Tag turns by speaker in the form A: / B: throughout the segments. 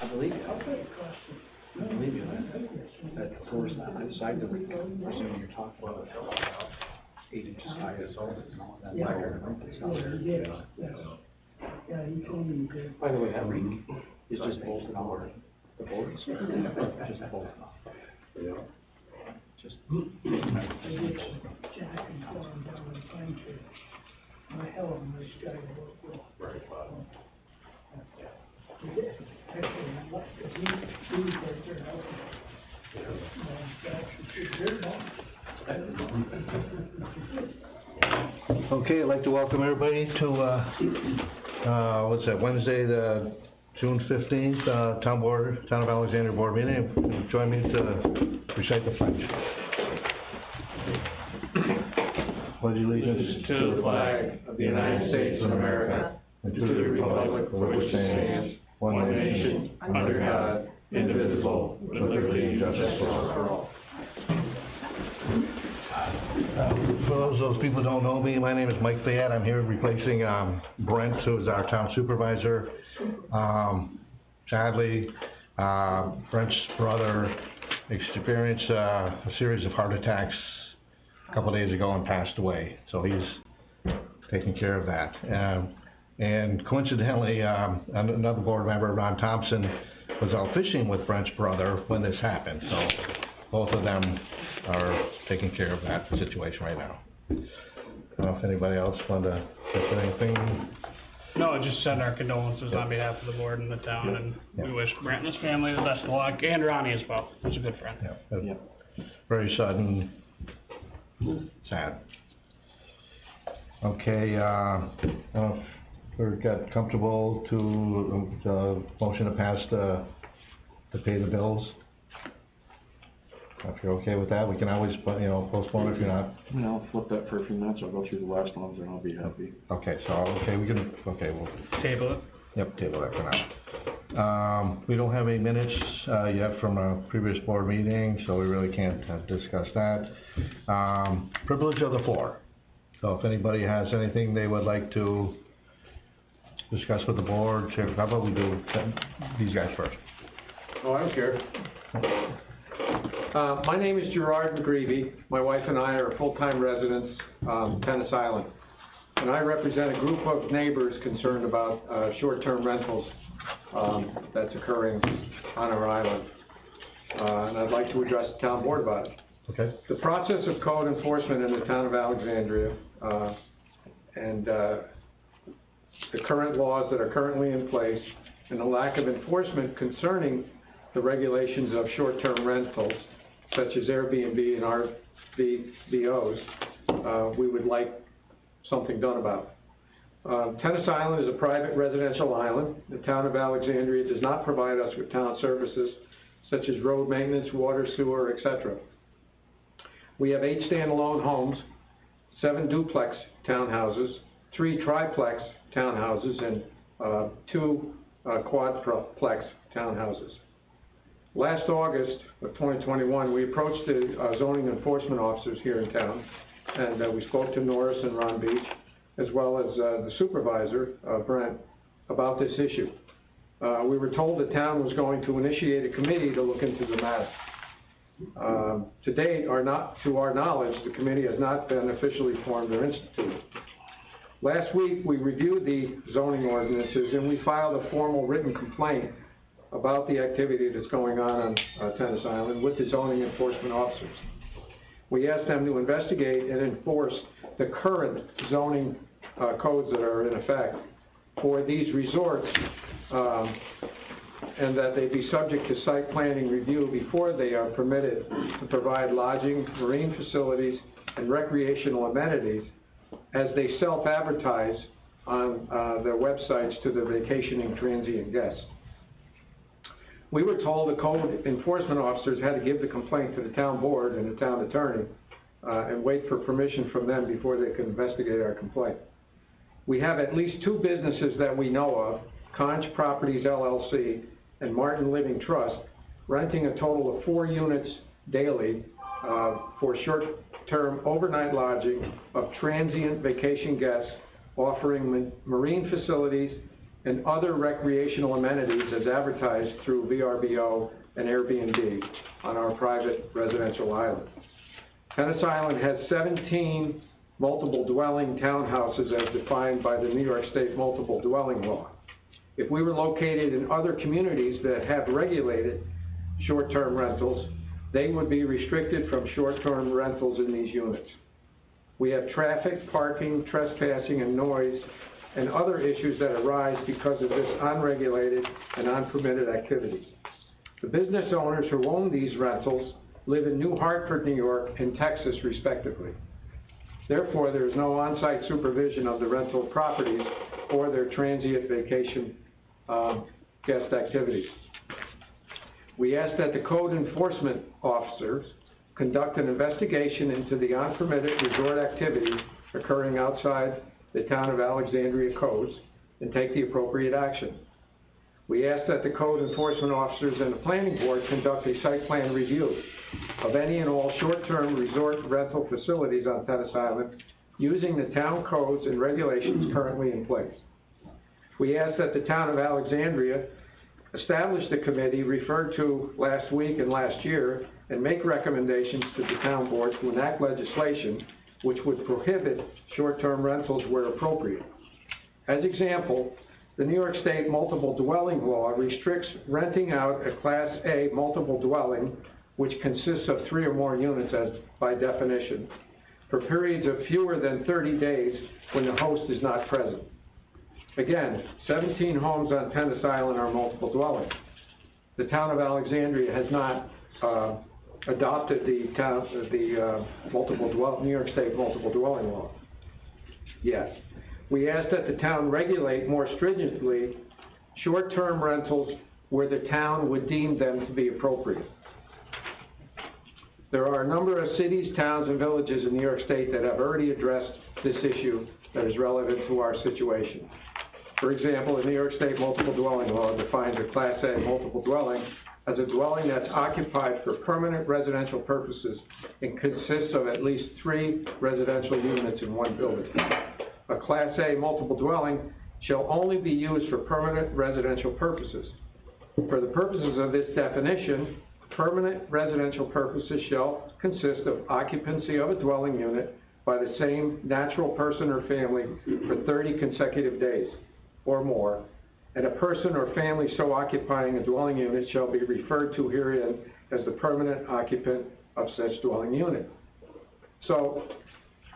A: believe you. I believe you. That floor's not outside the roof. Presuming you're talking about 8 inches high as all and all that lacquer.
B: Yeah, he told me he did.
A: By the way, that roof is just bolted off. The boards just bolted off. Yeah. Just.
B: Jack and John down in Pine Tree. My hell of a nice guy to work with.
C: Very glad.
B: Actually, I left the he was right there helping.
D: Okay, I'd like to welcome everybody to, what's that, Wednesday, the June 15th, Town of Alexandria Board meeting. Join me to recite the pledge. Pledge allegiance
C: To the flag of the United States of America, and to the republic for which it stands, one nation, under God, indivisible, with liberty and justice for all.
D: For those people who don't know me, my name is Mike Fayette. I'm here replacing Brent, who is our town supervisor. Sadly, Brent's brother experienced a series of heart attacks a couple of days ago and passed away. So he's taking care of that. And coincidentally, another board member, Ron Thompson, was out fishing with Brent's brother when this happened. So both of them are taking care of that situation right now. I don't know if anybody else wanted to say anything.
E: No, just send our condolences on behalf of the board and the town, and we wish Brent and his family the best of luck, and Ronnie as well. He's a good friend.
D: Yeah. Very sudden, sad. Okay, we got comfortable to motion to pass to pay the bills. If you're okay with that, we can always, postpone if you're not.
C: Yeah, I'll flip that for a few minutes, I'll go through the last ones and I'll be happy.
D: Okay, we'll.
E: Table it.
D: Yep, table that for now. We don't have any minutes yet from a previous board meeting, so we really can't discuss that. Privilege of the floor. So if anybody has anything they would like to discuss with the board, how about we do these guys first?
F: Oh, I don't care. My name is Gerard McGreevy. My wife and I are full-time residents, Tennis Island. And I represent a group of neighbors concerned about short-term rentals that's occurring on our island. And I'd like to address the town board about it.
D: Okay.
F: The process of code enforcement in the town of Alexandria and the current laws that are currently in place and the lack of enforcement concerning the regulations of short-term rentals, such as Airbnb and RVBOs, we would like something done about. Tennis Island is a private residential island. The town of Alexandria does not provide us with town services such as road maintenance, water, sewer, etc. We have 8 standalone homes, 7 duplex townhouses, 3 triplex townhouses, and 2 quadplex townhouses. Last August of 2021, we approached the zoning enforcement officers here in town, and we spoke to Norris and Ron Beach, as well as the supervisor, Brent, about this issue. We were told the town was going to initiate a committee to look into the matter. To date, to our knowledge, the committee has not been officially formed or instituted. Last week, we reviewed the zoning ordinances and we filed a formal written complaint about the activity that's going on Tennis Island with the zoning enforcement officers. We asked them to investigate and enforce the current zoning codes that are in effect for these resorts, and that they be subject to site planning review before they are permitted to provide lodging, marine facilities, and recreational amenities as they self-advertise on their websites to the vacationing transient guests. We were told the code enforcement officers had to give the complaint to the town board and the town attorney and wait for permission from them before they could investigate our complaint. We have at least 2 businesses that we know of, Conch Properties LLC and Martin Living Trust, renting a total of 4 units daily for short-term overnight lodging of transient vacation guests, offering marine facilities and other recreational amenities as advertised through VRBO and Airbnb on our private residential island. Tennis Island has 17 multiple dwelling townhouses as defined by the New York State multiple dwelling law. If we were located in other communities that have regulated short-term rentals, they would be restricted from short-term rentals in these units. We have traffic, parking, trespassing, and noise, and other issues that arise because of this unregulated and unpermitted activity. The business owners who own these rentals live in New Hartford, New York, and Texas, respectively. Therefore, there is no on-site supervision of the rental properties or their transient vacation guest activities. We ask that the code enforcement officers conduct an investigation into the unpermitted resort activity occurring outside the town of Alexandria codes and take the appropriate action. We ask that the code enforcement officers and the planning board conduct a site plan review of any and all short-term resort rental facilities on Tennis Island using the town codes and regulations currently in place. We ask that the town of Alexandria establish the committee referred to last week and last year and make recommendations to the town board to enact legislation which would prohibit short-term rentals where appropriate. As example, the New York State multiple dwelling law restricts renting out a Class A multiple dwelling, which consists of 3 or more units as by definition, for periods of fewer than 30 days when the host is not present. Again, 17 homes on Tennis Island are multiple dwellings. The town of Alexandria has not adopted the New York State multiple dwelling law yet. We ask that the town regulate more stringently short-term rentals where the town would deem them to be appropriate. There are a number of cities, towns, and villages in New York State that have already addressed this issue that is relevant to our situation. For example, the New York State multiple dwelling law defines a Class A multiple dwelling as a dwelling that's occupied for permanent residential purposes and consists of at least 3 residential units in one building. A Class A multiple dwelling shall only be used for permanent residential purposes. For the purposes of this definition, permanent residential purposes shall consist of occupancy of a dwelling unit by the same natural person or family for 30 consecutive days or more, and a person or family so occupying a dwelling unit shall be referred to herein as the permanent occupant of such dwelling unit. So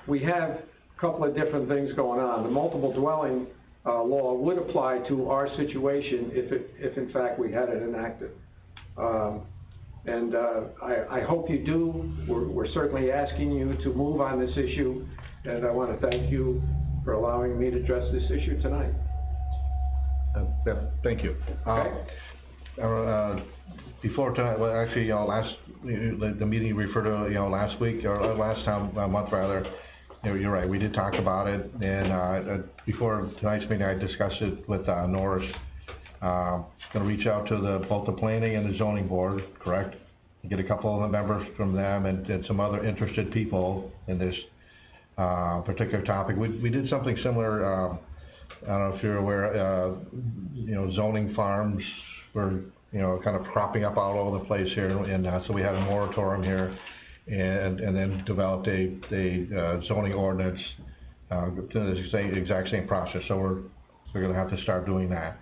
F: we have a couple of different things going on. The multiple dwelling law would apply to our situation if in fact we had it enacted. I hope you do. We're certainly asking you to move on this issue, and I want to thank you for allowing me to address this issue tonight.
D: Thank you.
F: Okay.
D: Before tonight, well, actually, the meeting you referred to, last week, or last time, month rather, you're right, we did talk about it, and before tonight's meeting, I discussed it with Norris. Gonna reach out to both the planning and the zoning board, correct? Get a couple of the members from them and some other interested people in this particular topic. We did something similar. I don't know if you're aware, zoning farms were, kind of cropping up all over the place here, and so we had a moratorium here, and then developed a zoning ordinance to the exact same process. So we're going to have to start doing that.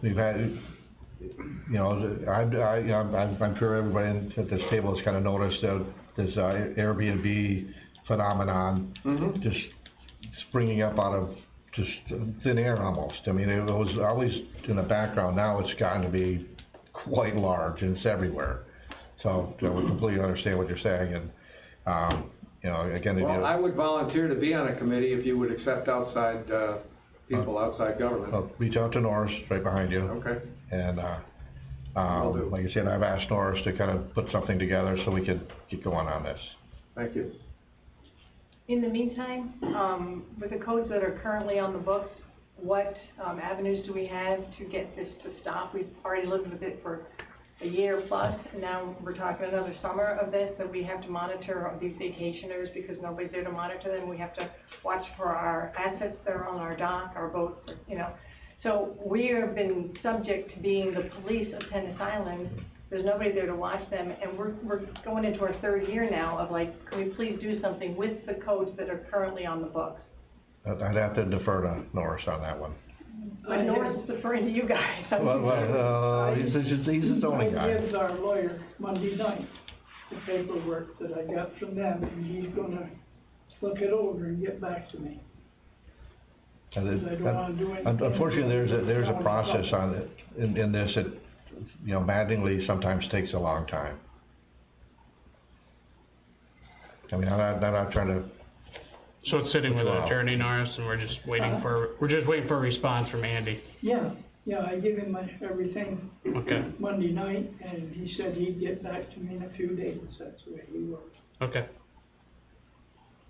D: We've had, I'm sure everybody at this table has kind of noticed this Airbnb phenomenon just springing up out of just thin air almost. I mean, it was always in the background. Now it's gotten to be quite large, and it's everywhere. So we completely understand what you're saying, and again.
F: Well, I would volunteer to be on a committee if you would accept outside people outside government.
D: I'll reach out to Norris right behind you.
F: Okay.
D: And
F: do.
D: like I said, I've asked Norris to kind of put something together so we could get going on this.
F: Thank you.
G: In the meantime, with the codes that are currently on the books, what avenues do we have to get this to stop? We've already lived with it for a year plus, and now we're talking another summer of this, that we have to monitor these vacationers because nobody's there to monitor them. We have to watch for our assets that are on our dock, our boats, you know. So we have been subject to being the police of Tennis Island. There's nobody there to watch them, and we're going into our third year now of like, can we please do something with the codes that are currently on the books?
D: I'd have to defer to Norris on that one.
G: But Norris is deferring to you guys.
D: He's a zoning guy.
B: I gives our lawyer Monday night the paperwork that I got from them, and he's gonna look it over and get back to me.
D: And
B: I don't wanna do anything.
D: unfortunately, there's a process on it, in this, it, you know, maddeningly sometimes takes a long time. I mean, I'm not trying to.
E: So it's sitting with
D: Wow.
E: an attorney, Norris, and we're just waiting for a response from Andy.
B: Yeah, I give him everything
E: Okay,
B: Monday night, and he said he'd get back to me in a few days. That's the way he works.
E: okay.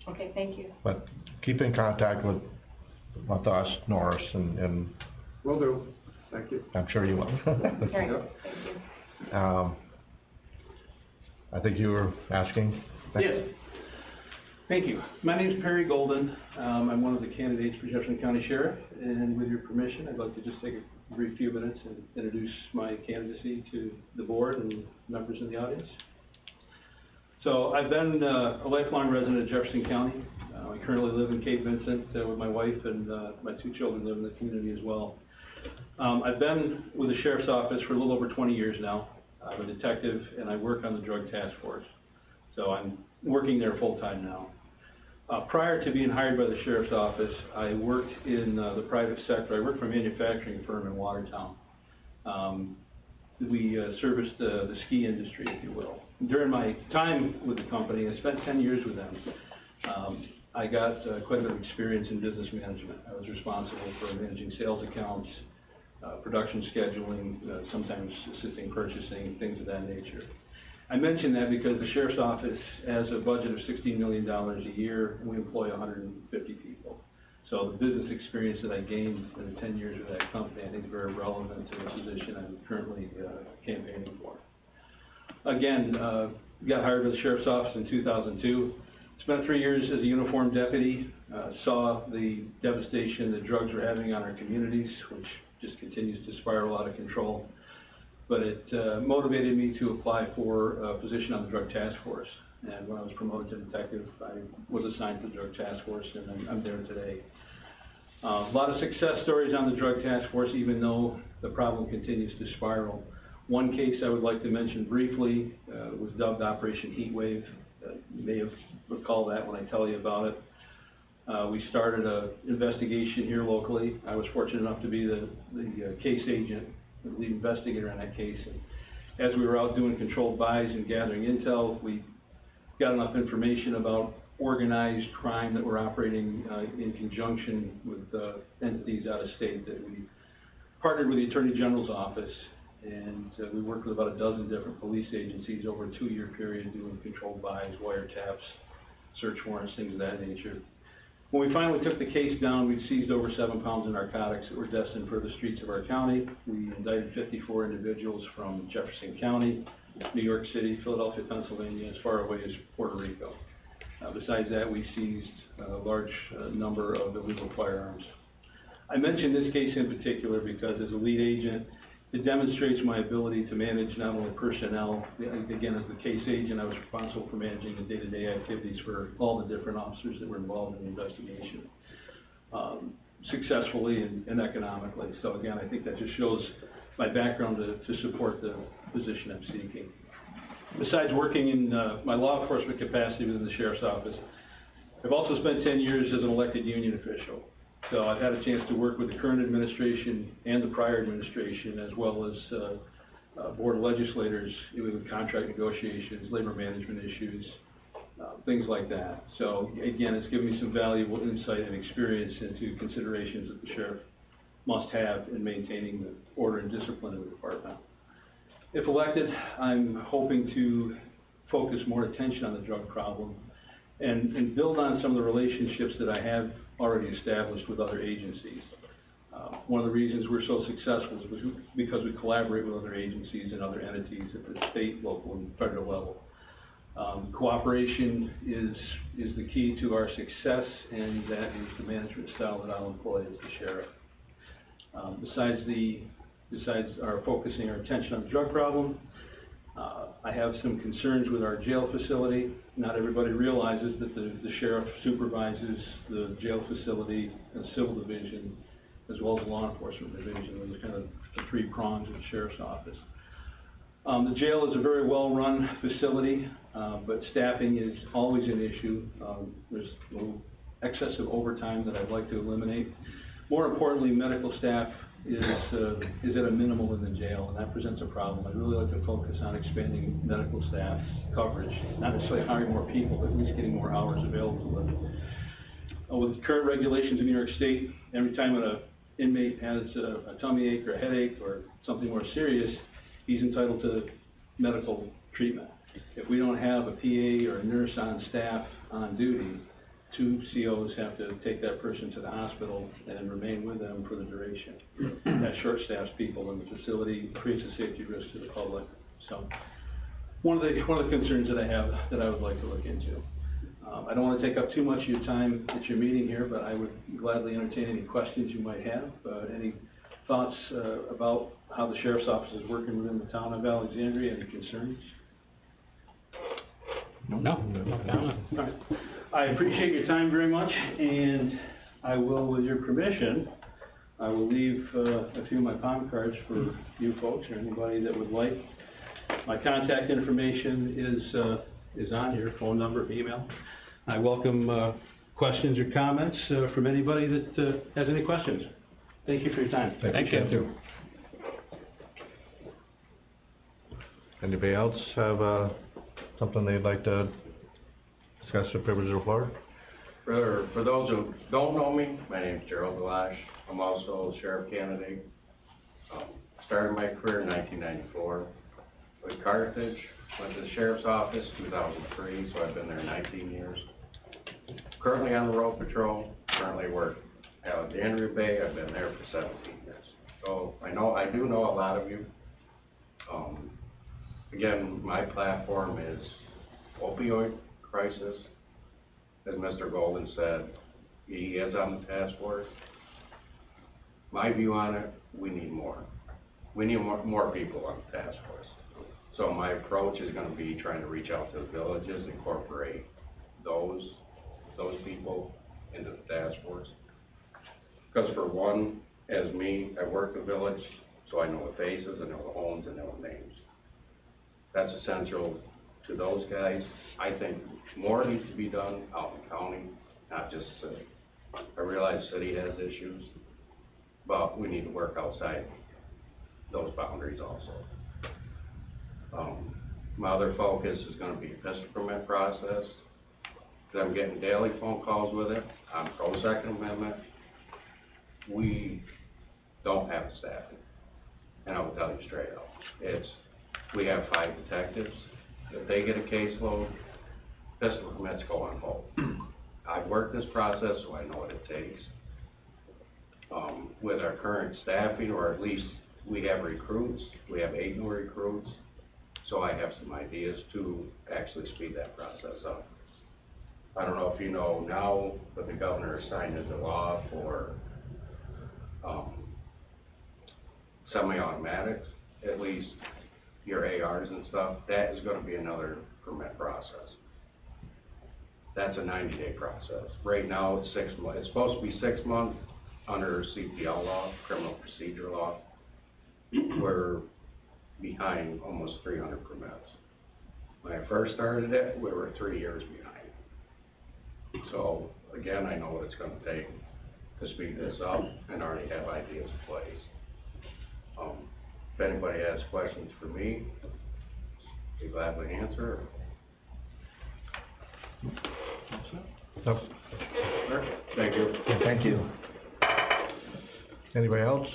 G: Okay, thank you.
D: But keep in contact with us, Norris, and
F: Will do, thank you.
D: I'm sure you will.
G: All right, thank you.
D: I think you were asking?
A: Yes. Thank you. My name is Perry Golden. I'm one of the candidates for Jefferson County Sheriff, and with your permission, I'd like to just take a brief few minutes and introduce my candidacy to the board and members in the audience. So I've been a lifelong resident of Jefferson County. I currently live in Cape Vincent with my wife, and my 2 children live in the community as well. I've been with the Sheriff's Office for a little over 20 years now. I'm a detective, and I work on the Drug Task Force. So I'm working there full-time now. Prior to being hired by the Sheriff's Office, I worked in the private sector. I worked for a manufacturing firm in Watertown. We serviced the ski industry, if you will. During my time with the company, I spent 10 years with them. I got quite a bit of experience in business management. I was responsible for managing sales accounts, production scheduling, sometimes assisting purchasing, things of that nature. I mention that because the Sheriff's Office has a budget of $16 million a year, and we employ 150 people. So the business experience that I gained in the 10 years with that company, I think is very relevant to the position I'm currently campaigning for. Again, got hired by the Sheriff's Office in 2002. Spent 3 years as a uniformed deputy, saw the devastation that drugs were having on our communities, which just continues to spiral out of control. But it motivated me to apply for a position on the Drug Task Force. And when I was promoted to detective, I was assigned to the Drug Task Force, and I'm there today. A lot of success stories on the Drug Task Force, even though the problem continues to spiral. One case I would like to mention briefly was dubbed Operation Heatwave. You may have recalled that when I tell you about it. We started an investigation here locally. I was fortunate enough to be the case agent, the lead investigator on that case. And as we were out doing controlled buys and gathering intel, we got enough information about organized crime that were operating in conjunction with entities out of state that we partnered with the Attorney General's office, and we worked with about a dozen different police agencies over a 2-year period doing controlled buys, wiretaps, search warrants, things of that nature. When we finally took the case down, we'd seized over 7 pounds of narcotics that were destined for the streets of our county. We indicted 54 individuals from Jefferson County, New York City, Philadelphia, Pennsylvania, as far away as Puerto Rico. Besides that, we seized a large number of illegal firearms. I mention this case in particular because as a lead agent, it demonstrates my ability to manage not only personnel. Again, as the case agent, I was responsible for managing the day-to-day activities for all the different officers that were involved in the investigation, successfully and economically. So again, I think that just shows my background to support the position I'm seeking. Besides working in my law enforcement capacity within the Sheriff's Office, I've also spent 10 years as an elected union official. So I've had a chance to work with the current administration and the prior administration, as well as board of legislators with contract negotiations, labor management issues, things like that. So again, it's given me some valuable insight and experience into considerations that the sheriff must have in maintaining the order and discipline of the department. If elected, I'm hoping to focus more attention on the drug problem and build on some of the relationships that I have already established with other agencies. One of the reasons we're so successful is because we collaborate with other agencies and other entities at the state, local, and federal level. Cooperation is the key to our success, and that is the management style that I'll employ as the sheriff. Besides our focusing our attention on the drug problem, I have some concerns with our jail facility. Not everybody realizes that the sheriff supervises the jail facility, the civil division, as well as the law enforcement division. Those are kind of the three prongs of the sheriff's office. The jail is a very well-run facility, but staffing is always an issue. There's a little excessive overtime that I'd like to eliminate. More importantly, medical staff is at a minimal in the jail, and that presents a problem. I'd really like to focus on expanding medical staff coverage, not necessarily hiring more people, but at least getting more hours available to them. With current regulations in New York State, every time an inmate has a tummy ache or a headache or something more serious, he's entitled to medical treatment. If we don't have a PA or a nurse on staff on duty, 2 COs have to take that person to the hospital and remain with them for the duration. That short staffs people in the facility, creates a safety risk to the public. So one of the concerns that I have that I would like to look into. I don't want to take up too much of your time at your meeting here, but I would gladly entertain any questions you might have. Any thoughts about how the sheriff's office is working within the town of Alexandria? Any concerns?
E: No.
A: All right. I appreciate your time very much, and I will, with your permission, I will leave a few of my palm cards for you folks or anybody that would like. My contact information is on here, phone number, email. I welcome questions or comments from anybody that has any questions. Thank you for your time.
E: Thank you.
D: Anybody else have something they'd like to discuss the privilege of the floor?
H: For those who don't know me, my name is Gerald Galash. I'm also a sheriff candidate. Started my career in 1994 with Carthage. Went to the sheriff's office 2003, so I've been there 19 years. Currently on the road patrol. Currently work at Alexandria Bay. I've been there for 17 years. So I do know a lot of you. Again, my platform is opioid crisis. As Mr. Golden said, he is on the task force. My view on it, we need more. We need more people on the task force. So my approach is going to be trying to reach out to the villages, incorporate those people into the task force. Because for one, as me, I work the village, so I know the faces, I know the homes, I know the names. That's essential to those guys. I think more needs to be done out in the county, not just city. I realize city has issues, but we need to work outside those boundaries also. My other focus is going to be pistol permit process, because I'm getting daily phone calls with it. I'm pro-Second Amendment. We don't have the staffing, and I will tell you straight up. We have 5 detectives. If they get a caseload, pistol permits go on hold. I've worked this process, so I know what it takes. With our current staffing, or at least we have recruits, we have 8 new recruits, so I have some ideas to actually speed that process up. I don't know if you know now, but the governor signed into law for semi-automatics, at least your ARs and stuff. That is going to be another permit process. That's a 90-day process. Right now, it's 6 months. It's supposed to be 6 months under CPL law, criminal procedure law. We're behind almost 300 permits. When I first started it, we were 3 years behind. So again, I know what it's going to take to speed this up, and already have ideas in place. If anybody has questions for me, I'd be glad to answer.
D: No.
H: Thank you.
D: Yeah, thank you. Anybody else?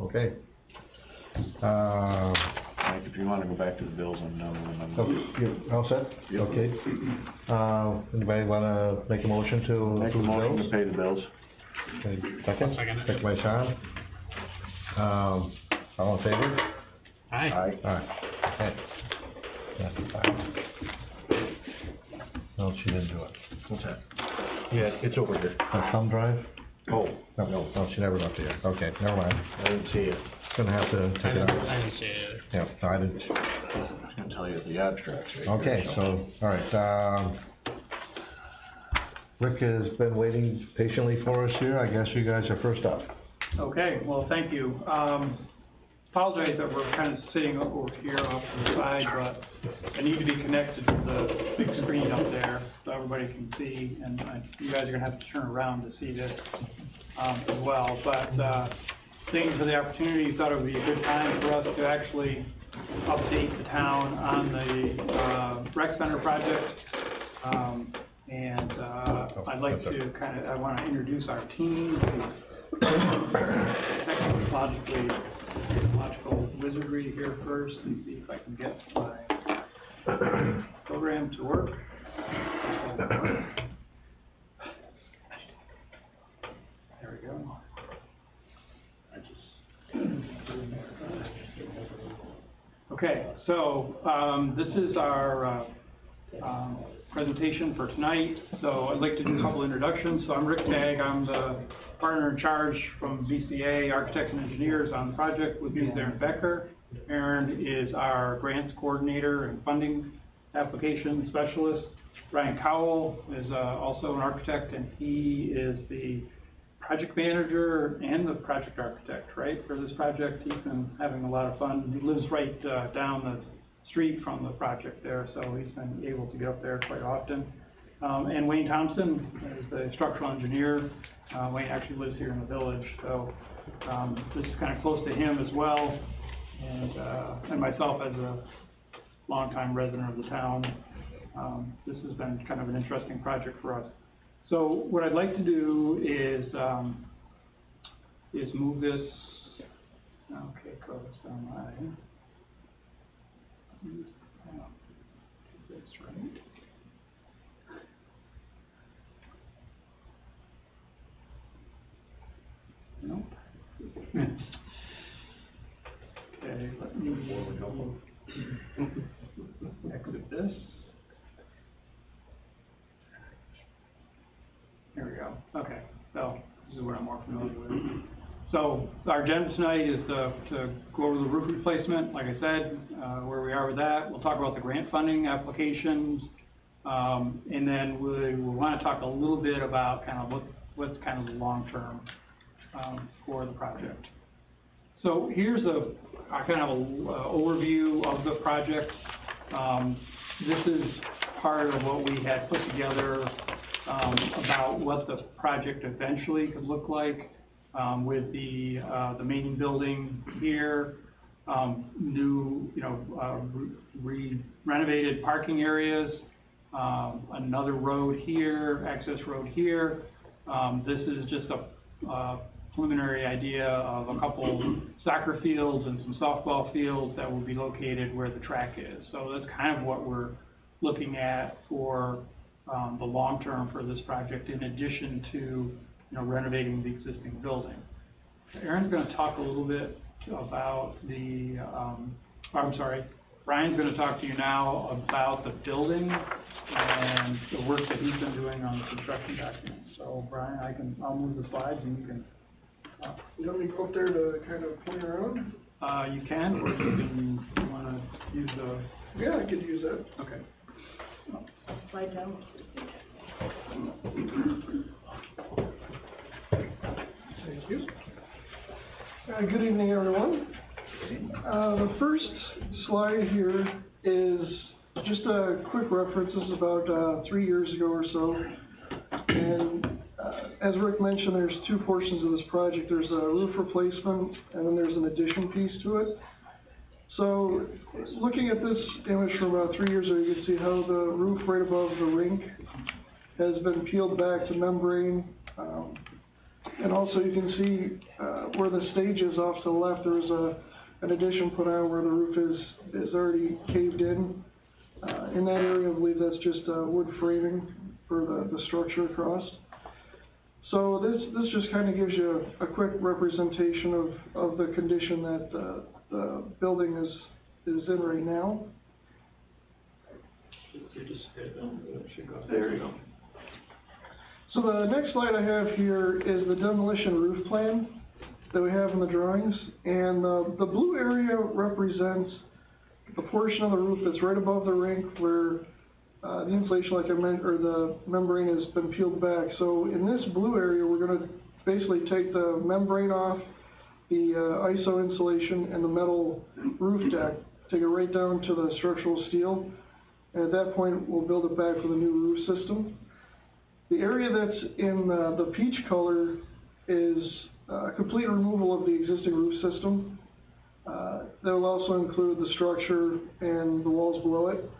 D: Okay.
C: if you wanna go back to the bills, I'm done with them.
D: Okay, you all set?
C: Yep.
D: Okay. Anybody wanna make a motion to
C: Make a
D: approve the
C: motion
D: bills?
C: to pay the bills.
D: Okay, second?
E: Second.
D: Second by Sean. All in favor?
E: Aye.
C: Aye.
D: Alright, okay. Yeah, fine. No, she didn't do it.
C: What's that? Yeah, it's over here.
D: Thumb drive?
C: Oh,
D: No, she never left here. Okay, never mind.
C: I didn't see it.
D: Gonna have to
E: I
D: take it
E: didn't,
D: out.
E: I didn't see it either.
D: Yeah, no, I didn't.
C: I was gonna tell you the abstracts right
D: Okay,
C: here,
D: so, alright, Rick has been waiting patiently for us here. I guess you guys are first up.
I: Okay, well, thank you. Apologize that we're kind of sitting over here off to the side, but I need to be connected to the big screen up there so everybody can see, and you guys are gonna have to turn around to see this, as well. But, thank you for the opportunity. Thought it would be a good time for us to actually update the town on the, rec center project. I'd like to I wanna introduce our team, technological wizardry here first, and see if I can get my program to work. There we go. Okay, so, this is our, presentation for tonight. So I'd like to do a couple introductions. So I'm Rick Tagg. I'm the partner in charge from VCA Architects and Engineers on the project. With me is Aaron Becker. Aaron is our grants coordinator and funding application specialist. Ryan Cowell is also an architect, and he is the project manager and the project architect, right, for this project. He's been having a lot of fun. He lives right down the street from the project there, so he's been able to get up there quite often. And Wayne Thompson is the structural engineer. Wayne actually lives here in the village, so this is kind of close to him as well. And myself as a longtime resident of the town. This has been kind of an interesting project for us. So what I'd like to do is move this. Okay, go online. This right. Nope. Okay, let me exit this. There we go. Okay, so this is what I'm more familiar with. So our agenda tonight is to go over the roof replacement, like I said, where we are with that. We'll talk about the grant funding applications, and then we want to talk a little bit about kind of what's kind of the long term for the project. So here's a kind of an overview of the project. This is part of what we had put together about what the project eventually could look like, with the main building here, new, renovated parking areas, another road here, access road here. This is just a preliminary idea of a couple soccer fields and some softball fields that will be located where the track is. So that's kind of what we're looking at for the long term for this project, in addition to renovating the existing building. Aaron's going to talk a little bit about the, Brian's going to talk to you now about the building and the work that he's been doing on the construction documents. So Brian, I'll move the slides and you can.
B: You want me to go up there to kind of play around?
I: You can, or you want to use the.
B: Yeah, I could use that.
I: Okay.
G: Slide down.
B: Thank you. Good evening, everyone. The first slide here is just a quick reference. This is about 3 years ago or so. And as Rick mentioned, there's two portions of this project. There's a roof replacement, and then there's an addition piece to it. So looking at this image from about 3 years ago, you can see how the roof right above the rink has been peeled back to membrane. And also you can see where the stage is off to the left. There was an addition put on where the roof is already caved in. In that area, I believe that's just, wood framing for the structure across. So this just kind of gives you a quick representation of the condition that the building is in right now. There you go. So the next slide I have here is the demolition roof plan that we have in the drawings, and the blue area represents the portion of the roof that's right above the rink where the insulation, like I mentioned, or the membrane has been peeled back. So in this blue area, we're going to basically take the membrane off, the ISO insulation, and the metal roof deck, take it right down to the structural steel, and at that point, we'll build it back with a new roof system. The area that's in the peach color is complete removal of the existing roof system. That will also include the structure and the walls below it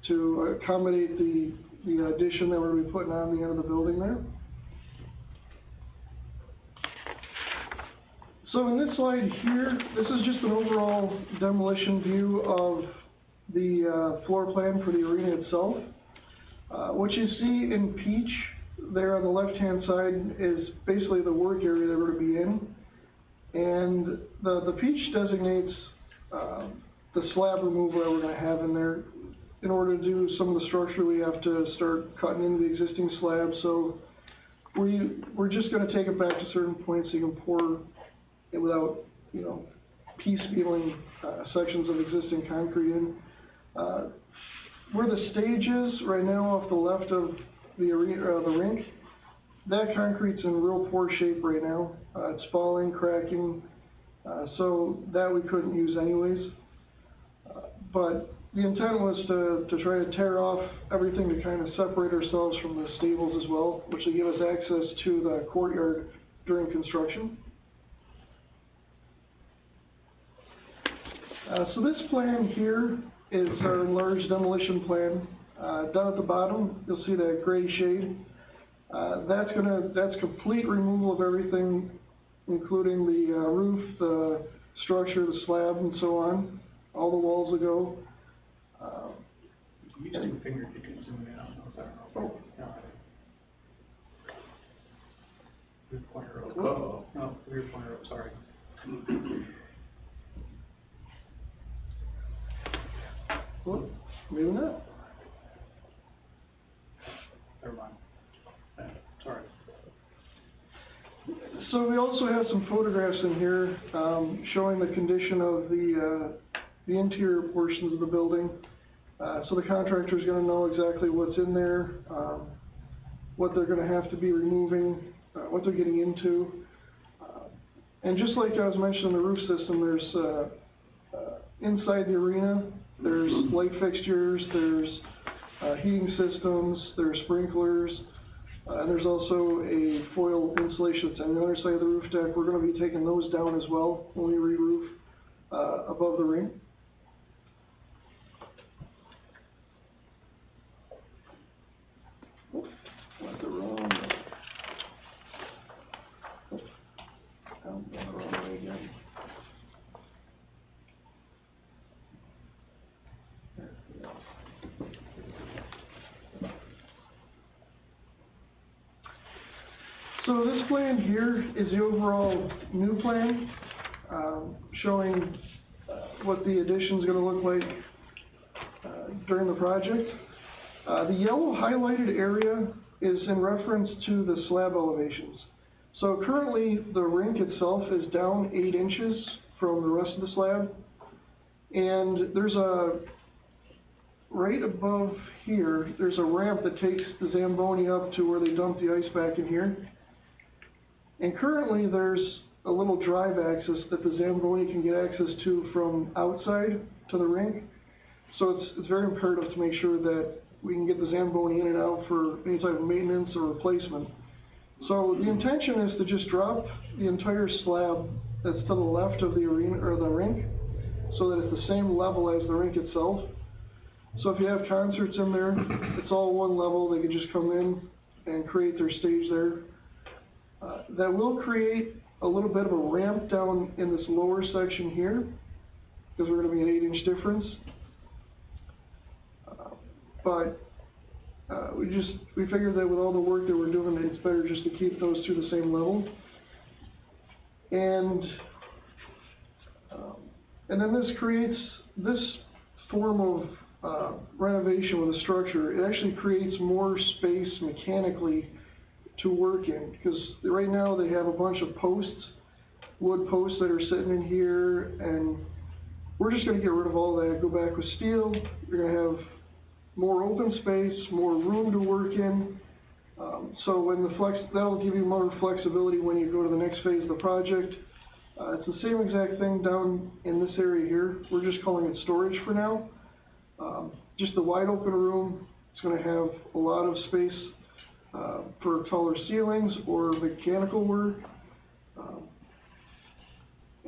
B: to accommodate the addition that we're going to be putting on the end of the building there. So in this slide here, this is just an overall demolition view of the floor plan for the arena itself. What you see in peach there on the left-hand side is basically the work area that we're going to be in. And the peach designates the slab removal that we're going to have in there. In order to do some of the structure, we have to start cutting into the existing slab. So we're just going to take it back to certain points so you can pour it without, you know, piecemealing sections of existing concrete in. Where the stage is right now off the left of the arena, the rink, that concrete's in real poor shape right now. It's falling, cracking, so that we couldn't use anyways. But the intent was to try to tear off everything to kind of separate ourselves from the stables as well, which will give us access to the courtyard during construction. So this plan here is our large demolition plan. Down at the bottom, you'll see that gray shade. That's complete removal of everything, including the roof, the structure, the slab, and so on. All the walls will go.
I: You just finger, you can zoom in on those. I don't know. No. Rear pointer up.
F: Uh-oh.
I: No, rear pointer up, sorry.
B: Well, maybe not.
I: Never mind. Sorry.
B: So we also have some photographs in here showing the condition of the interior portions of the building. So the contractor's going to know exactly what's in there, what they're going to have to be removing, what they're getting into. And just like I was mentioning the roof system, there's inside the arena, there's light fixtures, there's heating systems, there's sprinklers, and there's also a foil insulation that's on the other side of the roof deck. We're going to be taking those down as well when we re-roof above the ring. Went the wrong way. I'm going the wrong way again. There we go. So this plan here is the overall new plan, showing what the addition is going to look like during the project. The yellow highlighted area is in reference to the slab elevations. So currently the rink itself is down 8 inches from the rest of the slab, and there's right above here, there's a ramp that takes the Zamboni up to where they dump the ice back in here. And currently there's a little drive access that the Zamboni can get access to from outside to the rink. So it's very imperative to make sure that we can get the Zamboni in and out for any type of maintenance or replacement. So the intention is to just drop the entire slab that's to the left of the arena or the rink, so that it's the same level as the rink itself. So if you have concerts in there, it's all one level. They can just come in and create their stage there. That will create a little bit of a ramp down in this lower section here. because we're gonna be an 8-inch difference. But we figured that with all the work that we're doing, it's better just to keep those two the same level. And then this creates, this form of renovation with a structure, it actually creates more space mechanically to work in, because right now they have a bunch of posts, wood posts that are sitting in here, and we're just gonna get rid of all that, go back with steel. You're gonna have more open space, more room to work in. So when that'll give you more flexibility when you go to the next phase of the project. It's the same exact thing down in this area here. We're just calling it storage for now. Just a wide open room. It's gonna have a lot of space for taller ceilings or mechanical work.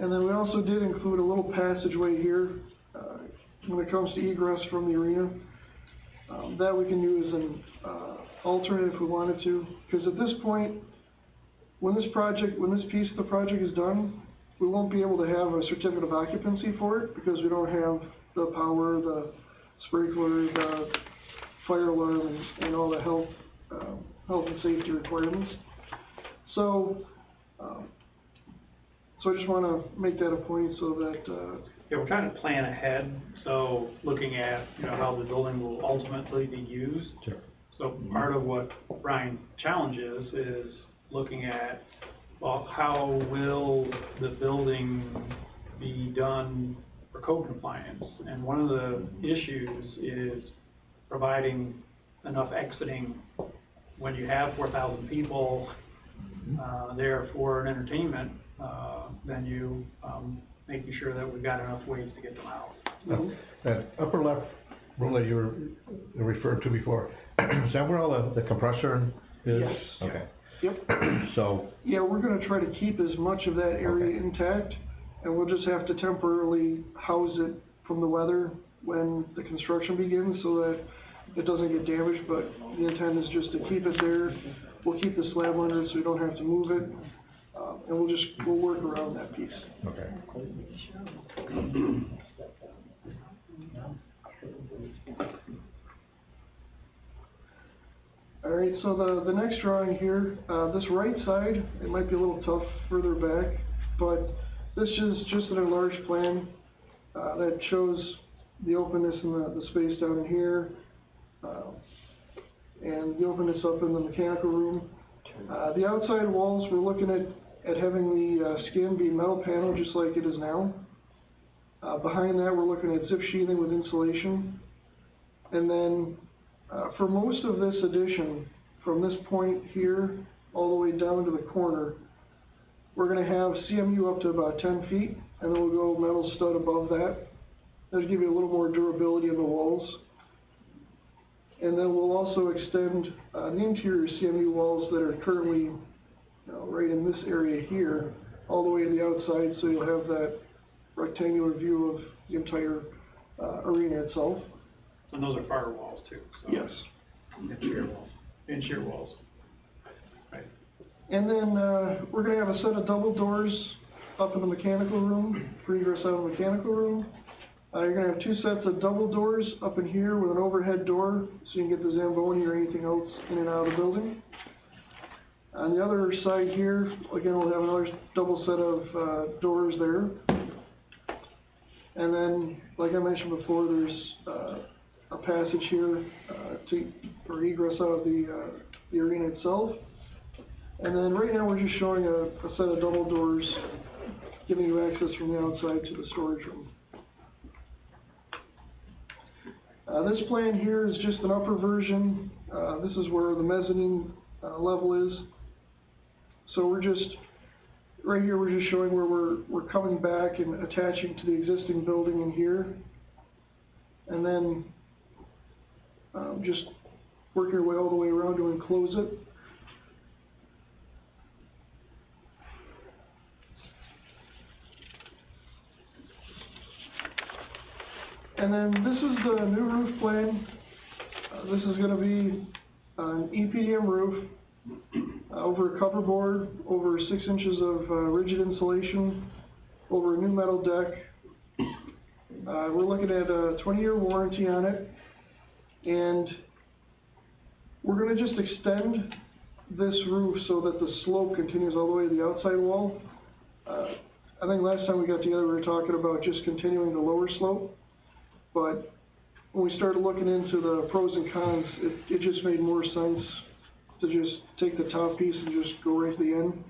B: And then we also did include a little passageway here when it comes to egress from the arena. That we can use as an alternate if we wanted to, because at this point, when this piece of the project is done, we won't be able to have a certificate of occupancy for it, because we don't have the power, the sprinkler, the fire alarm, and all the health and safety requirements. So I just want to make that a point so that
I: Yeah, we're trying to plan ahead, so looking at, how the building will ultimately be used.
D: Sure.
I: So part of what Brian's challenge is looking at, well, how will the building be done for code compliance? And one of the issues is providing enough exiting when you have 4,000 people there for an entertainment, then you making sure that we've got enough ways to get them out.
D: That upper left room that you were referred to before, is that where all the compressor is?
B: Yes.
D: Okay.
B: Yep.
D: So.
B: Yeah, we're gonna try to keep as much of that area intact, and we'll just have to temporarily house it from the weather when the construction begins, so that it doesn't get damaged, but the intent is just to keep it there. We'll keep the slab under it so we don't have to move it, and we'll work around that piece.
D: Okay.
B: All right, so the next drawing here, this right side, it might be a little tough further back, but this is just an enlarged plan that shows the openness and the space down in here, and the openness up in the mechanical room. The outside walls, we're looking at having the skin be metal panel just like it is now. Behind that, we're looking at zip sheathing with insulation. And then for most of this addition, from this point here all the way down to the corner, we're going to have CMU up to about 10 feet, and then we'll go metal stud above that. That'll give you a little more durability in the walls. And then we'll also extend the interior CMU walls that are currently right in this area here, all the way to the outside, so you'll have that rectangular view of the entire arena itself.
I: And those are firewalls too, so.
B: Yes.
I: And shear walls. And shear walls. Right.
B: And then we're going to have a set of double doors up in the mechanical room, for egress out of the mechanical room. You're going to have 2 sets of double doors up in here with an overhead door, so you can get the Zamboni or anything else in and out of the building. On the other side here, again, we'll have another double set of doors there. And then, like I mentioned before, there's a passage here for egress out of the arena itself. And then right now we're just showing a set of double doors giving you access from the outside to the storage room. This plan here is just an upper version. This is where the mezzanine level is. So we're just, right here we're just showing where we're coming back and attaching to the existing building in here. And then just work your way all the way around to enclose it. And then this is the new roof plan. This is going to be an EPDM roof over a cover board, over 6 inches of rigid insulation, over a new metal deck. We're looking at a 20-year warranty on it, and we're gonna just extend this roof so that the slope continues all the way to the outside wall. I think last time we got together, we were talking about just continuing the lower slope, but when we started looking into the pros and cons, it just made more sense to just take the top piece and just go right to the end.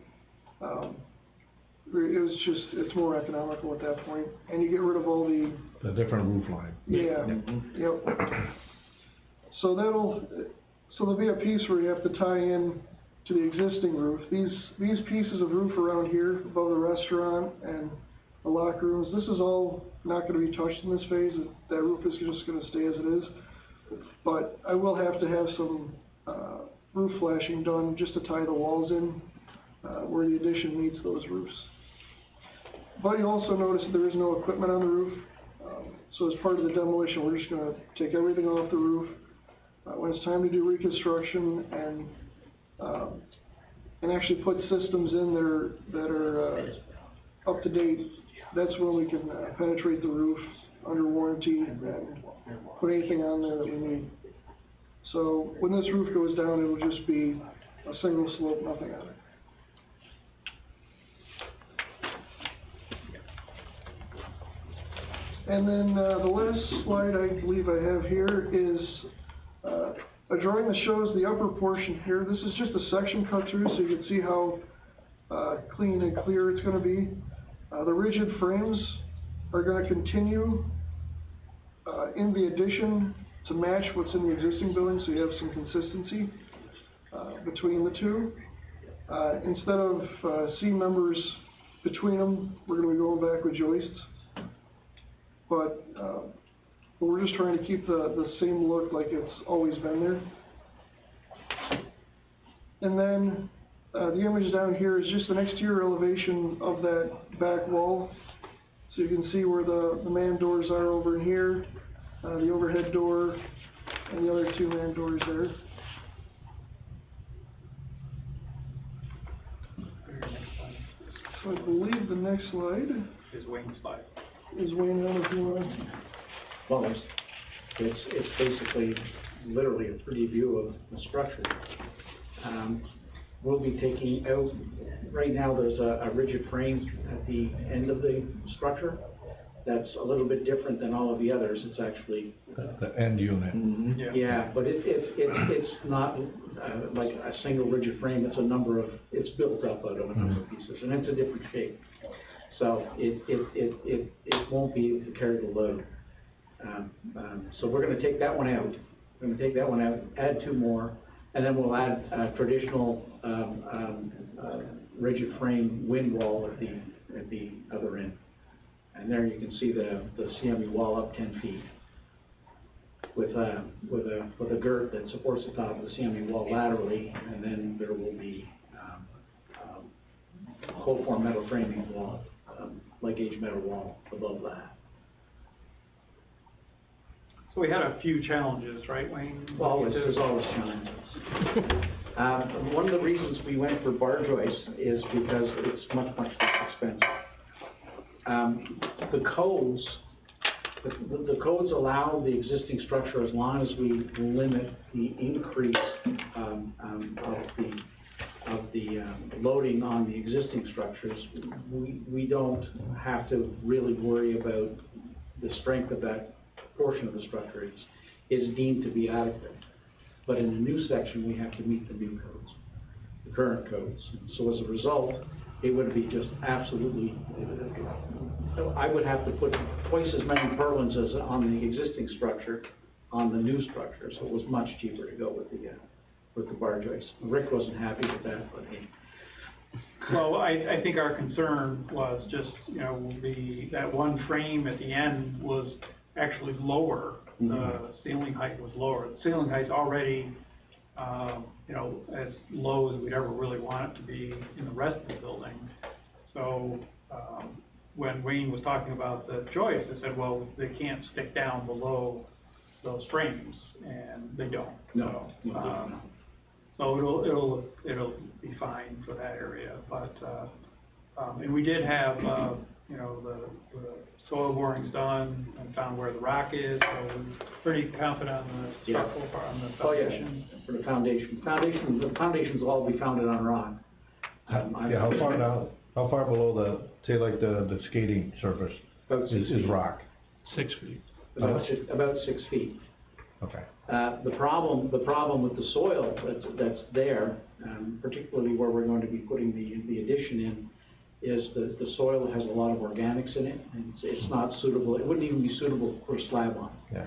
B: It's more economical at that point, and you get rid of all the
D: different roof line.
B: yeah, yep. So there'll be a piece where you have to tie in to the existing roof. These pieces of roof around here, above the restaurant and the locker rooms, this is all not gonna be touched in this phase. That roof is just gonna stay as it is. But I will have to have some, roof flashing done just to tie the walls in, where the addition meets those roofs. But you also notice that there is no equipment on the roof. So as part of the demolition, we're just gonna take everything off the roof. When it's time to do reconstruction and actually put systems in there that are, up to date, that's when we can penetrate the roof under warranty and put anything on there that we need. So when this roof goes down, it'll just be a single slope, nothing on it. And then the last slide I believe I have here is a drawing that shows the upper portion here. This is just a section cut through so you can see how clean and clear it's going to be. The rigid frames are going to continue in the addition to match what's in the existing building, so you have some consistency between the two. Instead of seam members between them, we're going to be going back with joists. But we're just trying to keep the same look like it's always been there. And then the image down here is just an exterior elevation of that back wall. So you can see where the man doors are over in here, the overhead door, and the other two man doors there. So I believe the next slide
I: Is Wayne's slide.
B: is Wayne, if you want.
J: Well, it's basically literally a 3D view of the structure. We'll be taking out, right now there's a rigid frame at the end of the structure that's a little bit different than all of the others. It's actually
D: The end unit.
J: yeah, but it's not like a single rigid frame. It's it's built up out of a number of pieces, and it's a different shape. So it won't be able to carry the load. So we're going to take that one out. We're going to take that one out, add two more, and then we'll add a traditional rigid frame wind wall at the other end. And there you can see the CMU wall up 10 feet with a girt that supports the top of the CMU wall laterally, and then there will be cold form metal framing wall, like gauge metal wall above that.
I: So we had a few challenges, right, Wayne?
J: There's always challenges. One of the reasons we went for bar joists is because it's much less expensive. The codes allow the existing structure as long as we limit the increase of the loading on the existing structures. We don't have to really worry about the strength of that portion of the structure is deemed to be adequate. But in the new section, we have to meet the new codes, the current codes. So as a result, it would be just absolutely, I would have to put twice as many purlins as on the existing structure on the new structure. So it was much cheaper to go with the bar joists. Rick wasn't happy with that, but he.
I: Well, I think our concern was just, that one frame at the end was actually lower. The ceiling height was lower. The ceiling height's already, as low as we'd ever really want it to be in the rest of the building. So, when Wayne was talking about the joists, I said, well, they can't stick down below those frames, and they don't.
J: No.
I: So it'll be fine for that area, but, and we did have, you know, the soil boring's done and found where the rock is, so we're pretty confident on the structural part, on the
J: Oh, yeah,
I: foundation.
J: for the foundation. The foundations will all be founded on rock.
D: Yeah, how far down, how far below the, say like the skating surface
J: About 6
D: is
J: feet.
D: rock?
E: 6 feet.
J: About 6 feet.
D: Okay.
J: The problem with the soil that's there, particularly where we're going to be putting the addition in, is the soil has a lot of organics in it, and it's not suitable, it wouldn't even be suitable for slab on.
D: Yeah.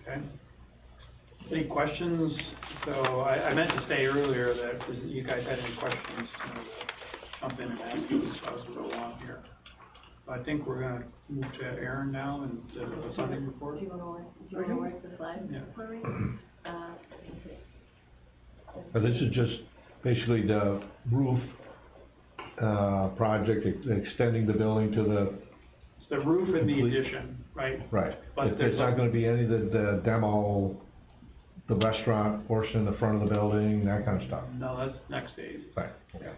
I: Okay. Any questions? So I meant to say earlier that if you guys had any questions, you know, jump in and ask us as we go along here. I think we're gonna move to Aaron now and the funding report.
K: Do you wanna work the slides
I: Yeah.
K: for me?
D: So this is just basically the roof, project, extending the building to the,
I: It's the roof and the
D: Complete.
I: addition, right?
D: right.
I: But
D: It's
I: there's
D: not gonna be any of the demo, the restaurant portion in the front of the building, that kind of stuff.
I: No, that's next phase.
D: Right, okay.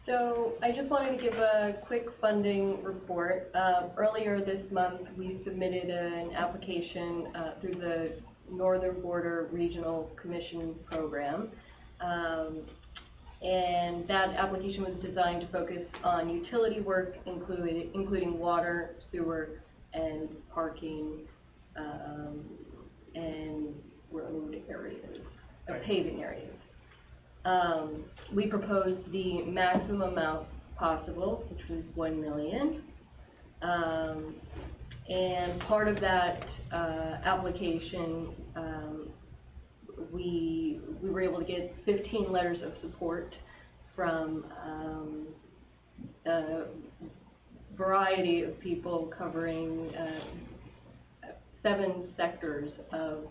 K: So I just wanted to give a quick funding report. Earlier this month, we submitted an application through the Northern Border Regional Commission Program. And that application was designed to focus on utility work, including water, sewer, and parking, and road areas, paving areas. We proposed the maximum amount possible, which was $1 million. And part of that application, we were able to get 15 letters of support from a variety of people covering 7 sectors of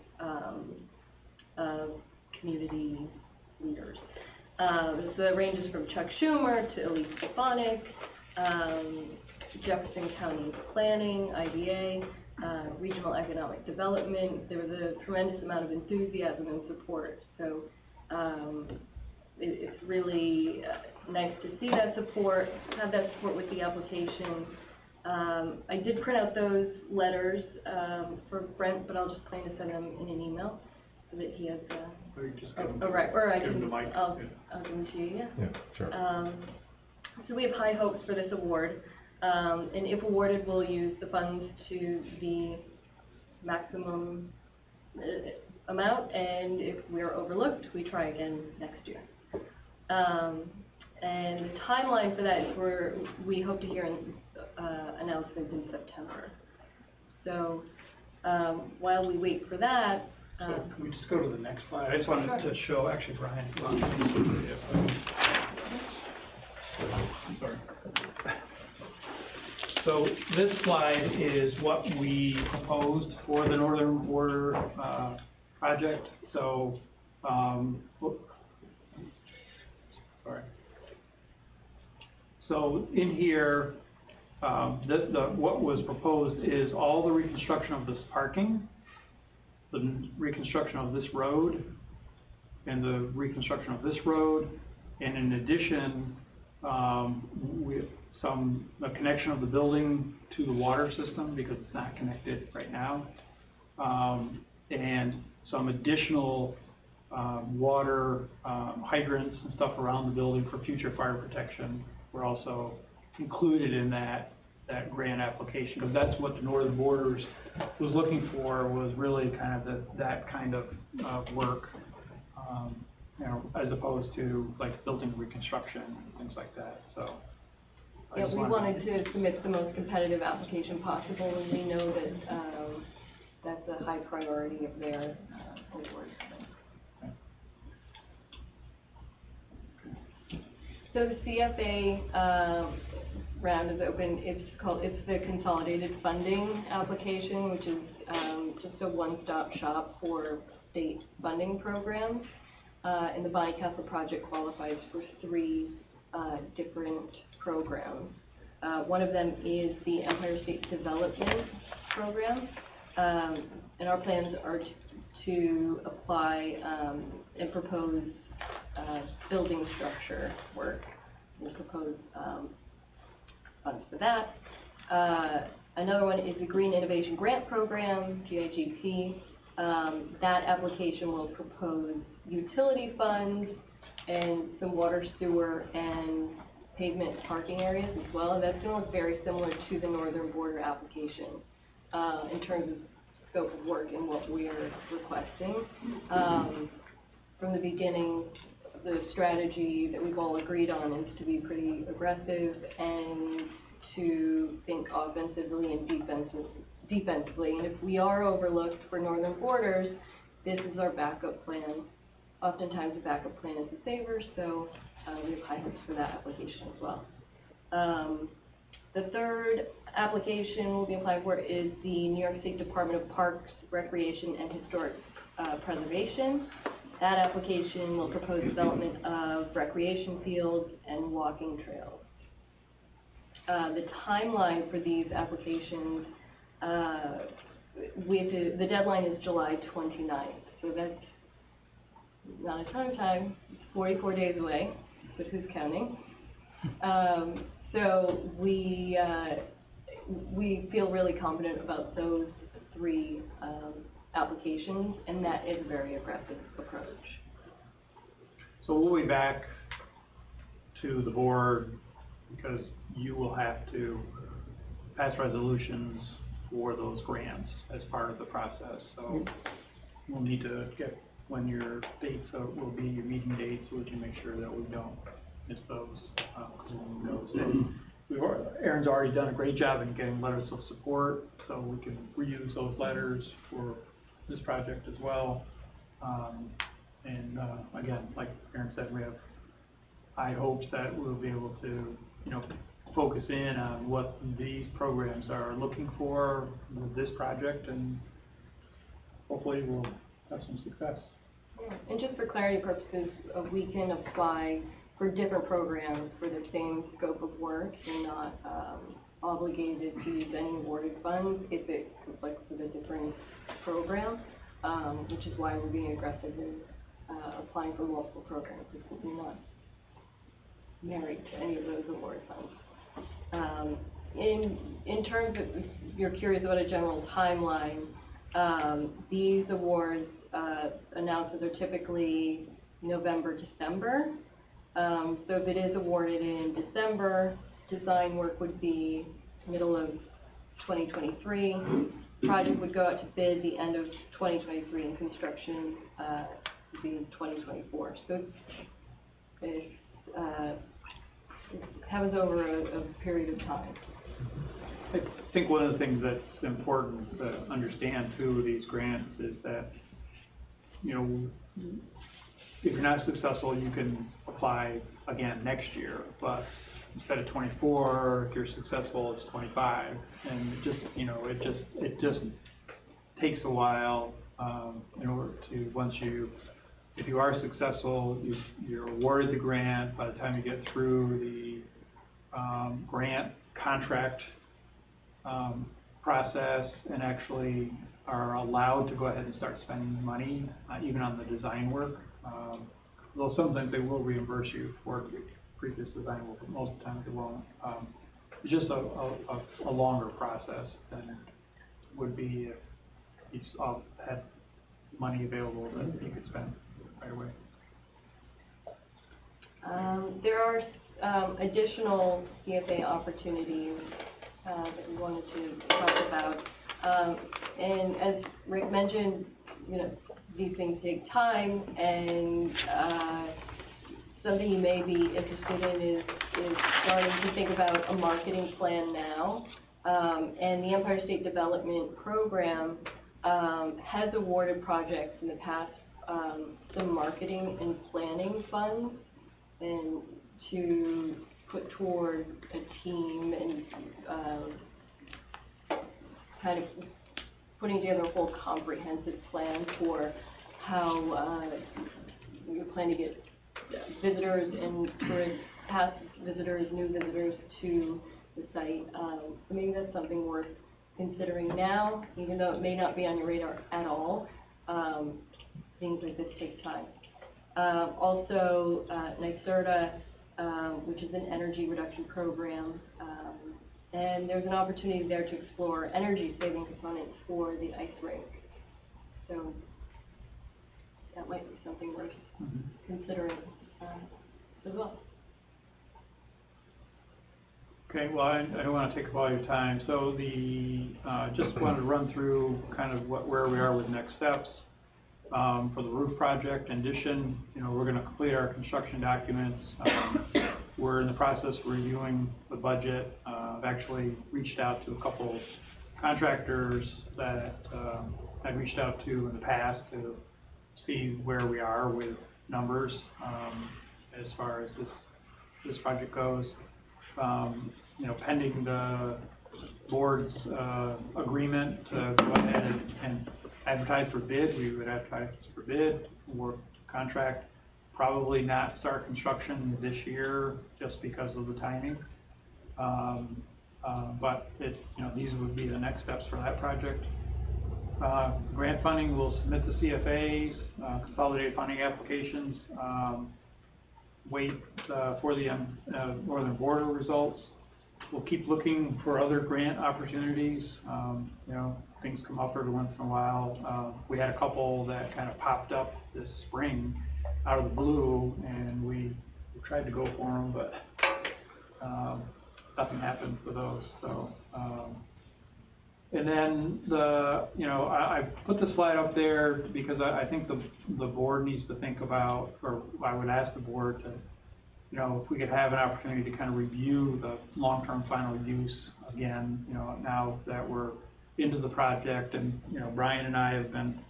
K: community leaders. So it ranges from Chuck Schumer to Elise Stefanik, Jefferson County Planning, IDA, Regional Economic Development. There was a tremendous amount of enthusiasm and support. So it's really nice to see that support, have that support with the application. I did print out those letters for Brent, but I'll just plan to send them in an email so that he has.
I: Or you just give them
K: Oh, right, or I
I: give
K: can.
I: them the mic.
K: I'll give them to you. Yeah.
D: Yeah, sure.
K: So we have high hopes for this award, and if awarded, we'll use the funds to the maximum amount, and if we're overlooked, we try again next year. And the timeline for that is we hope to hear an announcement in September. So while we wait for that.
I: So can we just go to the next slide? I just wanted
K: Sure.
I: to show, actually, Brian. Sorry. So this slide is what we proposed for the Northern Border project. So, sorry. So in here, what was proposed is all the reconstruction of this parking, the reconstruction of this road, and the reconstruction of this road, and in addition, the connection of the building to the water system, because it's not connected right now, and some additional water hydrants and stuff around the building for future fire protection were also included in that grant application, because that's what the Northern Borders was looking for, was really kind of that kind of work, you know, as opposed to like building reconstruction and things like that. So I
K: Yeah,
I: just
K: we wanted to submit the most competitive application possible, and we know that that's a high priority of their award. So the CFA round is open. It's the consolidated funding application, which is just a one-stop shop for state funding programs. And the Bonnie Castle project qualifies for 3 different programs. One of them is the Empire State Development Program, and our plans are to apply and propose building structure work. We'll propose, funds for that. Another one is the Green Innovation Grant Program, GIGP. That application will propose utility funds and some water, sewer, and pavement parking areas as well. And that's going to look very similar to the Northern Border application in terms of scope of work and what we're requesting. From the beginning, the strategy that we've all agreed on is to be pretty aggressive and to think offensively and defensively. And if we are overlooked for Northern Borders, this is our backup plan. Oftentimes the backup plan is a saver, so we have high hopes for that application as well. The third application we'll be applying for is the New York State Department of Parks, Recreation, and Historic Preservation. That application will propose development of recreation fields and walking trails. The timeline for these applications, the deadline is July 29th, so that's not a ton of time. It's 44 days away, but who's counting? So we feel really confident about those three applications, and that is a very aggressive approach.
I: So we'll be back to the board because you will have to pass resolutions for those grants as part of the process. So we'll need to get when your dates will be, your meeting dates, so we can make sure that we don't miss those. Because we'll know. So Aaron's already done a great job in getting letters of support, so we can reuse those letters for this project as well. Again, like Aaron said, we have high hopes that we'll be able to, focus in on what these programs are looking for with this project, and hopefully we'll have some success.
K: Yeah. And just for clarity purposes, we can apply for different programs for the same scope of work and not obligated to use any awarded funds if it conflicts with a different program, which is why we're being aggressive in applying for multiple programs, because we're not married to any of those award funds. In terms of, if you're curious about a general timeline, these awards announcements are typically November, December. So if it is awarded in December, design work would be middle of 2023. Project would go out to bid the end of 2023, and construction would be 2024. So it happens over a period of time.
I: I think one of the things that's important to understand too with these grants is that, if you're not successful, you can apply again next year, but instead of 24, if you're successful, it's 25, and it just takes a while in order to, if you are successful, you're awarded the grant. By the time you get through the grant contract process and actually are allowed to go ahead and start spending money, even on the design work. Though sometimes they will reimburse you for previous design work, but most of the time they won't. It's just a longer process than it would be if you had money available that you could spend right away.
K: There are additional CFA opportunities that we wanted to talk about. And as Rick mentioned, these things take time, and something you may be interested in is starting to think about a marketing plan now. And the Empire State Development Program has awarded projects in the past some marketing and planning funds, and to put toward a team and kind of putting together a whole comprehensive plan for how you plan to get visitors and tourists, past visitors, new visitors to the site. So maybe that's something worth considering now, even though it may not be on your radar at all. Things like this take time. Also, NYSERDA, which is an energy reduction program, and there's an opportunity there to explore energy-saving components for the ice rink. So that might be something worth considering as well.
I: Okay, well, I don't want to take up all your time, so just wanted to run through kind of where we are with next steps. For the roof project, in addition, we're gonna complete our construction documents. We're in the process of reviewing the budget. I've actually reached out to a couple contractors that, I've reached out to in the past to see where we are with numbers, as far as this project goes. Pending the board's, agreement to go ahead and advertise for bid, we would advertise for bid, or contract, probably not start construction this year just because of the timing. But these would be the next steps for that project. Grant funding, we'll submit the CFAs, consolidated funding applications, wait for the northern border results. We'll keep looking for other grant opportunities. Things come up every once in a while. We had a couple that kind of popped up this spring out of the blue, and we tried to go for them, but nothing happened for those. So, and then I put the slide up there because I think the board needs to think about, or I would ask the board to, if we could have an opportunity to kind of review the long-term final use again, now that we're into the project, and, Brian and I have been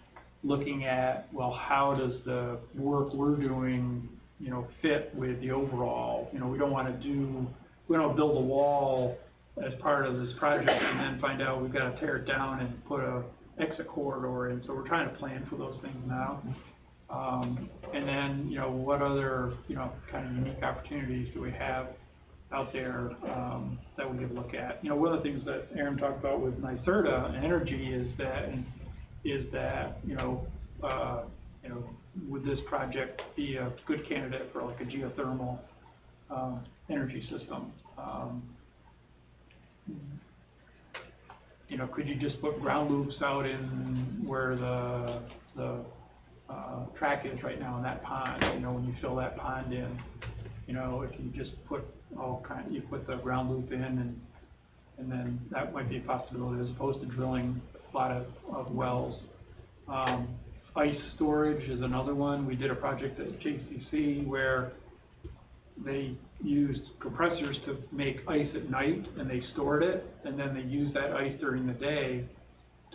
I: looking at, well, how does the work we're doing, fit with the overall, we don't build a wall as part of this project and then find out we've got to tear it down and put a exit corridor in, so we're trying to plan for those things now. And then, what other, kind of unique opportunities do we have out there, that we could look at? One of the things that Aaron talked about with NYSERDA and energy is that, would this project be a good candidate for like a geothermal, energy system? Could you just put ground loops out in where the track is right now in that pond? When you fill that pond in, if you just put you put the ground loop in, and then that might be a possibility as opposed to drilling a lot of wells. Ice storage is another one. We did a project at JCC where they used compressors to make ice at night, and they stored it, and then they used that ice during the day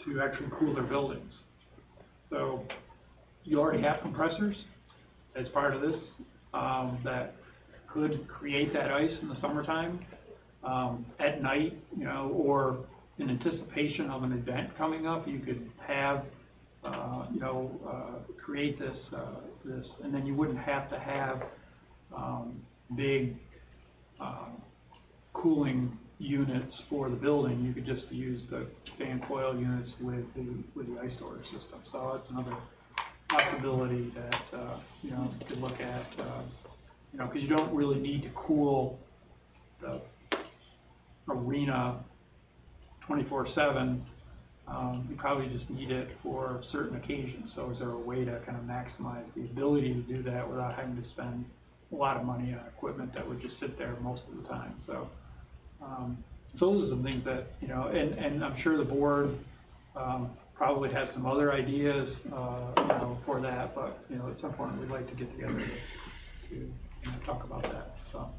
I: to actually cool their buildings. So you already have compressors as part of this, that could create that ice in the summertime, at night, or in anticipation of an event coming up. You could have, create this, and then you wouldn't have to have big cooling units for the building. You could just use the fan coil units with the ice storage system. So that's another possibility that you could look at, because you don't really need to cool the arena 24/7. You probably just need it for certain occasions. So is there a way to kind of maximize the ability to do that without having to spend a lot of money on equipment that would just sit there most of the time? So, so those are some things that, and I'm sure the board probably has some other ideas, for that, but, at some point we'd like to get together to talk about that. So,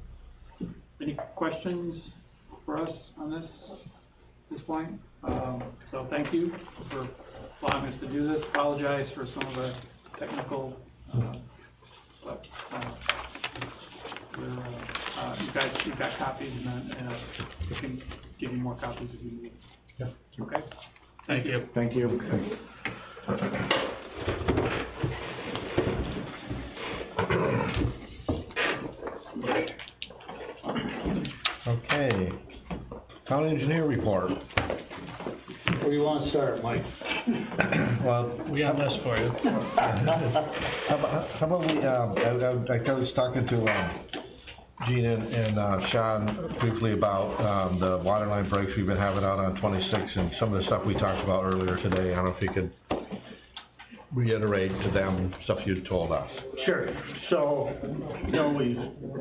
I: any questions for us on this at this point? So thank you for allowing us to do this. Apologize for some of the technical, but you've got copies, and we can give you more copies if you need.
D: Yeah.
I: Okay.
E: Thank you.
D: Thank you. Okay, town engineer report.
J: Where do you want to start, Mike?
D: Well,
E: We got a list for you.
D: how about we, I was talking to, Gene and Sean briefly about, the water line breaks we've been having out on 26 and some of the stuff we talked about earlier today. I don't know if you could reiterate to them stuff you told us.
L: Sure. So, you know, we've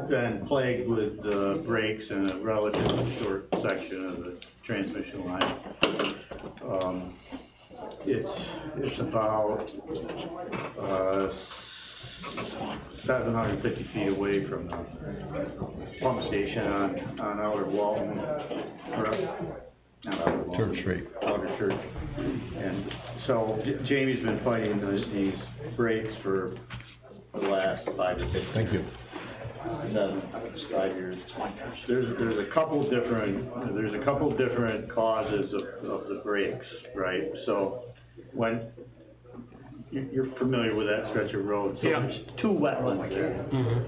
L: been plagued with breaks in a relatively short section of the transmission line. It's about 750 feet away from the pump station on Outer Walton, or not Outer Walton.
D: Church Street.
L: Outer Church. And so Jamie's been fighting these breaks for the last 5 to 6
D: Thank you.
L: 5 years. There's a couple different causes of the breaks, right? So when you're familiar with that stretch of road, so
E: Yeah.
L: there's 2 wetlands there,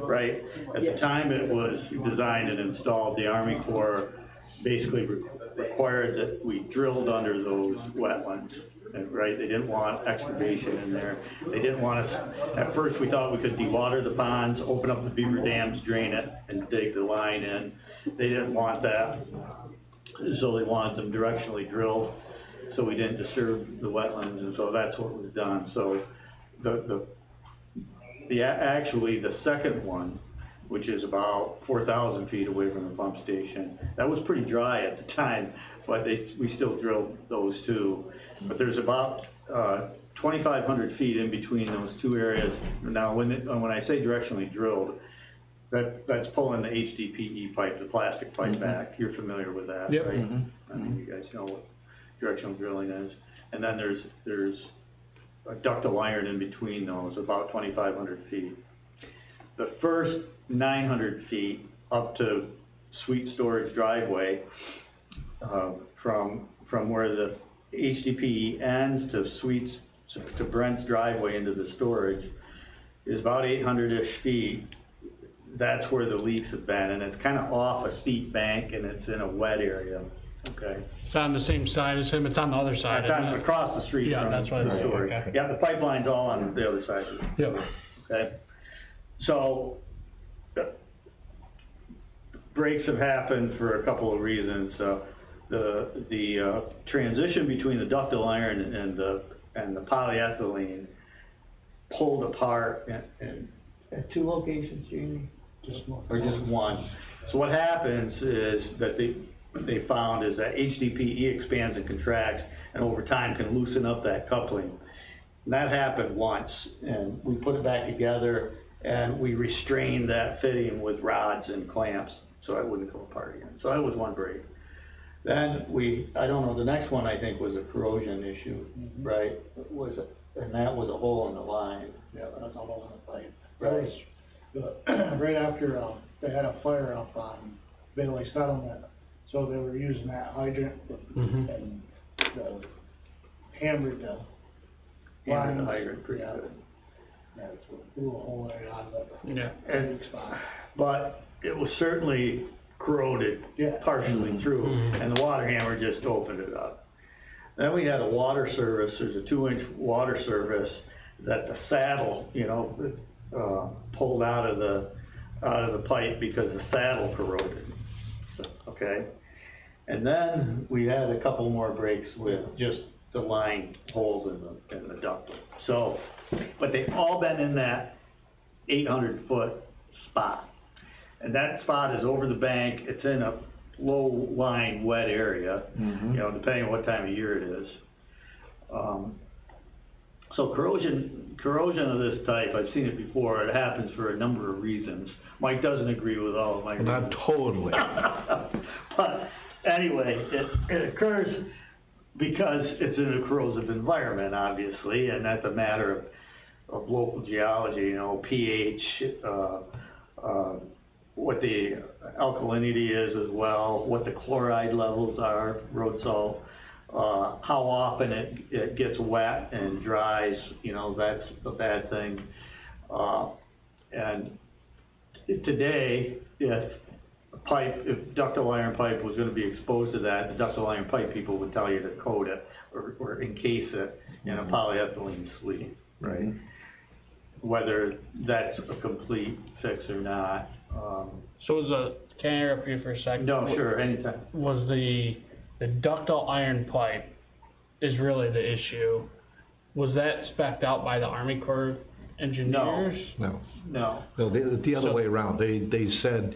L: right? At the time it was designed and installed, the Army Corps basically required that we drilled under those wetlands, right? They didn't want excavation in there. They didn't want us, at first we thought we could dewater the ponds, open up the beaver dams, drain it, and dig the line in. They didn't want that, so they wanted them directionally drilled, so we didn't disturb the wetlands, and so that's what was done. So actually the second one, which is about 4,000 feet away from the pump station, that was pretty dry at the time, but we still drilled those 2. But there's about 2,500 feet in between those 2 areas. Now, when I say directionally drilled, that's pulling the HDPE pipe, the plastic pipe back. You're familiar with that,
E: Yep.
L: right? I mean, you guys know what directional drilling is. And then there's a ductile iron in between those, about 2,500 feet. The first 900 feet up to Sweet Storage driveway, from where the HDPE ends to Brent's driveway into the storage, is about 800-ish feet. That's where the leaks have been, and it's kind of off a steep bank, and it's in a wet area, okay?
E: It's on the same side as him, it's on the other side.
L: It's on, across the street
E: Yeah,
L: from
E: that's what
L: the
E: I-
L: storage.
E: okay.
L: Yeah, the pipeline's all on the other side of it.
E: Yep.
L: Okay, so, breaks have happened for a couple of reasons. The transition between the ductile iron and the polyethylene pulled apart and
J: At 2 locations, Jamie?
L: or just one. So what happens is that they found is that HDPE expands and contracts, and over time can loosen up that coupling. And that happened once, and we put it back together, and we restrained that fitting with rods and clamps, so it wouldn't come apart again. So that was one break. Then I don't know, the next one I think was a corrosion issue, right? And that was a hole in the line.
J: Yeah, that's a hole in the pipe.
L: Right.
M: Right after, they had a fire up on Bailey Settlement, so they were using that hydrant and the hammered the
L: Hammered the
M: line.
L: hydrant pretty
M: Yeah.
L: good.
M: Yeah, it's a little hole right on the
E: Yeah.
L: And,
M: spot.
L: but it was certainly corroded
M: Yeah.
L: partially through, and the water hammer just opened it up. Then we had a water service, there's a 2-inch water service that the saddle, pulled out of the pipe because the saddle corroded, okay? And then we had a couple more breaks with just the line holes in the ductile. So, but they've all been in that 800-foot spot. And that spot is over the bank, it's in a low-lying wet area, depending on what time of year it is. So corrosion of this type, I've seen it before, it happens for a number of reasons. Mike doesn't agree with all of my reasons.
D: Not totally.
L: But anyway, it occurs because it's in a corrosive environment, obviously, and that's a matter of local geology, pH, what the alkalinity is as well, what the chloride levels are, road salt, how often it gets wet and dries, that's a bad thing. And today, if ductile iron pipe was gonna be exposed to that, the ductile iron pipe people would tell you to coat it or encase it. in a polyethylene sleeve, right? Whether that's a complete fix or not,
E: So can I interrupt you for a second?
L: no, sure, anytime.
E: Was the ductile iron pipe is really the issue? Was that spec'd out by the Army Corps of Engineers?
D: No.
L: No,
D: No, the other
E: So-
D: way around, they said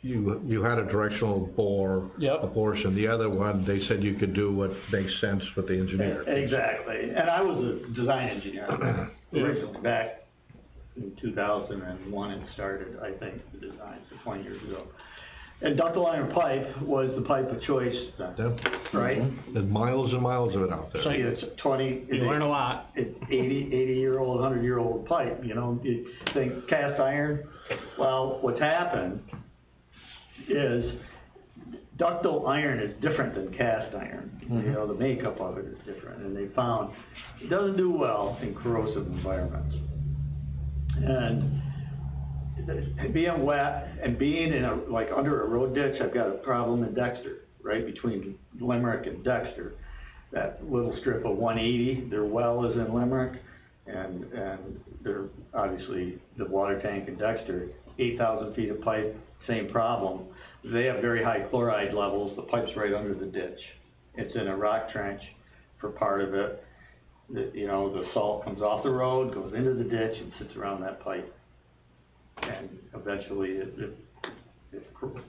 D: you had a directional bore.
E: Yep.
D: Abortion, the other one, they said you could do what makes sense with the engineer.
L: exactly, and I was a design engineer originally, back in 2001 it started, I think, the design, so 20 years ago. And ductile iron pipe was the pipe of choice then,
D: Yeah.
L: right?
D: There's miles and miles of it out there.
L: So it's 20.
E: You learn a lot.
L: It's 80-year-old, 100-year-old pipe, you know, you think cast iron, well, what's happened is ductile iron is different than cast iron. You know, the makeup of it is different, and they found it doesn't do well in corrosive environments. And being wet and being in like under a road ditch, I've got a problem in Dexter, right between Limerick and Dexter. That little strip of 180, their well is in Limerick, and they're obviously the water tank in Dexter, 8,000 feet of pipe, same problem. They have very high chloride levels, the pipe's right under the ditch. It's in a rock trench for part of it. You know, the salt comes off the road, goes into the ditch and sits around that pipe. And eventually it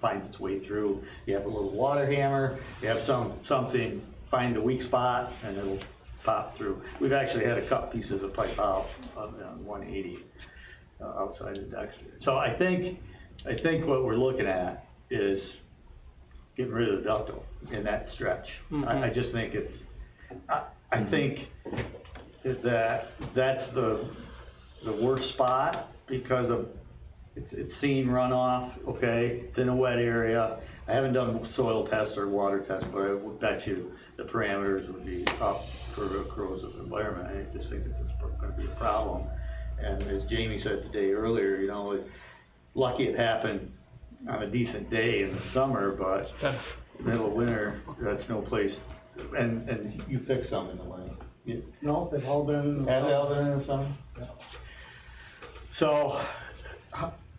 L: finds its way through. You have a little water hammer, you have something, find the weak spot, and it'll pop through. We've actually had to cut pieces of pipe out on 180 outside of Dexter. So I think what we're looking at is getting rid of the ductile in that stretch. I just think it's, I think that's the worst spot because of it's seen runoff, okay, it's in a wet area. I haven't done soil tests or water tests, but I would bet you the parameters would be up for a corrosive environment. I just think it's going to be a problem. And as Jamie said today earlier, you know, it's lucky it happened on a decent day in the summer, but middle of winter, that's no place. And you fixed some in the winter.
M: No, they've all been.
L: Has it all been in the summer?
M: Yeah.
L: So,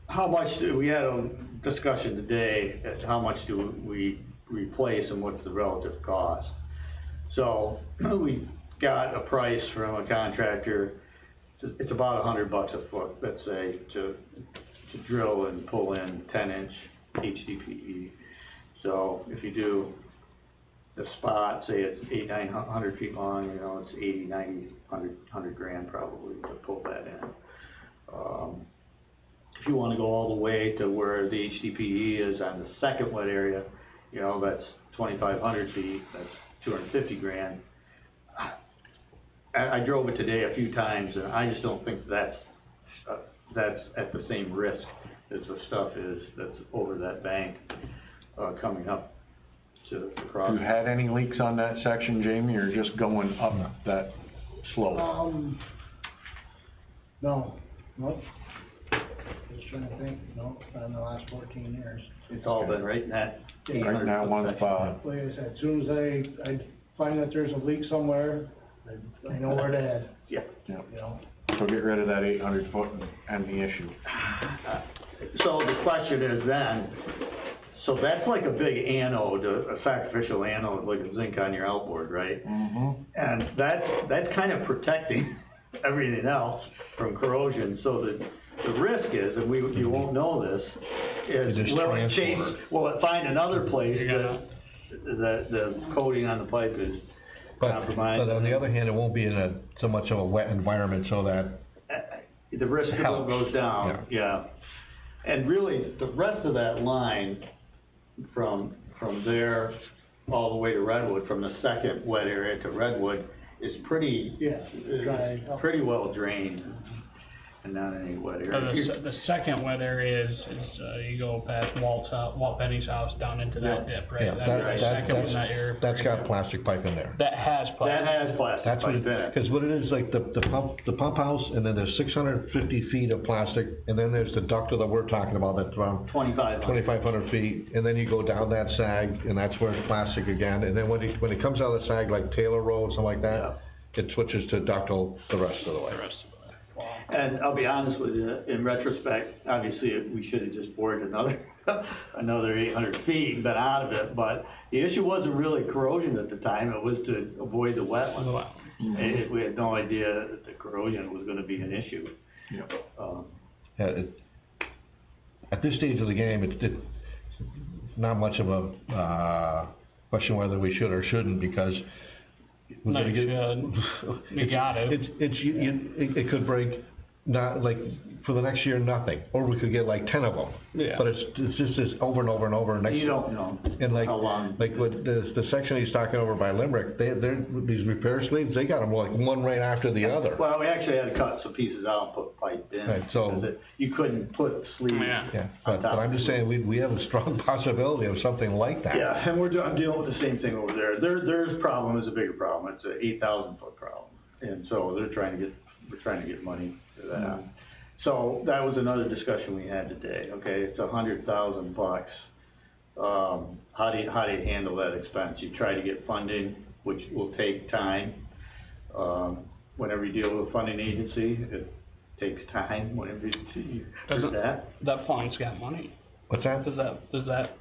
L: how much we had a discussion today as how much do we replace and what's the relative cost. So, we got a price from a contractor. It's about $100 a foot, let's say, to drill and pull in 10-inch HDPE. So if you do the spot, say it's 800-900 feet long, you know, it's 80, 90, 100 grand probably to pull that in. If you want to go all the way to where the HDPE is on the second wet area, you know, that's 2,500 feet, that's 250 grand. I drove it today a few times, and I just don't think that's at the same risk as the stuff is that's over that bank coming up to the cross.
F: Have you had any leaks on that section, Jamie, or just going up that slope?
M: No, nope. Just trying to think, no, not in the last 14 years.
L: It's all been right in that
F: Right in
L: 800
F: that one
L: section.
F: spot.
M: Like I said, as soon as I find that there's a leak somewhere, I know where to head,
L: Yeah.
M: you know?
F: So get rid of that 800 foot and end the issue.
L: So the question is then, so that's like a big anode, a sacrificial anode, like a zinc on your outboard, right? And that's kind of protecting everything else from corrosion, so the risk is, and you won't know this, is
D: You just
L: will it
D: transfer
L: change, will it find another place that the coating on the pipe is compromised?
D: But on the other hand, it won't be in so much of a wet environment so that
L: the risk level goes down, yeah. And really, the rest of that line from there all the way to Redwood, from the second wet area to Redwood, is pretty,
M: dry.
L: pretty well drained. And not any wet areas.
E: The second wet area is you go past Walt Penny's house down into that dip, right?
D: Yeah,
E: That's the second one that you're.
D: that's got plastic pipe in there.
E: That has plastic.
L: That has plastic
D: That's what
L: pipe in it.
D: because what it is, like the pump house, and then there's 650 feet of plastic, and then there's the ductile that we're talking about, that's around 2,500 feet, and then you go down that sag, and that's where it's plastic again, and then when it comes out of the sag, like Taylor Road, something like that, it switches to ductile the rest of the way.
L: And I'll be honest with you, in retrospect, obviously, we should have just bored another, another 800 feet and been out of it, but the issue wasn't really corrosion at the time, it was to avoid the wetlands. We had no idea that the corrosion was gonna be an issue.
D: Yeah, at this stage of the game, it's not much of a, question whether we should or shouldn't, because we're gonna get.
E: We got it.
D: It could break, not, like, for the next year, nothing, or we could get like 10 of them.
E: Yeah.
D: But it's just this over and over and over, and
L: You don't know
D: and like,
L: how long.
D: like with the section he's talking over by Limerick, they're, these repair sleeves, they got them like one right after the other.
L: Well, we actually had to cut some pieces out and put pipe in.
D: Right, so-
L: because you couldn't put sleeves.
D: Yeah,
L: on
D: but
L: top
D: I'm
L: of
D: just
L: sleeves.
D: saying, we have a strong possibility of something like that.
L: Yeah, and I'm dealing with the same thing over there. Their problem is a bigger problem. It's a 8,000 foot problem. And so we're trying to get money for that. So that was another discussion we had today, okay? It's $100,000. How do you handle that expense? You try to get funding, which will take time. Whenever you deal with a funding agency, it takes time whenever you do that.
E: That fund's got money.
D: What's that?
E: Does that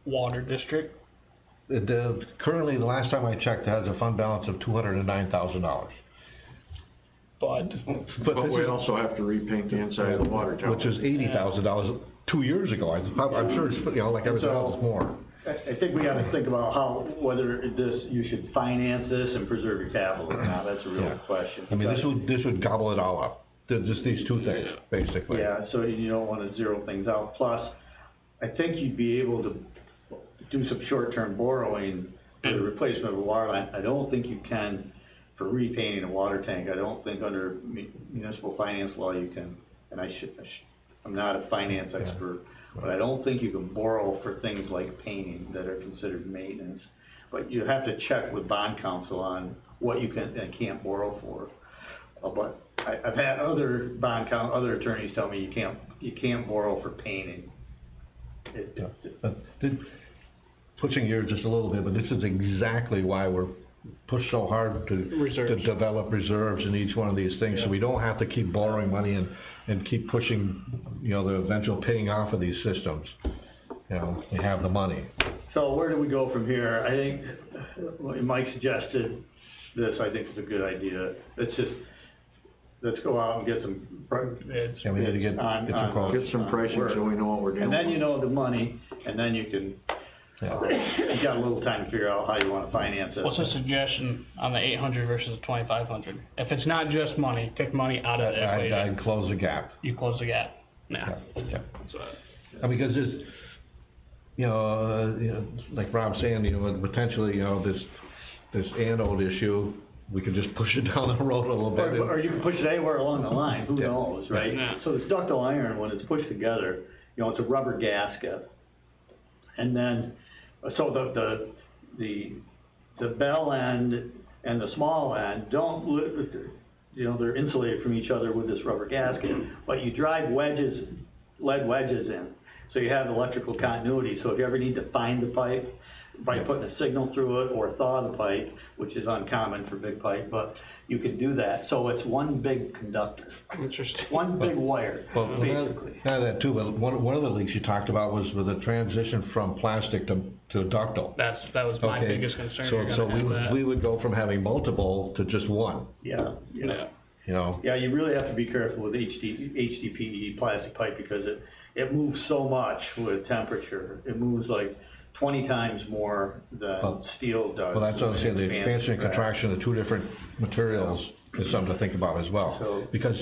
E: water district?
D: Currently, the last time I checked, it has a fund balance of $209,000.
E: But
C: But we also have to repaint the inside of the water tower.
D: Which is $80,000 2 years ago. I'm sure it's, like everything else, it's more.
L: I think we gotta think about whether you should finance this and preserve your capital or not. That's a real question.
D: I mean, this would gobble it all up. Just these two things, basically.
L: Yeah, so you don't wanna zero things out. Plus, I think you'd be able to do some short-term borrowing for the replacement of a water line. I don't think you can for repainting a water tank. I don't think under municipal finance law you can, and I'm not a finance expert, but I don't think you can borrow for things like painting that are considered maintenance. But you have to check with bond counsel on what you can and can't borrow for. But I've had other other attorneys tell me you can't borrow for painting.
D: Pushing gears just a little bit, but this is exactly why we're pushed so hard to develop reserves in each one of these things, so we don't have to keep borrowing money and keep pushing, the eventual paying off of these systems. We have the money.
L: So where do we go from here? I think Mike suggested this. I think is a good idea. Let's go out and get some bids.
D: Yeah, we need to get some quotes.
C: Get some pricing so we know what we're doing.
L: And then you know the money, and then you can, you got a little time to figure out how you wanna finance it.
E: what's a suggestion on the 800 versus the 2,500? If it's not just money, take money out of the equation.
D: I'd close the gap.
E: You close the gap. Nah.
D: Yeah. Because this, like Rob's saying, potentially, this anode issue, we could just push it down the road a little bit.
L: Or you can push it anywhere along the line, who
D: Yeah.
L: knows, right?
E: Yeah.
L: So this ductile iron, when it's pushed together, it's a rubber gasket. And then, so the bell end and the small end they're insulated from each other with this rubber gasket, but you drive lead wedges in, so you have electrical continuity. So if you ever need to find the pipe, by putting a signal through it or thaw the pipe, which is uncommon for big pipe, but you can do that. So it's one big conductor.
E: Interesting.
L: One big wire, basically.
D: Not that too, but one of the leaks you talked about was with the transition from plastic to ductile.
E: That was my biggest concern.
D: So we would go from having multiple to just one.
L: Yeah. Yeah, you really have to be careful with HDPE plastic pipe because it moves so much with temperature. It moves like 20 times more than steel does.
D: Well, that's what I'm saying, the expansion and contraction of two different materials is something to think about as well. Because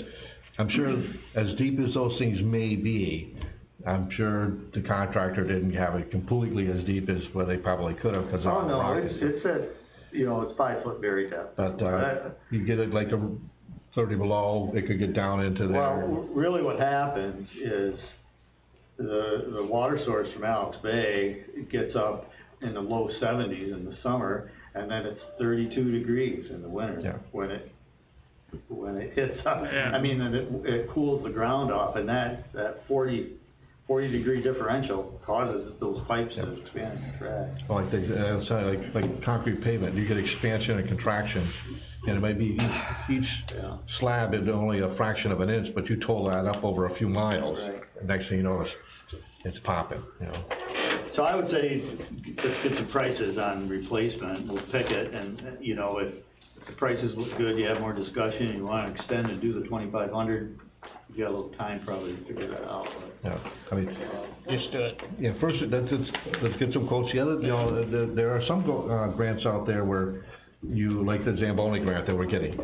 D: I'm sure as deep as those things may be, I'm sure the contractor didn't have it completely as deep as where they probably could have, because
L: Oh, no, it's at, it's 5 foot buried depth.
D: But, you get it like 30 below, it could get down into there.
L: Well, really what happens is the water source from Alex Bay gets up in the low 70s in the summer, and then it's 32 degrees in the winter when it hits up.
E: Yeah.
L: I mean, and it cools the ground off, and that 40 40-degree differential causes those pipes to expand and contract.
D: Like, like concrete pavement, you get expansion and contraction, and it might be each slab is only a fraction of an inch, but you total that up over a few miles.
L: Right.
D: Next thing you know, it's popping, you know.
L: So I would say, let's get some prices on replacement, we'll pick it, and, you know, if the prices look good, you have more discussion, you wanna extend and do the 2,500, you got a little time probably to figure that out, but.
D: Yeah, I mean,
E: Just do it.
D: yeah, first, let's get some quotes together, you know, there are some grants out there where you, like the Zamboni grant that we're getting,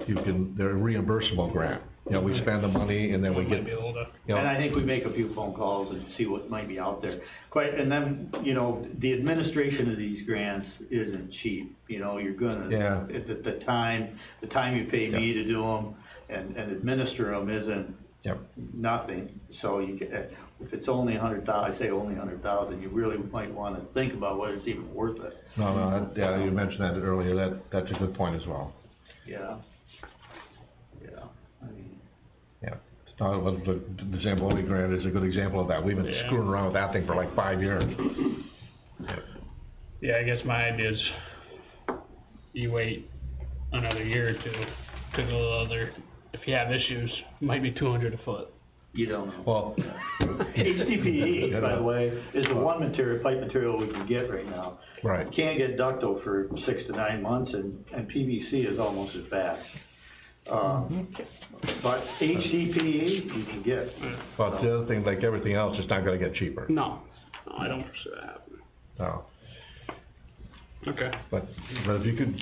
D: they're a reimbursable grant. You know, we spend the money and then we get,
E: Might be able to.
D: you know.
L: And I think we make a few phone calls and see what might be out there. And then, you know, the administration of these grants isn't cheap, you know, you're gonna, at the time you pay me to do them and administer them isn't nothing. So you get, if it's only $100,000, I say only $100,000, you really might wanna think about whether it's even worth it.
D: No, you mentioned that earlier, that's a good point as well.
L: Yeah. I mean.
D: Yeah, the Zamboni grant is a good example of that. We've been screwing around with that thing for like 5 years.
E: Yeah, I guess my idea is you wait another year or two, cause if you have issues, it might be 200 a foot.
L: You don't know.
D: Well,
L: HDPE, by the way, is the one pipe material we can get right now.
D: Right.
L: You can't get ductile for 6 to 9 months, and PVC is almost as bad. But HDPE, you can get.
D: But the other thing, like everything else, it's not gonna get cheaper.
E: No, I don't foresee that happening.
D: No.
E: Okay.
D: But if you could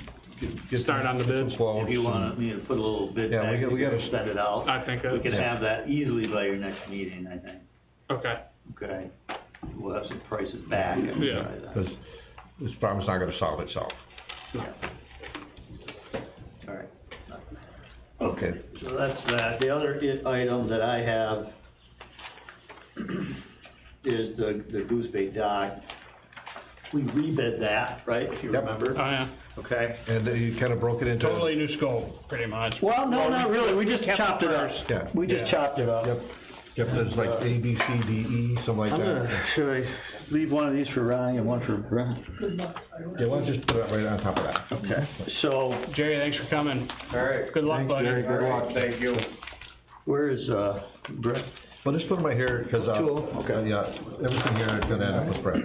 D: get.
E: Start on the bids.
L: If you want me to put a little bid back,
D: we gotta
L: send it out.
E: I think
L: We can have that easily by your next meeting, I think.
E: Okay.
L: Okay? We'll have some prices back. And try that.
D: Because this problem's not gonna solve itself.
L: All right.
D: Okay.
L: So that's that. The other item that I have is the Goose Bay dock. We rebid that, right, if you remember?
E: Oh, yeah.
L: Okay.
D: And you kinda broke it into.
E: Totally new scope, pretty much.
L: Well, no, not really, we just chopped it up.
D: Yeah.
L: We just chopped it up.
D: Yep, there's like A, B, C, D, E, something like that.
L: Should I leave one of these for Ronnie and one for Brent?
D: Yeah, why don't you just put it right on top of that?
L: Okay. So,
E: Jerry, thanks for coming.
H: All right.
E: Good luck, buddy.
L: Jerry,
H: Good luck, thank you.
L: where is, Brent?
D: Well, just put them right here, cause,
L: Okay.
D: yeah, everything here is gonna end up with Brett.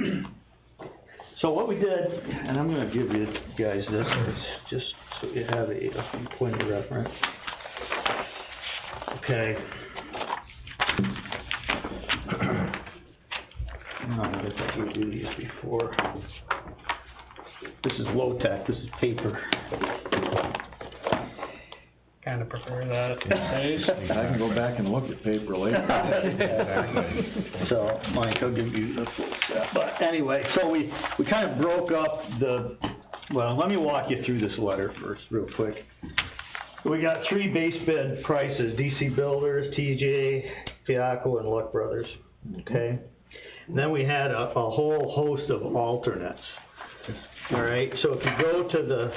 L: So what we did, and I'm gonna give you guys this, it's just so you have a point of reference. Okay. No, I guess I gave you these before. This is low tech, this is paper.
E: Kinda prefer that these days.
C: I can go back and look at paper later.
L: So, Mike, I'll give you the full set. But anyway, so we kind of broke up well, let me walk you through this letter first, real quick. We got 3 base bid prices, DC Builders, TJ, Fiaco, and Luck Brothers, okay? And then we had a whole host of alternates, all right? So if you go to the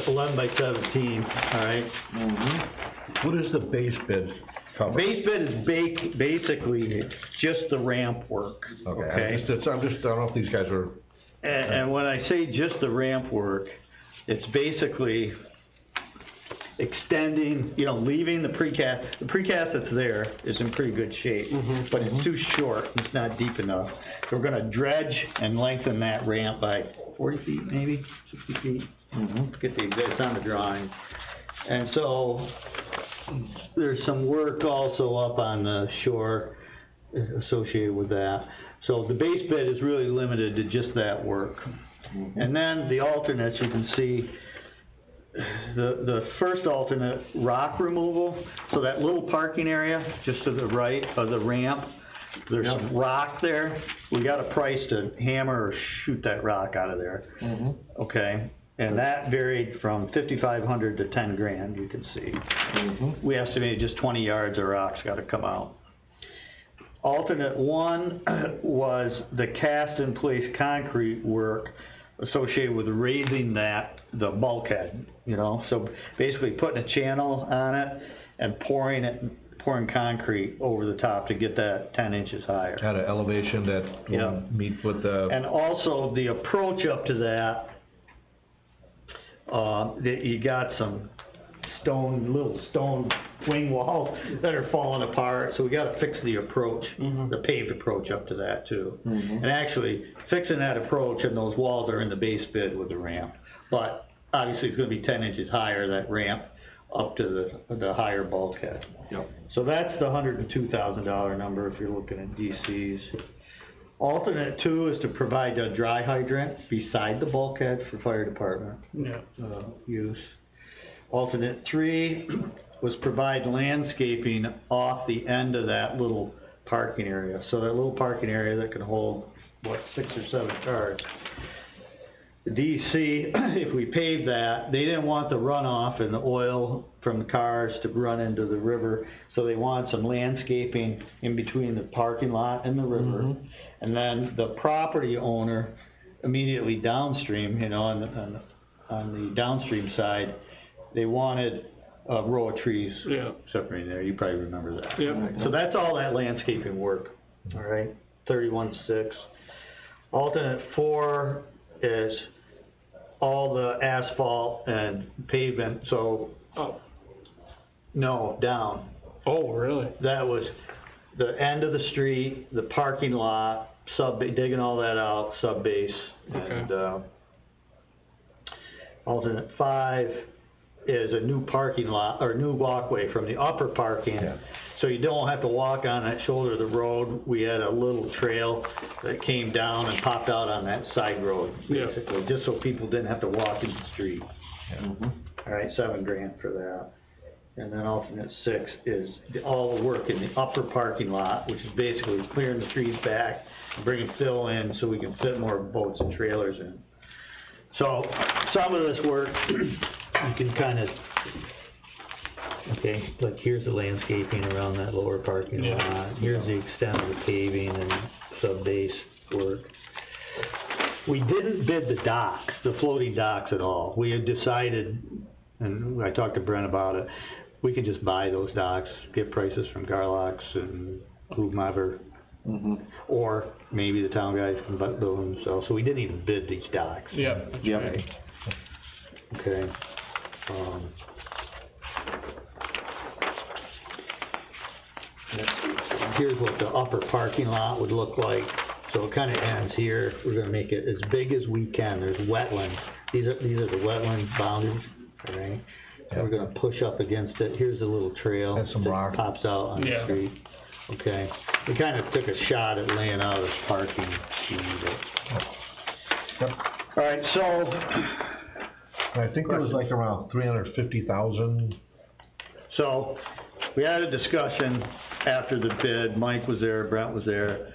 L: 11 by 17, all right?
D: What is the base bid cover?
L: Base bid is basically just the ramp work,
D: Okay,
L: okay?
D: I don't know if these guys are.
L: And when I say just the ramp work, it's basically extending, leaving the precast. The precast that's there is in pretty good shape, but it's too short, it's not deep enough. So we're gonna dredge and lengthen that ramp by 40 feet, maybe, 60 feet. Get the exact, it's on the drawing. And so, there's some work also up on the shore associated with that. So the base bid is really limited to just that work. And then the alternates, you can see, the first alternate, rock removal, so that little parking area just to the right of the ramp, there's some rock there. We got a price to hammer or shoot that rock out of there. Okay, and that varied from $5,500 to $10,000, you can see. We estimated just 20 yards of rock's gotta come out. Alternate 1 was the cast-in-place concrete work associated with raising the bulkhead, so basically putting a channel on it and pouring pouring concrete over the top to get that 10 inches higher.
D: At an elevation that
L: Yeah.
D: will meet with the,
L: And also the approach up to that, you got some little stone wing walls that are falling apart, so we gotta fix the approach, the paved approach up to that too. And actually, fixing that approach and those walls are in the base bid with the ramp, but obviously it's gonna be 10 inches higher, that ramp, up to the higher bulkhead.
F: Yep.
L: So that's the $102,000 number if you're looking at DCs. Alternate 2 is to provide a dry hydrant beside the bulkhead for fire department use. Alternate 3 was provide landscaping off the end of that little parking area. So that little parking area that can hold, 6 or 7 cars. The DC, if we pave that, they didn't want the runoff and the oil from the cars to run into the river, so they want some landscaping in between the parking lot and the river. And then the property owner immediately downstream, you know, on the downstream side, they wanted a row of trees separating there. You probably remember that. So that's all that landscaping work, all right, 31.6. Alternate 4 is all the asphalt and pavement, so, no, down.
E: Oh, really?
L: That was the end of the street, the parking lot, digging all that out, sub-base, and, alternate 5 is a new parking lot, or new walkway from the upper parking. So you don't have to walk on that shoulder of the road. We had a little trail that came down and popped out on that side road, basically, just so people didn't have to walk in the street. All right, $7,000 for that. And then alternate 6 is all the work in the upper parking lot, which is basically clearing the trees back, and bringing fill in so we can fit more boats and trailers in. So, some of this work, you can kind of, okay, like here's the landscaping around that lower parking lot, here's the extent of the paving and sub-base work. We didn't bid the docks, the floating docks at all. We had decided, and I talked to Brent about it, we could just buy those docks, get prices from Garlox and whomever. Or maybe the town guys can build them themselves, so we didn't even bid these docks. Okay. Here's what the upper parking lot would look like. So it kinda ends here. We're gonna make it as big as we can. There's wetlands. These are the wetland boundaries, alright? And we're gonna push up against it. Here's a little trail
D: and some rock.
L: that pops out on the street. Okay, we kinda took a shot at laying out this parking scheme, but. Alright, so.
D: I think it was like around 350,000.
L: So, we had a discussion after the bid. Mike was there, Brent was there,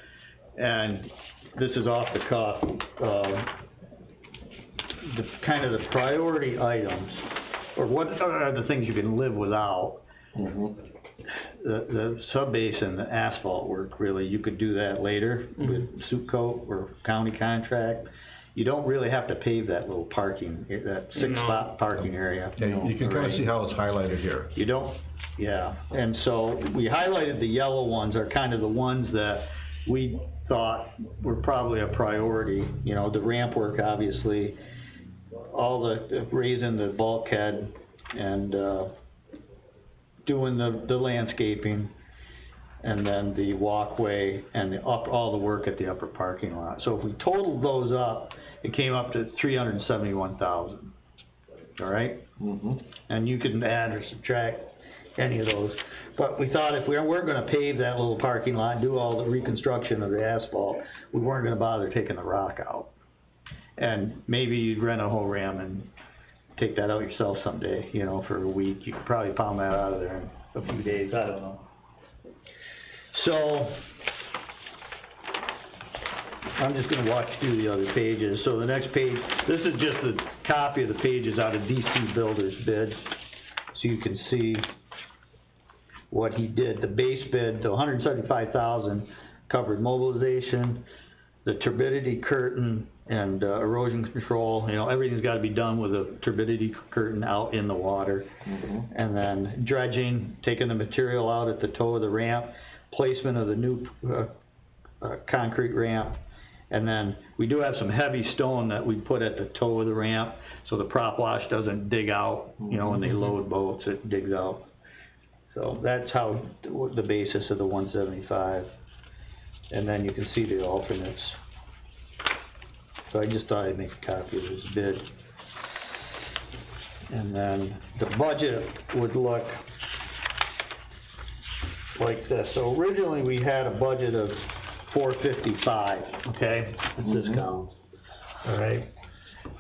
L: and this is off the cuff. The kind of the priority items, or what are the things you can live without. The sub-base and the asphalt work, really, you could do that later with suit coat or county contract. You don't really have to pave that little parking, that 6-spot parking area.
D: You can kinda see how it's highlighted here.
L: You don't, and so we highlighted the yellow ones are kind of the ones that we thought were probably a priority. You know, the ramp work, obviously, all the raising the bulkhead and, doing the landscaping, and then the walkway and all the work at the upper parking lot. So if we totaled those up, it came up to $371,000, all right? And you can add or subtract any of those. But we thought if we weren't gonna pave that little parking lot and do all the reconstruction of the asphalt, we weren't gonna bother taking the rock out. And maybe you'd rent a whole ram and take that out yourself someday, you know, for a week. You could probably pound that out of there in a few days, I don't know. So, I'm just gonna walk through the other pages. So the next page, this is just a copy of the pages out of DC Builder's bid, so you can see what he did. The base bid, the $175,000 covered mobilization, the turbidity curtain, and erosion control, you know, everything's gotta be done with a turbidity curtain out in the water. And then dredging, taking the material out at the toe of the ramp, placement of the new, concrete ramp. And then we do have some heavy stone that we put at the toe of the ramp, so the prop wash doesn't dig out, you know, when they load boats, it digs out. So that's how, the basis of the 175. And then you can see the alternates. So I just thought I'd make a copy of this bid. And then the budget would look like this. So originally we had a budget of $455, okay? That's this column. All right,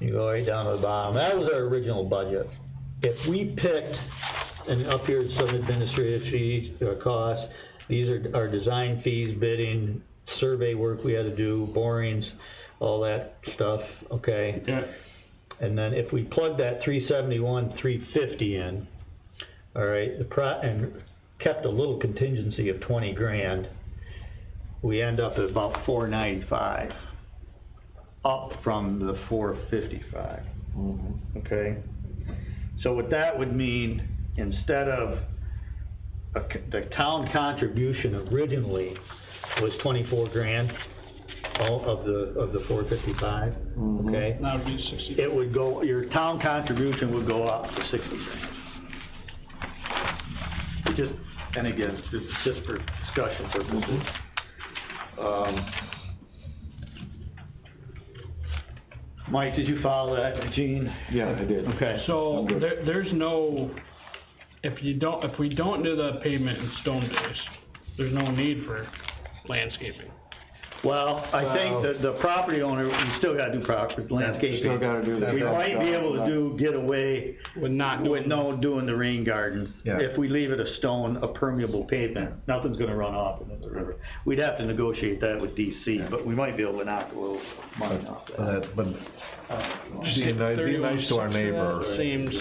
L: you go right down to the bottom. That was our original budget. If we picked, and up here is some administrative fees, costs. These are our design fees, bidding, survey work we had to do, borings, all that stuff, okay?
E: Okay.
L: And then if we plug that 371, 350 in, all right, and kept a little contingency of 20 grand, we end up at about 495, up from the 455. Okay? So what that would mean, instead of the town contribution originally was 24 grand, all of the 455, okay?
E: That would be 60.
L: It would go, your town contribution would go up to 60 grand. Just, and again, this is just for discussion purposes. Mike, did you follow that, Gene?
C: Yeah, I did.
L: Okay.
E: So there's no, if we don't do the pavement and stone base, there's no need for landscaping.
L: Well, I think that the property owner, we still gotta do proper landscaping.
C: Still gotta do that.
L: We might be able to get away
E: With not doing.
L: doing the rain garden.
D: Yeah.
L: If we leave it a stone, a permeable pavement, nothing's gonna run off into the river. We'd have to negotiate that with DC, but we might be able to knock a little money off that.
D: But be nice to our neighbor.
E: Seems,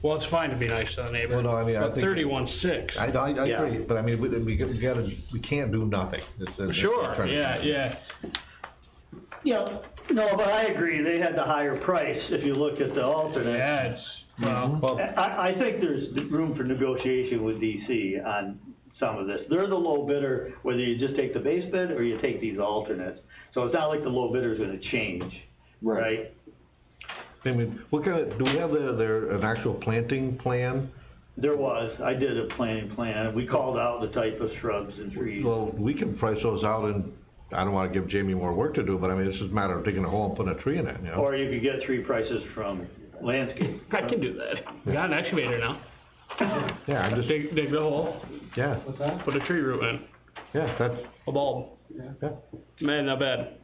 E: well, it's fine to be nice to the neighbor,
D: Well, no, I mean, I
E: but
D: think-
E: 31.6.
D: I
L: Yeah.
D: agree, but I mean, we can't do nothing.
E: Sure, yeah.
L: Yeah, no, but I agree, they had the higher price if you look at the alternate.
E: Yeah, it's, well,
L: I think there's room for negotiation with DC on some of this. They're the low bidder, whether you just take the base bid or you take these alternates. So it's not like the low bidder's gonna change, right?
D: I mean, what kind of, do we have an actual planting plan?
L: There was, I did a planting plan, we called out the type of shrubs and trees.
D: Well, we can price those out, and I don't wanna give Jamie more work to do, but I mean, it's just a matter of digging a hole and putting a tree in it, you know?
L: Or you could get tree prices from landscape.
E: I can do that. We got an excavator now.
D: Yeah, I'm just,
E: Dig the hole,
D: yeah,
E: put a tree root in,
D: yeah, that's,
E: a bulb.
D: yeah.
E: Man, not bad.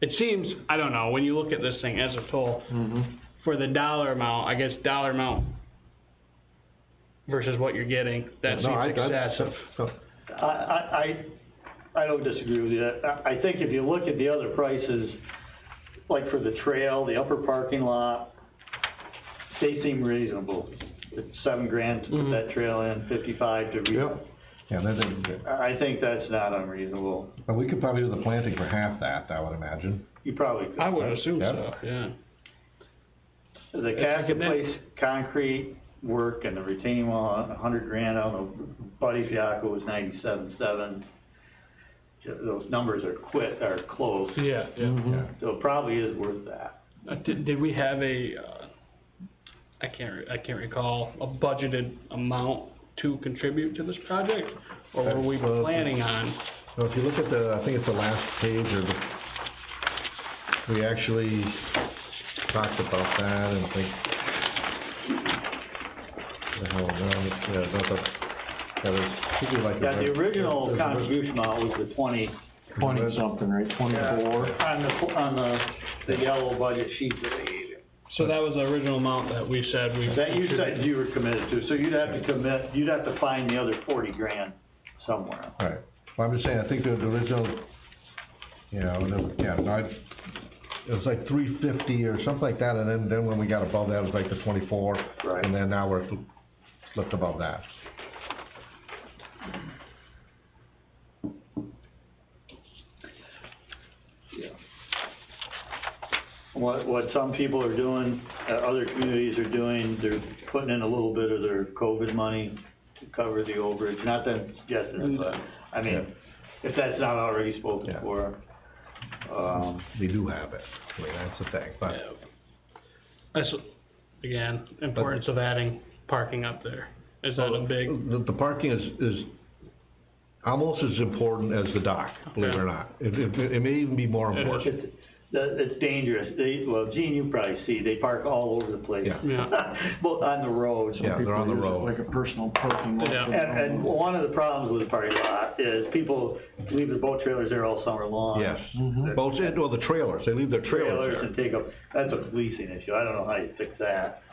E: It seems, I don't know, when you look at this thing as a whole, for the dollar amount, I guess dollar amount versus what you're getting, that
D: No,
E: seems excessive.
L: I don't disagree with you. I think if you look at the other prices, like for the trail, the upper parking lot, they seem reasonable. It's $7 grand to put that trail in, 55 to
D: Yep. Yeah,
L: I think that's not unreasonable.
D: but we could probably do the planting for half that, I would imagine.
L: You probably could.
E: I would assume
D: Yeah.
E: so, yeah.
L: The casket place, concrete work and the retaining wall, 100 grand, I don't know, Buddy Fiacco was 97.7. Those numbers are close.
E: Yeah,
L: So it probably is worth that.
E: Did we have a, I can't recall, a budgeted amount to contribute to this project? Or were we planning on?
D: So if you look at I think it's the last page, we actually talked about that and think,
L: Yeah, the original contribution amount was the 20
C: 20-something, right, 24?
L: on the yellow budget sheet that they gave you.
E: So that was the original amount that we said we.
L: That you said you were committed to, so you'd have to find the other 40 grand somewhere.
D: Right, well, I'm just saying, I think the original, you know, it was like 350 or something like that, and then when we got above that, it was like the 24.
L: Right.
D: And then now we're flipped above that.
L: what some people are doing, other communities are doing, they're putting in a little bit of their COVID money to cover the overage, not that I'm suggesting it, but, I mean, if that's not already spoken for.
D: They do have it, I mean, that's the thing, but.
E: Yeah. That's, again, importance of adding parking up there. Is that a big?
D: The parking is almost as important as the dock, believe it or not. It may even be more important.
L: It's dangerous. Well, Gene, you probably see, they park all over the place. Both on the roads.
D: Yeah, they're on the road.
C: Like a personal parking lot.
L: And one of the problems with the parking lot is people leave their boat trailers there all summer long.
D: Yes. Boats, well, the trailers, they leave their trailers there.
L: And take up, that's a policing issue. I don't know how you fix that.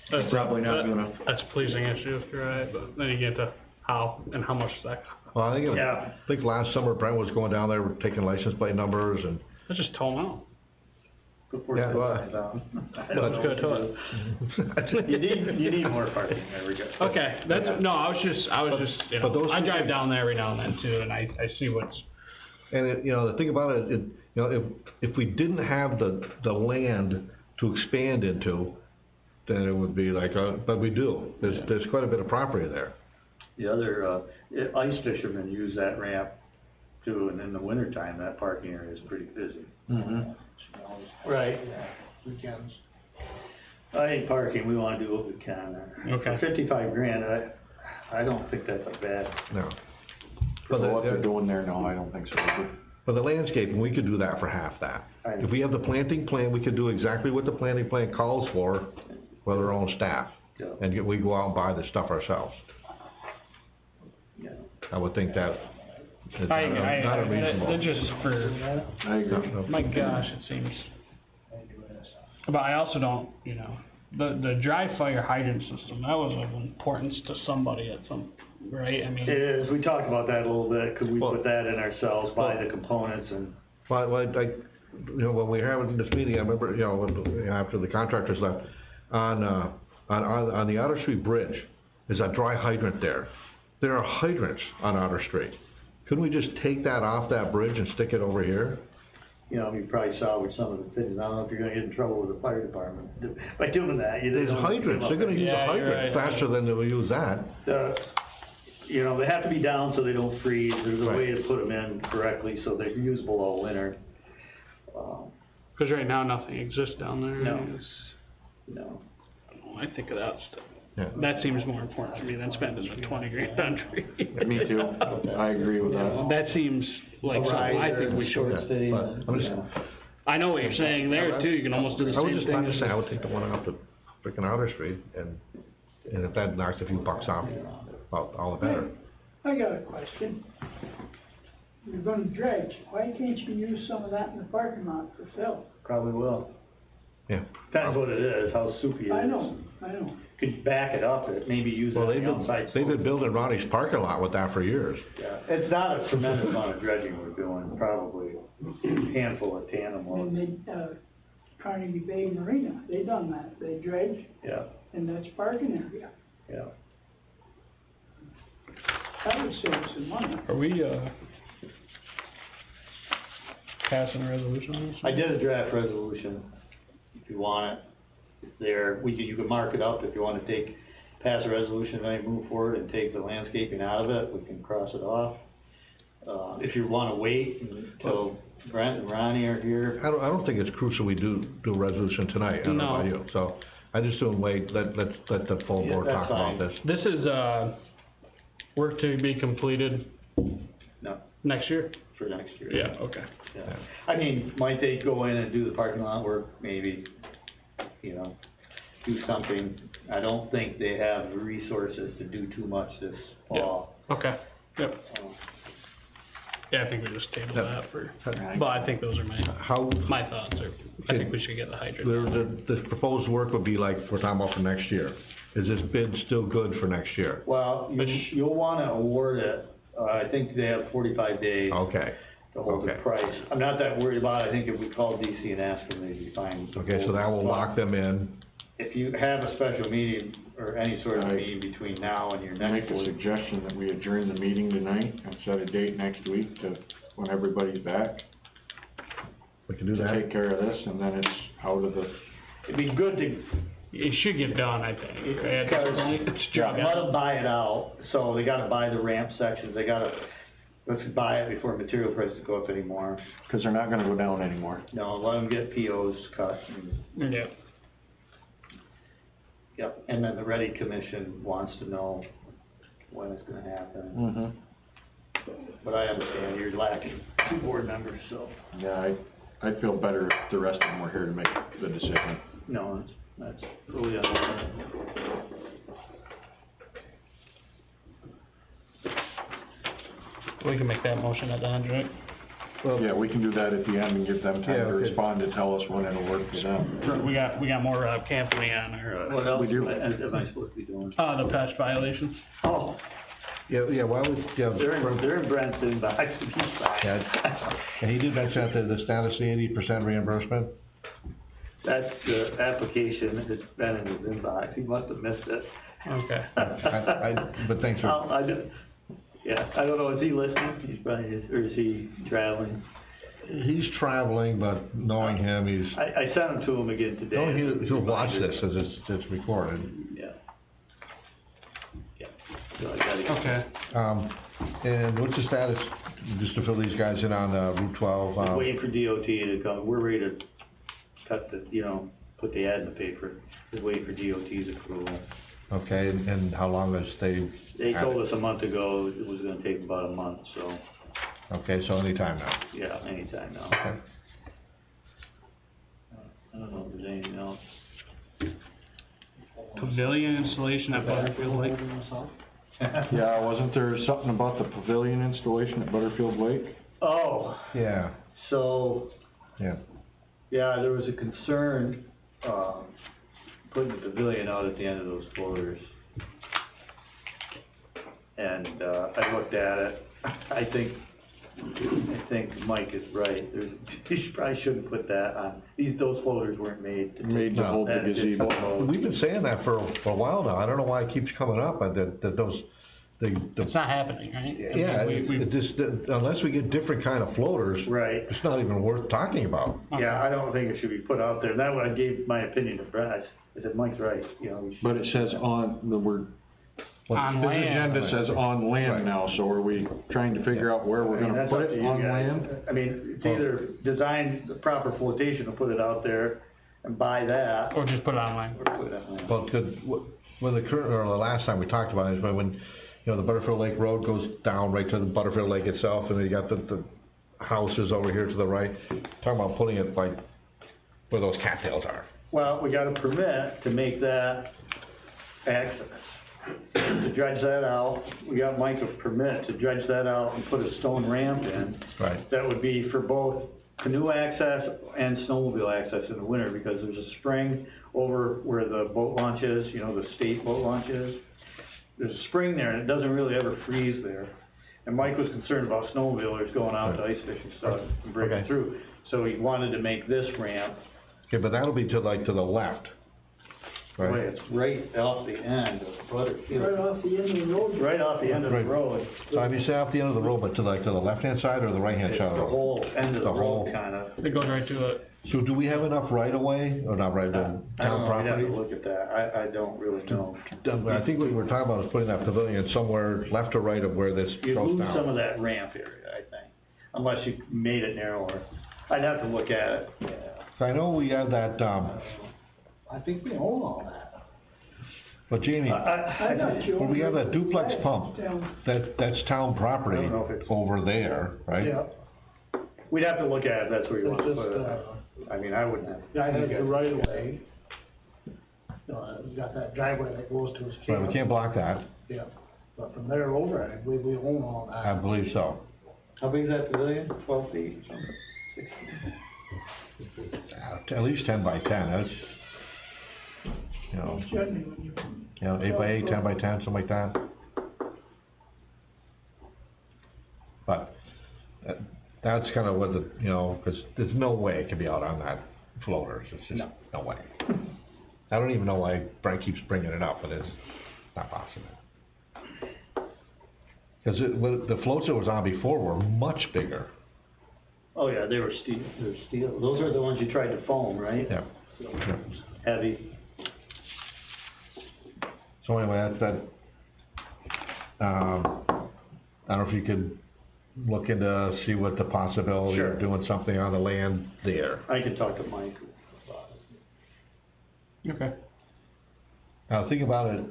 E: That's
C: probably not gonna.
E: That's a pleasing issue, you're right, but then you get to how and how much is that?
D: Well, I think last summer Brent was going down there, taking license plate numbers and.
E: Let's just tow them out.
D: Yeah, well,
E: Let's go tow it.
L: You need more parking, there we go.
E: Okay, that's, no, I was just, you know, I drive down there every now and then too, and I see what's.
D: And you know, the thing about it, you know, if we didn't have the land to expand into, then it would be like, but we do. There's quite a bit of property there.
L: The other, ice fishermen use that ramp too, and in the wintertime, that parking area is pretty busy. Right.
M: Weekends.
L: I think parking, we wanna do what we can there.
E: Okay.
L: For 55 grand, I don't think that's a bad.
D: No.
C: For what they're doing there, no, I don't think so.
D: But the landscaping, we could do that for half that. If we have the planting plan, we could do exactly what the planting plan calls for with our own staff.
L: Yeah.
D: And we go out and buy the stuff ourselves.
L: Yeah.
D: I would think that is
E: I
D: not unreasonable.
E: they're just for,
C: I agree.
E: my gosh, it seems. But I also don't, you know, the dry fire hydrant system, that was of importance to somebody at some, right, I mean.
L: It is, we talked about that a little bit, could we put that in ourselves, buy the components and.
D: Well, you know, when we were having this meeting, I remember, you know, after the contractors left, on the Otter Street Bridge, there's a dry hydrant there. There are hydrants on Otter Street. Couldn't we just take that off that bridge and stick it over here?
L: You know, you probably salvage some of the things. I don't know if you're gonna get in trouble with the fire department by doing that.
D: There's hydrants, they're gonna use the hydrants faster than they'll use that.
L: You know, they have to be down so they don't freeze. There's a way to put them in correctly so they're usable all winter.
E: Cause right now, nothing exists down there.
L: No.
E: I think of that stuff.
D: Yeah.
E: That seems more important to me than spending the 20 grand on trees.
C: Me too, I agree with that.
E: That seems like something I think we should. I know what you're saying there too, you can almost do the same thing.
D: I was just trying to say, I would take the one off the frickin' Outer Street, and if that knocks a few bucks off, all the better.
N: I got a question. You're gonna dredge, why can't you use some of that in the parking lot for fill?
L: Probably will.
D: Yeah.
L: Depends what it is, how soupy it is.
N: I know.
L: Could you back it up, and maybe use it on the outside.
D: They've been building Ronnie's parking lot with that for years.
L: Yeah, it's not a tremendous amount of dredging we're doing, probably a handful of tandem loads.
N: And they, Carnegie Bay Marina, they done that, they dredge.
L: Yeah.
N: And that's parking area.
L: Yeah.
N: That would save some money.
E: Are we, passing a resolution on this?
L: I did a draft resolution, if you want it, it's there, you can mark it up if you wanna pass a resolution and move forward and take the landscaping out of it, we can cross it off. If you wanna wait until Brent and Ronnie are here.
D: I don't think it's crucial we do a resolution tonight, I don't know about you, so I just don't wait, let the full board talk about this.
E: This is, work to be completed
L: No,
E: next year?
L: for next year.
E: Yeah, okay.
L: Yeah. I mean, might they go in and do the parking lot work, maybe, you know, do something. I don't think they have the resources to do too much this fall.
E: Okay, yep. Yeah, I think we just table that for, but I think those are my thoughts, I think we should get the hydrant.
D: The proposed work would be like, we're talking about for next year. Is this bid still good for next year?
L: Well, you'll wanna award it, I think they have 45 days.
D: Okay.
L: To hold the price. I'm not that worried about it, I think if we call DC and ask them, they'd be fine.
D: Okay, so that will lock them in.
L: If you have a special meeting, or any sort of meeting between now and your next
C: Make a suggestion that we adjourn the meeting tonight and set a date next week to when everybody's back.
D: we can do
F: to
D: that.
F: take care of this, and then it's out of the,
L: It'd be good to,
E: It should get done, I think. At this point, it's
L: yeah,
E: just-
L: let them buy it out, so they gotta buy the ramp sections, they gotta, let's buy it before material prices go up anymore.
F: cause they're not gonna go down anymore.
L: No, let them get POs cut, and,
E: Yeah.
L: yep, and then the Ready Commission wants to know when it's gonna happen.
F: Mm-hmm.
L: But I understand you're lacking 2 board members, so,
F: Yeah, I'd feel better if the rest of them were here to make the decision.
L: no, that's totally understandable.
E: We can make that motion at the end, right?
F: Yeah, we can do that at the end and give them
D: Yeah,
F: time to
D: okay.
F: respond to tell us when it'll work for them.
E: We got more, Campany on our,
L: What else
F: We do.
L: am I supposed to be doing?
E: the patch violations.
L: Oh,
D: Yeah, why would, yeah.
L: they're in Brent's inbox, he's fine.
D: Yeah. And he did mention that the status of the 80% reimbursement.
L: That's the application, it's been in his inbox, he must have missed it.
E: Okay.
D: But thanks for,
L: Yeah, I don't know, is he listening? He's probably, or is he traveling?
D: he's traveling, but knowing him, he's,
L: I sent him to him again today.
D: he'll watch this as it's recorded.
L: Yeah. Yeah, so I gotta.
E: Okay.
D: And what's the status, just to fill these guys in on, Route 12,
L: Just waiting for DOT to come, we're ready to cut the, put the ad in the paper, just waiting for DOT's approval.
D: okay, and how long has they?
L: They told us a month ago it was gonna take about a month, so,
D: Okay, so anytime now.
L: yeah, anytime now.
D: Okay.
L: I don't know if there's anything else.
E: Pavilion installation at Butterfield Lake.
F: Yeah, wasn't there something about the pavilion installation at Butterfield Lake?
L: Oh,
D: Yeah,
L: so,
D: yeah.
L: yeah, there was a concern, putting the pavilion out at the end of those floaters. And, I looked at it, I think Mike is right, you probably shouldn't put that on, those floaters weren't made to.
F: Made to hold the
L: that-
F: gazebo.
D: We've been saying that for a while now, I don't know why it keeps coming up, but that those,
E: It's not happening, right? I mean,
D: yeah,
E: we-
D: it just, unless we get different kind of floaters,
L: Right,
D: it's not even worth talking about.
L: yeah, I don't think it should be put out there, that one I gave my opinion to Brad, I said, Mike's right, we should.
F: But it says on, the word,
E: On
F: this
E: land.
F: agenda says on land
D: Right.
F: now, so are we trying to figure out where we're
L: I mean,
F: gonna
L: that's
F: put
L: up to
F: it
L: you
F: on
L: guys.
F: land?
L: I mean, it's either design the proper flotation to put it out there and buy that,
E: Or just put it online.
L: or put it on land.
D: Well, when the current, or the last time we talked about it, is when, the Butterfield Lake Road goes down right to the Butterfield Lake itself, and then you got the houses over here to the right, talking about putting it like where those cattails are.
L: Well, we got a permit to make that access, to dredge that out, we got Mike a permit to dredge that out and put a stone ramp in.
D: Right.
L: That would be for both canoe access and snowmobile access in the winter, because there's a spring over where the boat launch is, the state boat launch is. There's a spring there, and it doesn't really ever freeze there. And Mike was concerned about snowmobilers going out to ice fishing stuff and breaking
D: Okay.
L: through. So he wanted to make this ramp,
D: Okay, but that'll be to the left,
L: boy,
D: right?
L: it's right off the end of Butterfield.
N: Right off the end of the road.
L: Right off the end of the
D: Right.
L: road.
D: So have you say off the end of the road, but to the left-hand side or the right-hand
L: It's
D: side?
L: the whole end of the
D: The whole-
L: road, kinda.
E: It goes right to it.
D: So do we have enough right-of-way, or not right,
L: I don't
D: town
L: know, we'd have
D: property?
L: to look at that, I don't really know.
D: I think what we were talking about is putting that pavilion somewhere left or right of where this
L: You
D: goes
L: lose
D: down.
L: some of that ramp area, I think, unless you made it narrower. I'd have to look at it. Yeah.
D: So I know we have that,
M: I think we own all that.
D: but Jamie,
N: I'm not sure.
D: well, we have that duplex pump, that's town property
L: I don't know if it's-
D: over there, right?
M: Yeah,
L: We'd have to look at it, that's where you
M: it's
L: want to
M: just,
L: put it. I mean, I wouldn't have.
M: guy has the right of way. He's got that driveway that goes to his
D: Right,
M: camp.
D: we can't block that,
M: Yeah, but from there over, I believe we own all
D: I
M: that.
D: believe so.
L: How big is that pavilion? 12 feet?
D: At least 10 by 10, that's,
N: Certainly when you.
D: 8 by 8, 10 by 10, something like that. But, that's kind of what the, cause there's no way it can be out on that floater, it's just, no way. I don't even know why Brent keeps bringing it up, but it's not possible. Cause the floats it was on before were much bigger.
L: Oh, yeah, they were steel, those are the ones you tried to foam, right?
D: Yeah. Yeah.
L: Heavy.
D: So anyway, I don't know if you could look into, see what the possibility
L: Sure.
D: of doing something on the land there.
L: I can talk to Mike about it.
E: Okay.
D: Now, the thing about it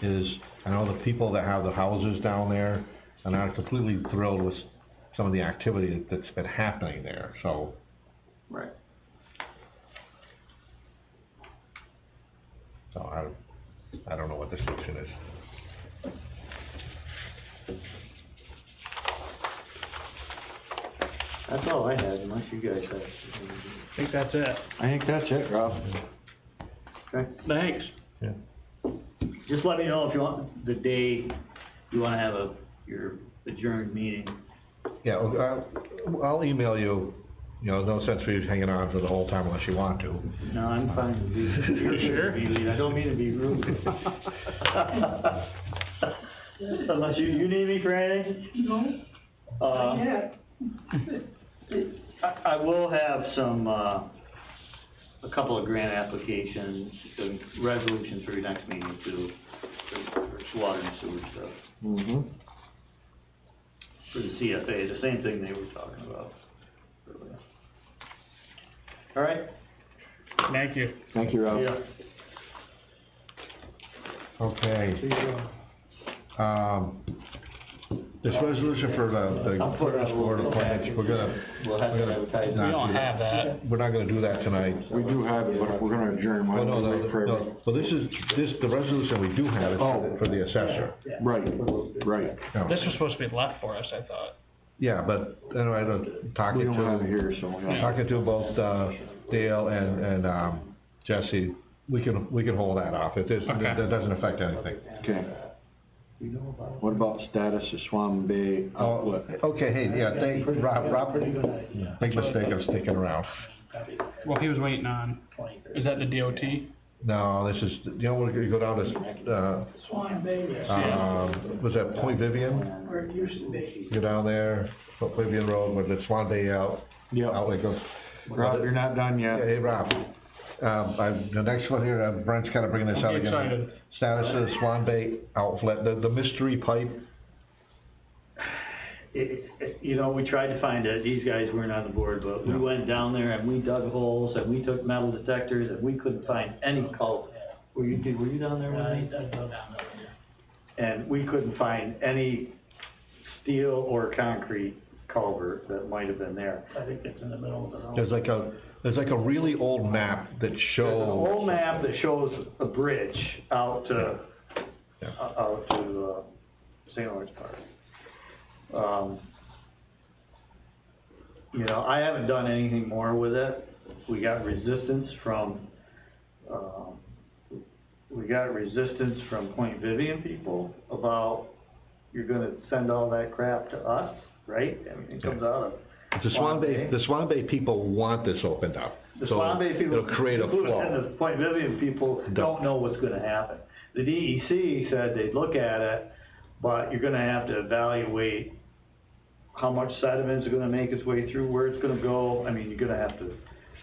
D: is, I know the people that have the houses down there are not completely thrilled with some of the activity that's been happening there, so.
F: Right.
D: So I don't know what the solution is.
L: That's all I had, unless you guys have.
E: I think that's it.
C: I think that's it, Rob.
L: Okay.
E: Thanks.
D: Yeah.
L: Just let me know if you want, the day you wanna have your adjourned meeting.
D: Yeah, I'll email you, you know, no sense for you hanging on for the whole time unless you want to.
L: No, I'm fine with you.
E: Sure?
L: I don't mean to be rude. Unless you need me for anything?
N: No, not yet.
L: I will have some, a couple of grant applications, some resolutions for your next meeting too, for water and sewer stuff.
C: Mm-hmm.
L: For the CFA, the same thing they were talking about earlier. All right?
E: Thank you.
C: Thank you, Rob.
L: Yeah.
D: Okay. This resolution for the
L: I'll put it on a
D: board
L: little
D: appointments, we're
L: We'll have to advertise.
E: We don't have that.
D: We're not gonna do that tonight.
C: We do have it, but if we're gonna adjourn, why
D: Well,
C: don't
D: no,
C: we wait for every...
D: no, well, the resolution we do have is for the assessor.
C: Right, right.
D: No.
E: This was supposed to be left for us, I thought.
D: Yeah, but anyway,
C: We
D: talking
C: don't have it
D: to,
C: here, so, yeah.
D: talking to both, Dale and Jesse, we can hold that off. It is,
E: Okay.
D: that doesn't affect anything.
C: Okay. What about status of Swan Bay outlet?
D: Okay, hey, yeah, Rob, big mistake of sticking around.
E: Well, he was waiting on, is that the DOT?
D: No, this is, you know, when you go down to,
N: Swan Bay,
D: was that Point Vivian?
N: where it used to be.
D: Go down there, Point Vivian Road, where the Swan Bay
C: Yep.
D: outlet goes.
C: Rob, you're not done yet.
D: Hey, Rob, the next one here, Brent's kinda bringing this out
E: I'm
D: again.
E: excited.
D: Status of the Swan Bay outlet, the mystery pipe.
L: You know, we tried to find it, these guys weren't on the board, but we went down there and we dug holes and we took metal detectors and we couldn't find any culvert. Were you down there with me? And we couldn't find any steel or concrete culvert that might have been there.
J: I think it's in the middle of the road.
D: There's like a really old map that
L: There's
D: shows.
L: an old map that shows a bridge out to, St. Lawrence Park. You know, I haven't done anything more with it. We got resistance from Point Vivian people about, you're gonna send all that crap to us, right? I mean, it comes out of
D: The Swan Bay people want this opened up.
L: The
D: so
L: Swan Bay people,
D: it'll create a
L: including
D: flow.
L: the Point Vivian people, don't know what's gonna happen. The DEC said they'd look at it, but you're gonna have to evaluate how much sediment's gonna make its way through, where it's gonna go. I mean, you're gonna have to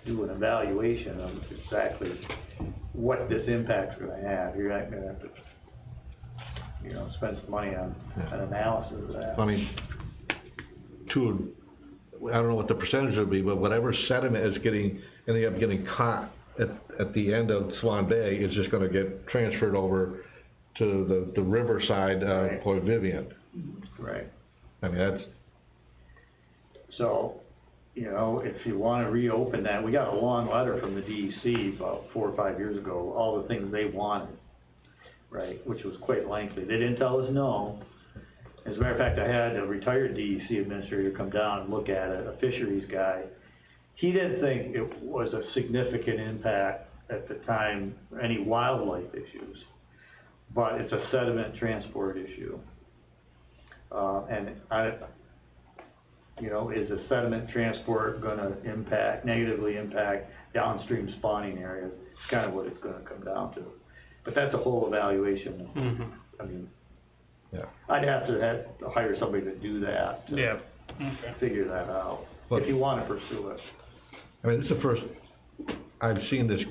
L: do an evaluation of exactly what this impact's gonna have. You're not gonna have to, you know, spend some money on an analysis of that.
D: I mean, I don't know what the percentage would be, but whatever sediment is ending up getting caught at the end of Swan Bay is just gonna get transferred over to the riverside,
L: Right.
D: Point Vivian.
L: Right.
D: I mean, that's,
L: So, you know, if you wanna reopen that, we got a long letter from the DEC about 4 or 5 years ago, all the things they wanted, right, which was quite lengthy. They didn't tell us no. As a matter of fact, I had a retired DEC administrator come down and look at it, a fisheries guy. He didn't think it was a significant impact at the time, any wildlife issues, but it's a sediment transport issue. You know, is the sediment transport gonna negatively impact downstream spawning areas? It's kind of what it's gonna come down to. But that's a whole evaluation.
E: Mm-hmm.
L: I mean,
D: yeah.
L: I'd have to hire somebody to do that.
E: Yeah. Okay.
L: figure that out, if you wanna pursue it.
D: I mean, this is the first I've seen this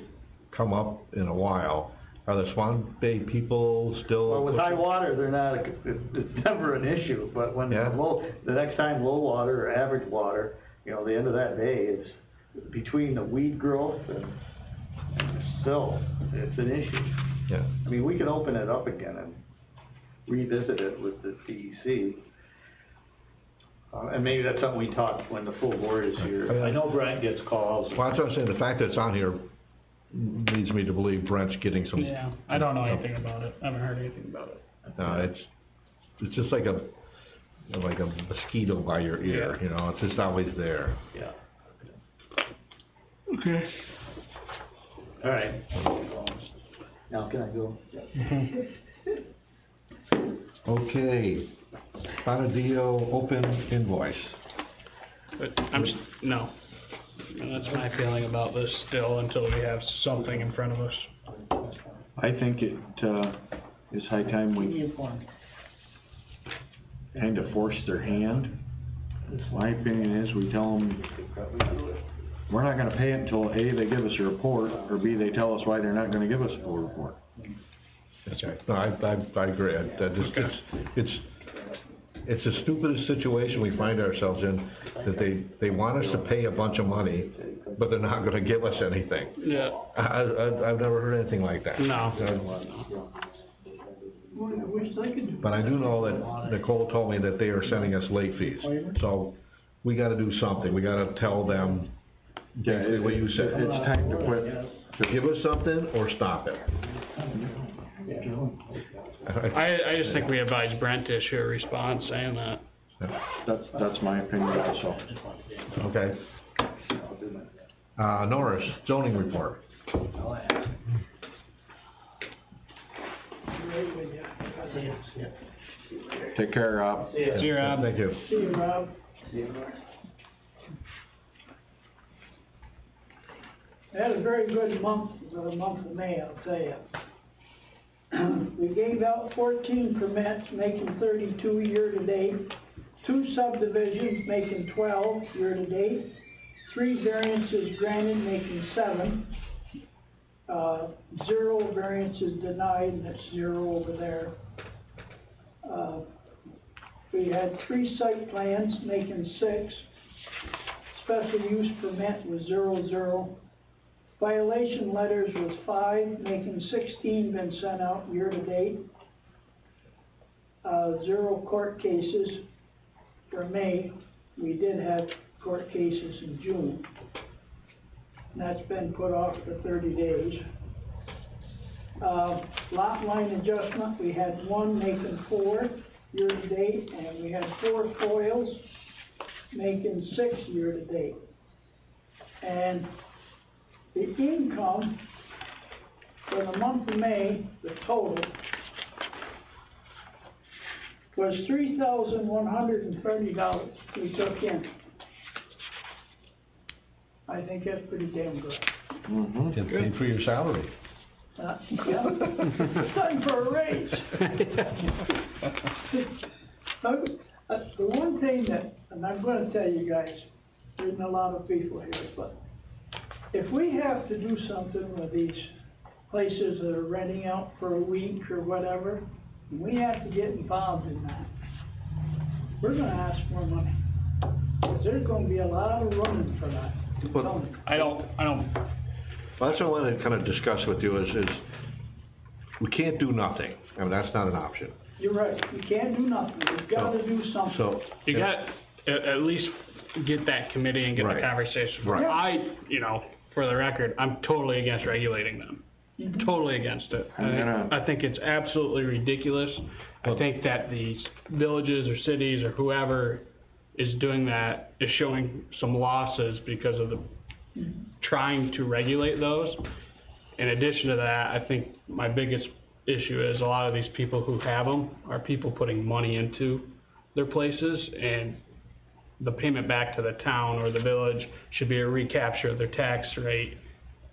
D: come up in a while. Are the Swan Bay people still?
L: Well, with high water, they're not, it's never an issue, but when
D: Yeah.
L: the next time low water or average water, you know, the end of that day, it's between the weed growth and still, it's an issue.
D: Yeah.
L: I mean, we can open it up again and revisit it with the DEC. And maybe that's something we talk when the full board is here.
J: I know Brent gets calls.
D: Well, that's what I'm saying, the fact that it's on here leads me to believe Brent's getting some.
E: Yeah, I don't know anything about it, I haven't heard anything about it.
D: It's just like a mosquito by your ear, you know, it's just always there.
L: Yeah.
E: Okay.
L: All right. Now, can I go?
D: Okay, Bonadio open invoice.
E: But no. And that's my feeling about this still, until we have something in front of us.
C: I think it, is high time we kind of force their hand. My opinion is we tell them, we're not gonna pay it until A, they give us a report, or B, they tell us why they're not gonna give us a full report.
D: That's right. No, I agree, it's the stupidest situation we find ourselves in, that they want us to pay a bunch of money, but they're not gonna give us anything.
E: Yeah.
D: I've never heard anything like that.
E: No.
N: I wish I could do.
D: But I do know that Nicole told me that they are sending us late fees, so we gotta do something, we gotta tell them,
C: Yeah,
D: what you said.
C: It's time to quit.
D: Give us something or stop it.
E: I just think we advise Brent to issue a response saying that.
C: That's my opinion also.
D: Okay. Norris, zoning report.
C: Take care, Rob.
E: See you, Rob.
D: Thank you.
N: See you, Rob. I had a very good month, for the month of May, I'll tell you. We gave out 14 permits, making 32 year-to-date, 2 subdivisions, making 12 year-to-date, 3 variances granted, making 7, 0 variances denied, and that's 0 over there. We had 3 site plans, making 6, special use permit was 0. Violation letters was 5, making 16 been sent out year-to-date. 0 court cases for May. We did have court cases in June. And that's been put off for 30 days. Lot line adjustment, we had 1 making 4 year-to-date, and we had 4 foils making 6 year-to-date. And the income for the month of May, the total, was $3,130 we took in. I think that's pretty damn good.
C: Mm-hmm.
D: Get paid for your salary.
N: Yeah, it's time for a raise. The one thing that, and I'm gonna tell you guys, there's a lot of people here, but if we have to do something with these places that are renting out for a week or whatever, and we have to get involved in that, we're gonna ask more money. 'Cause there's gonna be a lot of running for that.
D: Well,
E: I don't,
D: Well, that's what I wanted to kind of discuss with you is we can't do nothing. I mean, that's not an option.
N: You're right, you can't do nothing, you've gotta do something.
D: So.
E: you got, at least get that committee and get the
D: Right.
E: conversation.
D: Right.
E: For the record, I'm totally against regulating them. Totally against it. I think it's absolutely ridiculous. I think that these villages or cities or whoever is doing that is showing some losses because of the trying to regulate those. In addition to that, I think my biggest issue is a lot of these people who have them are people putting money into their places, and the payment back to the town or the village should be a recapture of their tax rate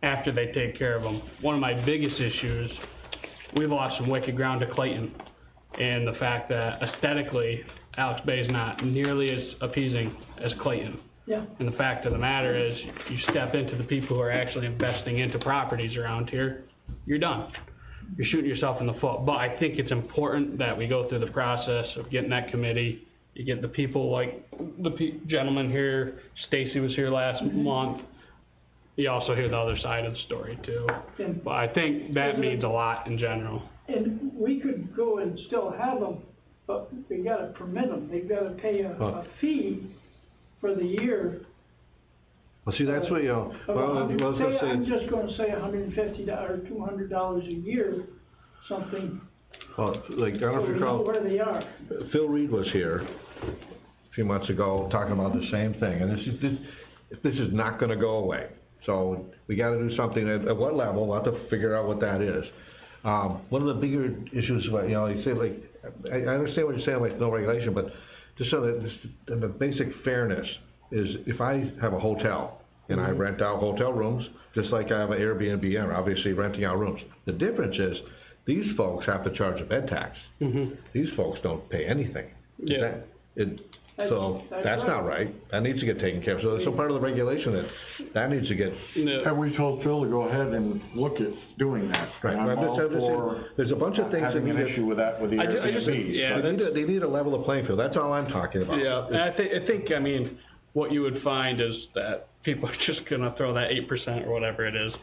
E: after they take care of them. One of my biggest issues, we've lost some wicked ground to Clayton, and the fact that aesthetically, Alex Bay is not nearly as appeasing as Clayton.
N: Yeah.
E: And the fact of the matter is, you step into the people who are actually investing into properties around here, you're done. You're shooting yourself in the foot. But I think it's important that we go through the process of getting that committee. You get the people like the gentleman here, Stacy was here last month. You also hear the other side of the story too.
N: And-
E: But I think that means a lot in general.
N: And we could go and still have them, but we gotta permit them, they've gotta pay a fee for the year.
D: Well, see, that's what, you know, well, I was gonna
N: I'm
D: say,
N: just gonna say $150 or $200 a year, something,
D: well, like, I don't know
N: so
D: if you
N: we know
D: recall,
N: where they are.
D: Phil Reed was here a few months ago talking about the same thing, and this is not gonna go away. So, we gotta do something, at what level, we'll have to figure out what that is. One of the bigger issues, you know, you say like, I understand what you're saying, like no regulation, but just so that the basic fairness is, if I have a hotel and I rent out hotel rooms, just like I have an Airbnb, I'm obviously renting out rooms. The difference is, these folks have to charge a bed tax. These folks don't pay anything.
E: Yeah.
D: So, that's not right. That needs to get taken care of. So, that's part of the regulation that needs to get.
C: And we told Phil to go ahead and look at doing that.
D: Right.
C: And I'm all for
D: there's a bunch of things that
C: having
D: need
C: an
D: to.
C: issue with that with the Airbnbs.
E: Yeah,
D: They need a level of playing field. That's all I'm talking about.
E: Yeah, and I think, I mean, what you would find is that people are just gonna throw that 8% or whatever it is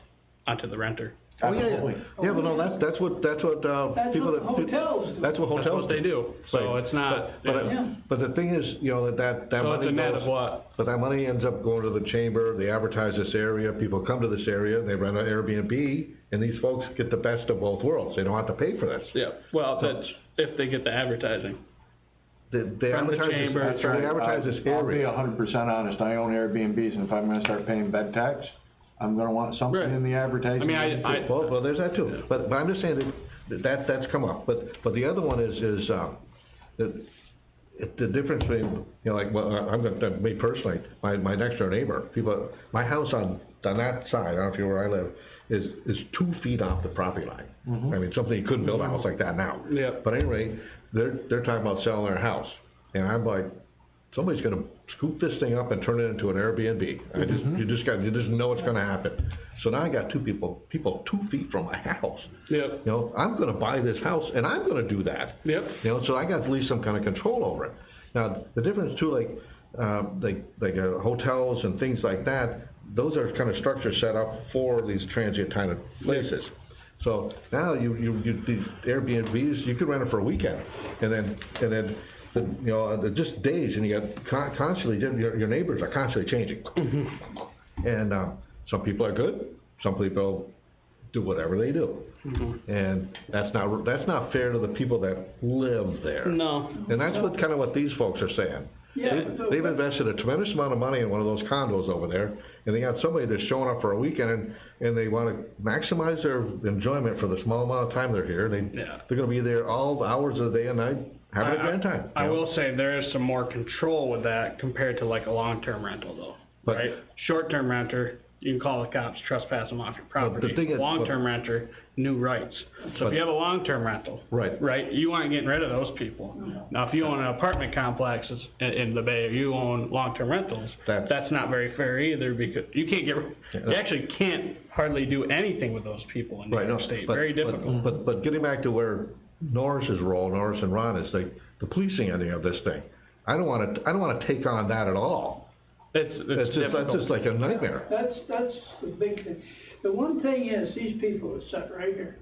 E: onto the renter.
D: Oh, yeah, yeah. Yeah, but no, that's what
N: That's
D: people
N: what
D: that.
N: hotels do.
D: That's what hotels
E: That's what they do, so
D: Right.
E: it's not,
D: But the thing is, you know, that
E: so
D: money
E: it's a net
D: goes,
E: of what?
D: but that money ends up going to the chamber, they advertise this area, people come to this area, they rent an Airbnb, and these folks get the best of both worlds, they don't have to pay for this.
E: Yeah, well, that's if they get the advertising.
D: They
E: From the
D: advertise this,
E: chamber.
D: that's right, they advertise this
C: I'll be
D: area.
C: 100% honest, I own Airbnbs, and if I'm gonna start paying bed tax, I'm gonna want something
E: Right.
C: in the advertising.
E: I mean,
D: Well, there's that too, but I'm just saying that's come up, but the other one is, the difference between, you know, like, well, I'm gonna, me personally, my next door neighbor, people, my house on that side, I don't know if you're where I live, is 2 feet off the property line. I mean, something, you couldn't build a house like that now.
E: Yeah.
D: But anyway, they're talking about selling their house, and I'm like, somebody's gonna scoop this thing up and turn it into an Airbnb. You just know it's gonna happen. So now I got two people 2 feet from my house.
E: Yep.
D: You know, I'm gonna buy this house, and I'm gonna do that.
E: Yep.
D: You know, so I got at least some kind of control over it. Now, the difference too, like hotels and things like that, those are kind of structures set up for these transient kind of places. So now these Airbnbs, you could rent it for a weekend, and then you know, just days, and you got constantly, your neighbors are constantly changing. And some people are good, some people do whatever they do. And that's not fair to the people that live there.
E: No.
D: And that's what these folks are saying.
N: Yeah,
D: They've invested a tremendous amount of money in one of those condos over there, and they got somebody that's showing up for a weekend, and they wanna maximize their enjoyment for the small amount of time they're here. They're gonna be there all hours of the day and night, having a grand time.
E: I will say there is some more control with that compared to like a long-term rental though, right? Short-term renter, you can call the cops, trespass them off your property.
D: thing is-
E: Long-term renter, new rights. So if you have a long-term rental.
D: Right.
E: You aren't getting rid of those people. Now, if you own an apartment complexes in the Bay, or you own long-term rentals, that's not very fair either, because you can't you actually can't hardly do anything with those people in New York State, very difficult.
D: But getting back to where Norris and Ron is, the policing ending of this thing, I don't wanna take on that at all. That's just like a nightmare.
N: That's the big thing. The one thing is, these people that sat right here,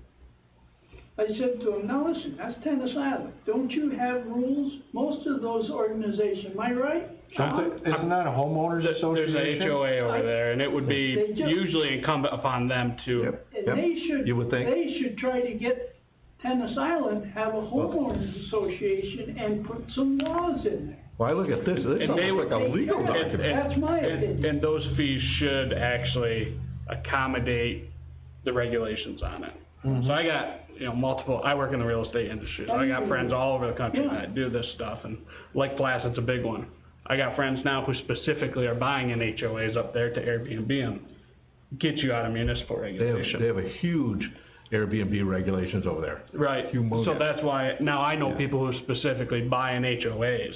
N: I said to them, now listen, that's Tennis Island, don't you have rules? Most of those organizations, am I right?
C: Isn't that a homeowners association?
E: There's a HOA over there, and it would be usually incumbent upon them to.
N: And
D: You would think.
N: they should try to get Tennis Island, have a homeowners association and put some laws in there.
D: Well, I look at this sounds like a legal document.
N: That's my opinion.
E: And those fees should actually accommodate the regulations on it. So I got, I work in the real estate industry, so I got friends all over the country that do this stuff, and Lake Placid's a big one. I got friends now who specifically are buying in HOAs up there to Airbnb them, get you out of municipal regulation.
D: They have a huge Airbnb regulations over there.
E: Right,
D: Humongous.
E: so that's why, now I know
D: Yeah.
E: people who specifically buy in HOAs,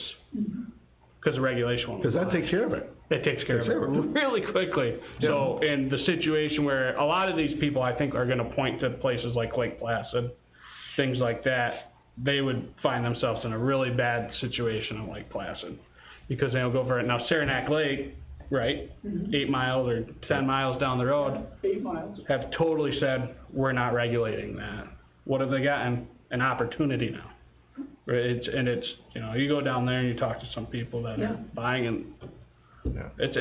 E: cause the regulation won't.
D: Cause that takes care of it.
E: It takes care of it really quickly. So, in the situation where a lot of these people, I think, are gonna point to places like Lake Placid, things like that, they would find themselves in a really bad situation in Lake Placid. Because they'll go for it. Now Saranac Lake, right, 8 miles or 10 miles down the road,
N: 8 miles.
E: have totally said, we're not regulating that. What have they gotten? An opportunity now. Right, it's, you know, you go down there and you talk to some people that
N: Yeah.
E: are buying and
D: Yeah.
E: it's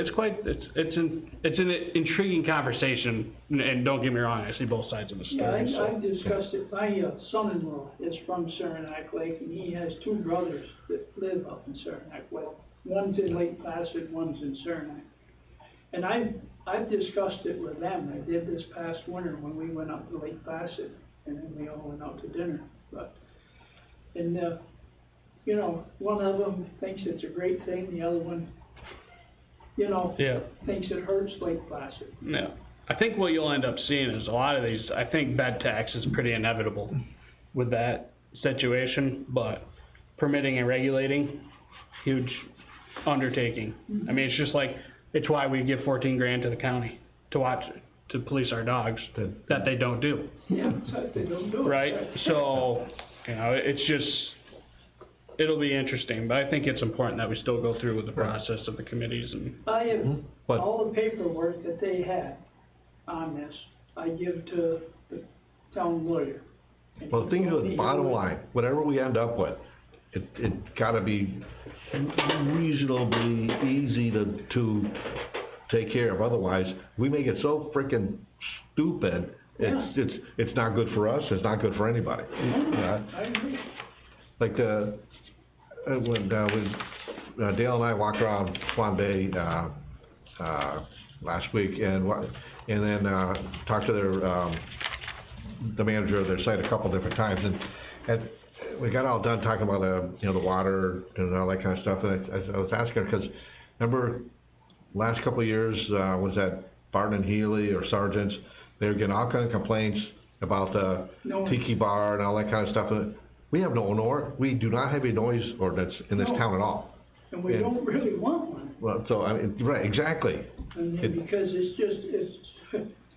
E: an intriguing conversation, and don't get me wrong, I see both sides of the
N: Yeah,
E: story, so.
N: I've discussed it, my son-in-law is from Saranac Lake, and he has 2 brothers that live up in Saranac Lake. One's in Lake Placid, one's in Saranac. And I've discussed it with them, I did this past winter when we went up to Lake Placid, and then we all went out to dinner, you know, one of them thinks it's a great thing, the other one, you know,
E: Yeah.
N: thinks it hurts Lake Placid.
E: Yeah, I think what you'll end up seeing is a lot of these, I think bed tax is pretty inevitable with that situation, but permitting and regulating, huge undertaking. I mean, it's just like, it's why we give 14 grand to the county to watch, to police our dogs, that they don't do.
N: Yeah, so they don't do it.
E: Right, so, you know, it's just, it'll be interesting, but I think it's important that we still go through with the process of the committees and.
N: I have,
D: What?
N: all the paperwork that they had on this, I give to the town lawyer. And
D: Well, the thing
N: he told
D: is,
N: me
D: bottom
N: he would-
D: line, whatever we end up with, it gotta be reasonably easy to take care of, otherwise, we make it so frickin' stupid, it's not good for us, it's not good for anybody. Yeah.
N: I agree.
D: Like when Dale and I walked around Swan Bay, last week, and then, talked to the manager of their site a couple different times, and we got all done talking about, you know, the water and all that kind of stuff, and I was asking her, 'cause remember, last couple of years, was that Barton and Healy or Sargent's, they were getting all kind of complaints about the tiki bar and all that kind of stuff, and we have we do not have a noise ordinance in this town at all.
N: And we don't really want one,
D: Well, so, I mean, right, exactly.
N: and
D: It-
N: because it's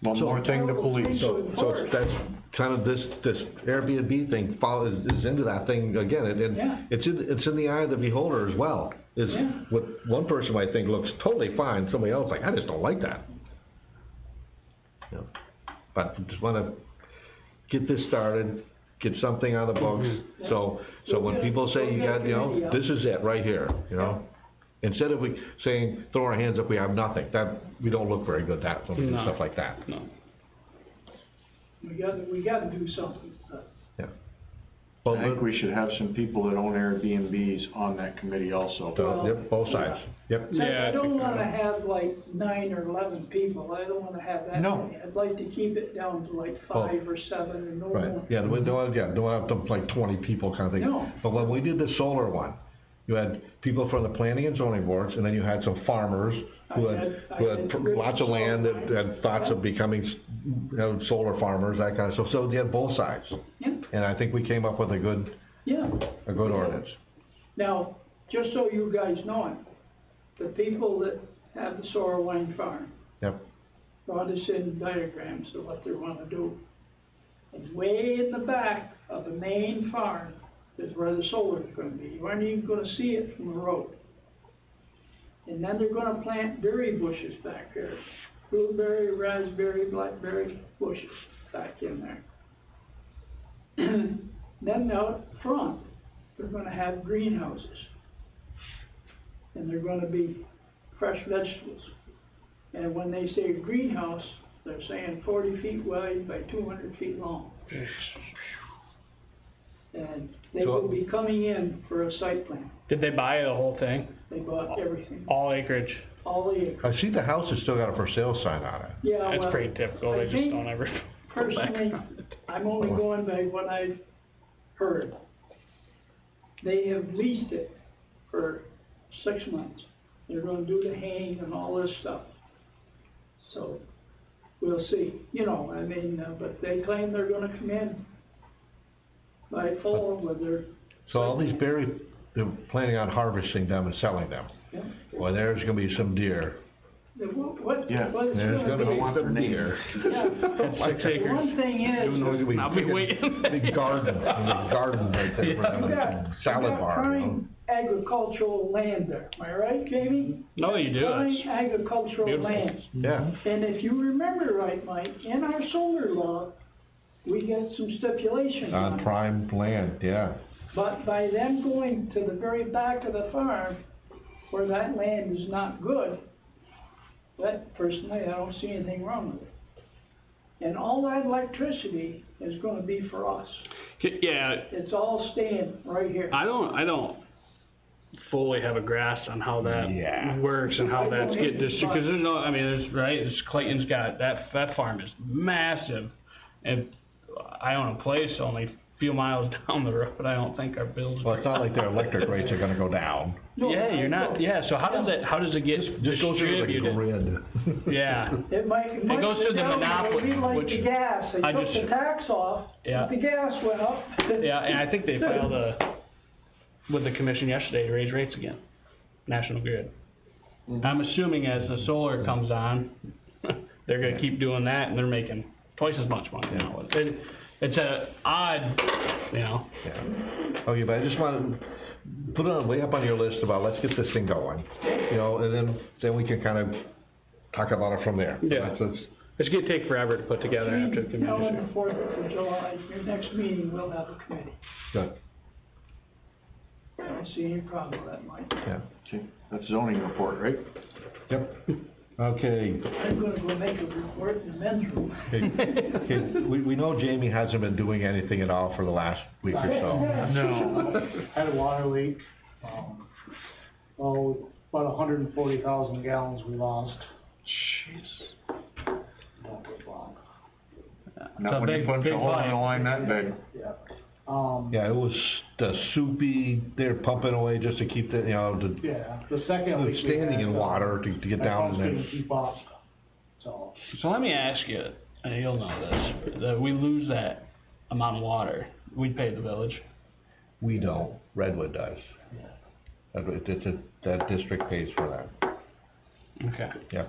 C: One more thing to police.
D: So that's kind of this Airbnb thing is into that thing again, and
N: Yeah.
D: it's in the eye of the beholder as well. Is
N: Yeah.
D: what one person might think looks totally fine, somebody else like, I just don't like that. You know, but just wanna get this started, get something on the books, so when people say you got, you know, this is it right here, you know? Instead of we saying, throw our hands up, we have nothing, that, we don't look very good at when we do
E: No.
D: stuff like that.
E: No.
N: we gotta do something.
D: Well,
C: I think we should have some people that own Airbnbs on that committee also.
D: Yep, both sides, yep.
E: Yeah,
N: I don't
E: think,
N: wanna have like 9 or 11 people, I don't wanna have that
C: No.
N: many. I'd like to keep it down to like 5 or 7 and no
D: Right,
N: more.
D: yeah, don't have to, like 20 people kind of thing.
N: No.
D: But when we did the solar one, you had people from the planning and zoning boards, and then you had some farmers who
N: I
D: had
N: had
D: lots of land that had thoughts of becoming, you know, solar farmers, that kind of stuff, so you had both sides.
N: Yeah.
D: And I think we came up with a good ordinance.
N: Now, just so you guys know it, the people that have the Sora Wine Farm.
D: Yep.
N: Brought us in diagrams of what they wanna do. And way in the back of the main farm is where the solar's gonna be. You aren't even gonna see it from the road. And then they're gonna plant berry bushes back there. Blueberry, raspberry, blackberry bushes back in there. Then out front, they're gonna have greenhouses. And they're gonna be fresh vegetables. And when they say greenhouse, they're saying 40 feet wide by 200 feet long. And they will be coming in for a site plan.
E: Did they buy the whole thing?
N: They bought everything,
E: All acreage?
N: all the acres.
D: I see the house has still got a for sale sign on it.
N: Yeah,
E: That's
N: well,
E: pretty typical,
N: I
E: they just
N: think
E: don't ever.
N: personally, I'm only going by what I've heard. They have leased it for 6 months. They're gonna do the haying and all this stuff. So, we'll see, you know, I mean, but they claim they're gonna come in by fall with their.
D: So all these berry, they're planning on harvesting them and selling them.
N: Yeah.
D: Well, there's gonna be some deer.
N: What
C: Yeah.
N: it's
D: There's
N: gonna
D: gonna
N: be.
D: be some deer.
N: Yeah.
E: 6 acres.
N: One thing is,
E: I'll be waiting.
D: Big garden, a garden right there for them,
N: you got,
D: a salad bar, you know?
N: prime agricultural land there, am I right, Jamie?
E: No, you do,
N: Prime
E: it's
N: agricultural
E: beautiful.
N: land.
D: Yeah,
N: And if you remember right, Mike, in our solar law, we got some stipulations on
D: on
N: it.
D: prime land, yeah.
N: But by them going to the very back of the farm, where that land is not good, that personally, I don't see anything wrong with it. And all that electricity is gonna be for us.
E: Yeah,
N: It's all staying right here.
E: I don't fully have a grasp on how that
D: Yeah.
E: works and how
N: I
E: that's
N: don't
E: get
N: either,
E: distributed, cause there's no, I mean, there's, right, it's Clayton's got, that farm is massive. And I own a place only a few miles down the road, I don't think our bills.
D: Well, it's not like their electric rates are gonna go down.
N: No,
E: Yeah, you're
N: I
E: not,
N: know.
E: yeah, so how does it get
D: Just go through the
E: distributed?
D: grid.
E: Yeah,
N: It might
E: goes through the monopoly,
N: be like
E: which
N: the gas, they
E: I
N: took
E: just-
N: the tax off,
E: Yeah.
N: the gas went up.
E: yeah, and I think they filed with the commission yesterday to raise rates again, National Grid. I'm assuming as the solar comes on, they're gonna keep doing that, and they're making twice as much money now. It's a odd, you know,
D: Yeah. Okay, but I just wanna put it on, way up on your list about, let's get this thing going, you know, and then we can kind of talk about it from there.
E: Yeah.
D: Let's-
E: it's gonna take forever to put together after the
N: Now, on
E: community.
N: the 4th of July, your next meeting, we'll have a committee.
D: Good,
N: I don't see any problem with that, Mike.
D: yeah.
C: See, that's zoning report, right?
D: Yep. Okay,
N: I'm gonna go make a report in the men's room.
D: okay, we know Jamie hasn't been doing anything at all for the last week or so.
M: No, had a water leak, about 140,000 gallons we lost.
E: Jeez.
M: That was long.
C: Not when you punch a hole in the line that big.
M: Yeah.
D: Yeah, it was the soupy, they're pumping away just to keep the, you know,
M: Yeah, the second leak we
D: standing
M: had,
D: in water to get
M: that
D: down
M: pump's
D: in
M: couldn't
D: there.
M: keep up, so.
E: So let me ask you, and you'll know this, that we lose that amount of water, we pay the village.
D: We don't, Redwood does. That district pays for that,
E: Okay.
D: yeah.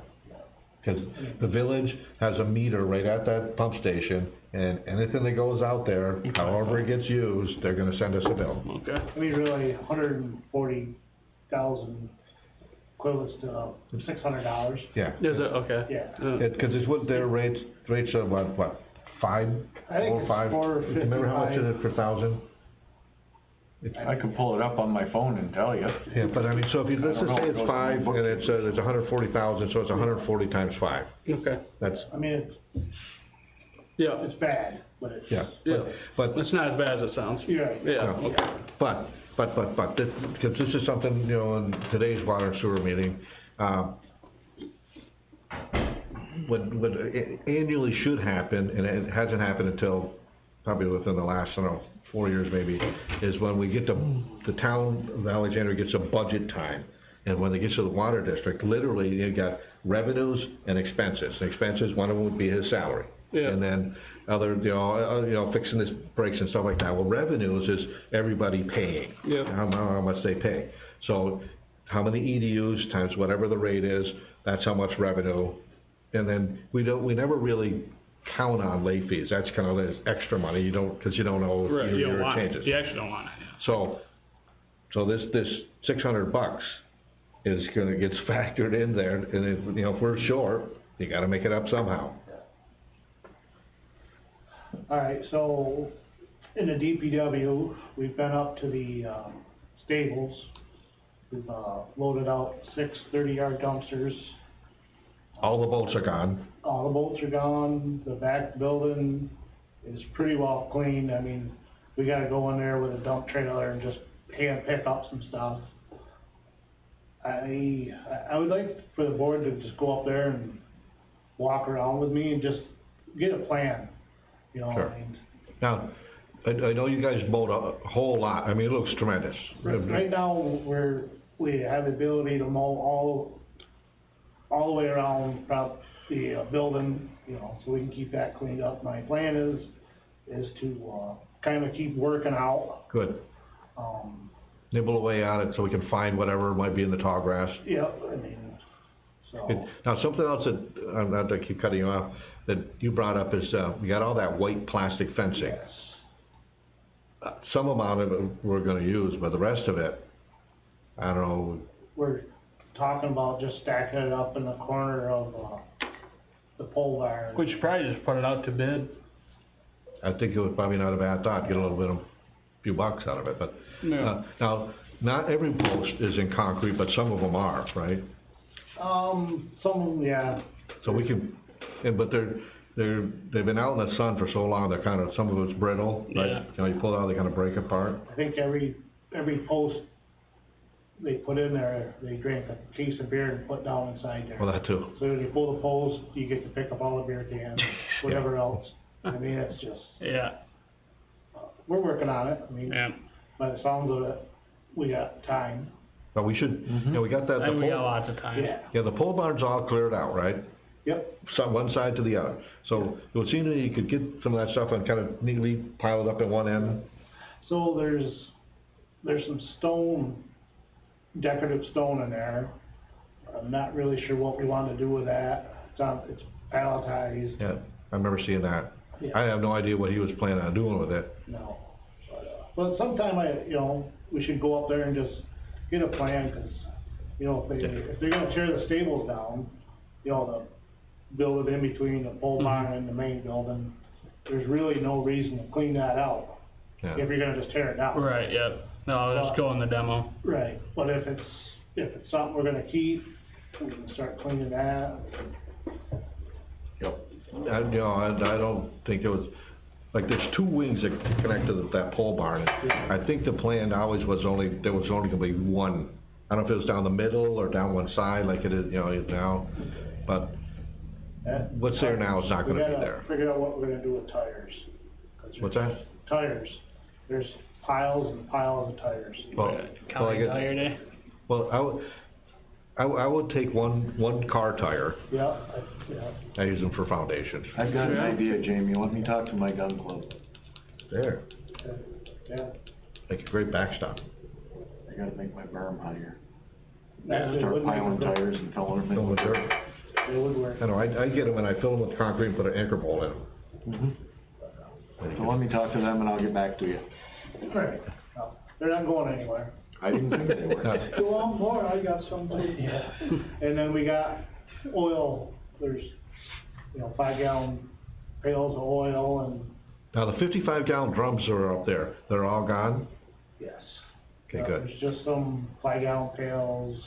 D: Cause the village has a meter right at that pump station, and anything that goes out there, however it gets used, they're gonna send us a bill.
E: Okay.
M: I mean, really, 140,000 equivalents to $600.
D: Yeah.
E: Is it, okay.
M: Yeah.
D: Cause it's what their rates are what,
M: I think it's
D: 5? Remember how much it is per thousand?
C: I could pull it up on my phone and tell you.
D: Yeah, but I mean, so if you, let's
C: I don't
D: just say
C: know, it
D: it's
C: goes
D: 5,
C: in my
D: and it's 140,000, so it's 140 times 5.
E: Okay.
D: That's,
M: I mean,
E: Yeah,
M: it's bad, but it's.
D: yeah,
E: yeah,
D: but,
E: it's not as bad as it sounds.
M: Yeah.
E: Yeah,
D: No.
E: okay.
D: but, because this is something, you know, in today's water and sewer meeting, what annually should happen, and it hasn't happened until probably within the last, I don't know, 4 years maybe, is when we get to, the town of Alexandria gets a budget time. And when it gets to the water district, literally, you got revenues and expenses. Expenses, one of them would be his salary.
E: Yeah.
D: And then other, you know, fixing his breaks and stuff like that. Well, revenues is everybody paying.
E: Yeah.
D: How much they pay. So, how many EDUs times whatever the rate is, that's how much revenue. And then we never really count on late fees. That's kind of this extra money, you don't, cause you don't know
E: Right, you don't
D: your
E: want it,
D: changes.
E: you actually don't want it, yeah.
D: So this $600 is gonna, gets factored in there, and then, you know, if we're short, you gotta make it up somehow.
M: All right, so in the DPW, we've been up to the, stables. We've, loaded out 6 30-yard dumpsters.
D: All the boats are gone.
M: All the bolts are gone, the back building is pretty well cleaned, I mean, we gotta go in there with a dump trailer and just hand pick up some stuff. I would like for the board to just go up there and walk around with me and just get a plan, you know,
D: Sure.
M: I mean.
D: Now, I know you guys mowed a whole lot, I mean, it looks tremendous.
M: Right now, we have the ability to mow all the way around, the building, you know, so we can keep that cleaned up. My plan is to, kinda keep working out,
D: Good.
M: um,
D: Nibble away on it so we can find whatever might be in the tall grass.
M: yeah, I mean, so.
D: Now, something else that, I'm not to keep cutting you off, that you brought up is, we got all that white plastic fencing.
M: Yes.
D: Some amount of it we're gonna use, but the rest of it, I don't know,
M: We're talking about just stacking it up in the corner of, the pole barn.
E: We should probably just put it out to bid.
D: I think it was probably not a bad thought, get a little bit of, few bucks out of it, but,
E: No.
D: now, not every post is in concrete, but some of them are, right?
M: Some of them, yeah,
D: So we can, but they've been out in the sun for so long, they're kind of, some of it's brittle, right?
E: Yeah.
D: You know, you pull it out, they kind of break apart.
M: I think every post they put in there, they drink a case of beer and put down inside there.
D: Well, that too.
M: So when you pull the post, you get to pick up all the beer cans, whatever else. I mean, it's just,
E: Yeah,
M: we're working on it, I mean,
E: yeah.
M: by the sounds of it, we got time.
D: But we should, you know, we got that,
E: I
D: the
E: think we got
D: pole,
E: lots of time.
D: yeah, the pole barn's all cleared out, right?
M: Yep,
D: Some, one side to the other. So it would seem that you could get some of that stuff and kind of neatly pile it up at one end.
M: so there's some stone, decorative stone in there. I'm not really sure what we want to do with that. It's palletized.
D: Yeah, I remember seeing that.
M: Yeah.
D: I have no idea what he was planning on doing with it.
M: No, but sometime we should go up there and just get a plan, 'cause, you know, if they're gonna tear the stables down, you know, to build it in between the pole barn and the main building, there's really no reason to clean that out,
D: Yeah.
M: if you're gonna just tear it down.
E: Right, yep. No, let's go in the demo.
M: Right, but if it's something we're gonna keep, we can start cleaning that.
D: Yep. I don't think there was, like, there's two wings that connect to that pole barn. I think the plan always was there was only gonna be one. I don't know if it was down the middle or down one side like it is, you know, is now, but what's there now is not gonna be there.
M: We gotta figure out what we're gonna do with tires. 'Cause
D: What's that?
M: Tires, there's piles and piles of tires.
D: Well, I guess,
E: Tire day?
D: well, I would take one car tire.
M: Yeah.
D: I use them for foundation.
C: I've got an idea, Jamie, let me talk to my gun club.
D: There,
M: Yeah.
D: make a great backstop.
C: I gotta make my berm higher.
M: Actually, it
C: Start
M: would make
C: piling
M: a good-
C: tires and filling them in.
D: Fill with dirt.
M: It would work.
D: I know, I get them and I fill them with concrete and put an anchor bolt in them.
C: Mhm. So let me talk to them and I'll get back to you.
M: Alright, no, they're not going anywhere.
C: I didn't think they were.
N: Go on more, I got somebody.
M: Yeah. And then we got oil, there's, 5-gallon pails of oil and,
D: Now, the 55-gallon drums are up there, they're all gone?
M: yes.
D: Okay, good.
M: There's just some 5-gallon pails,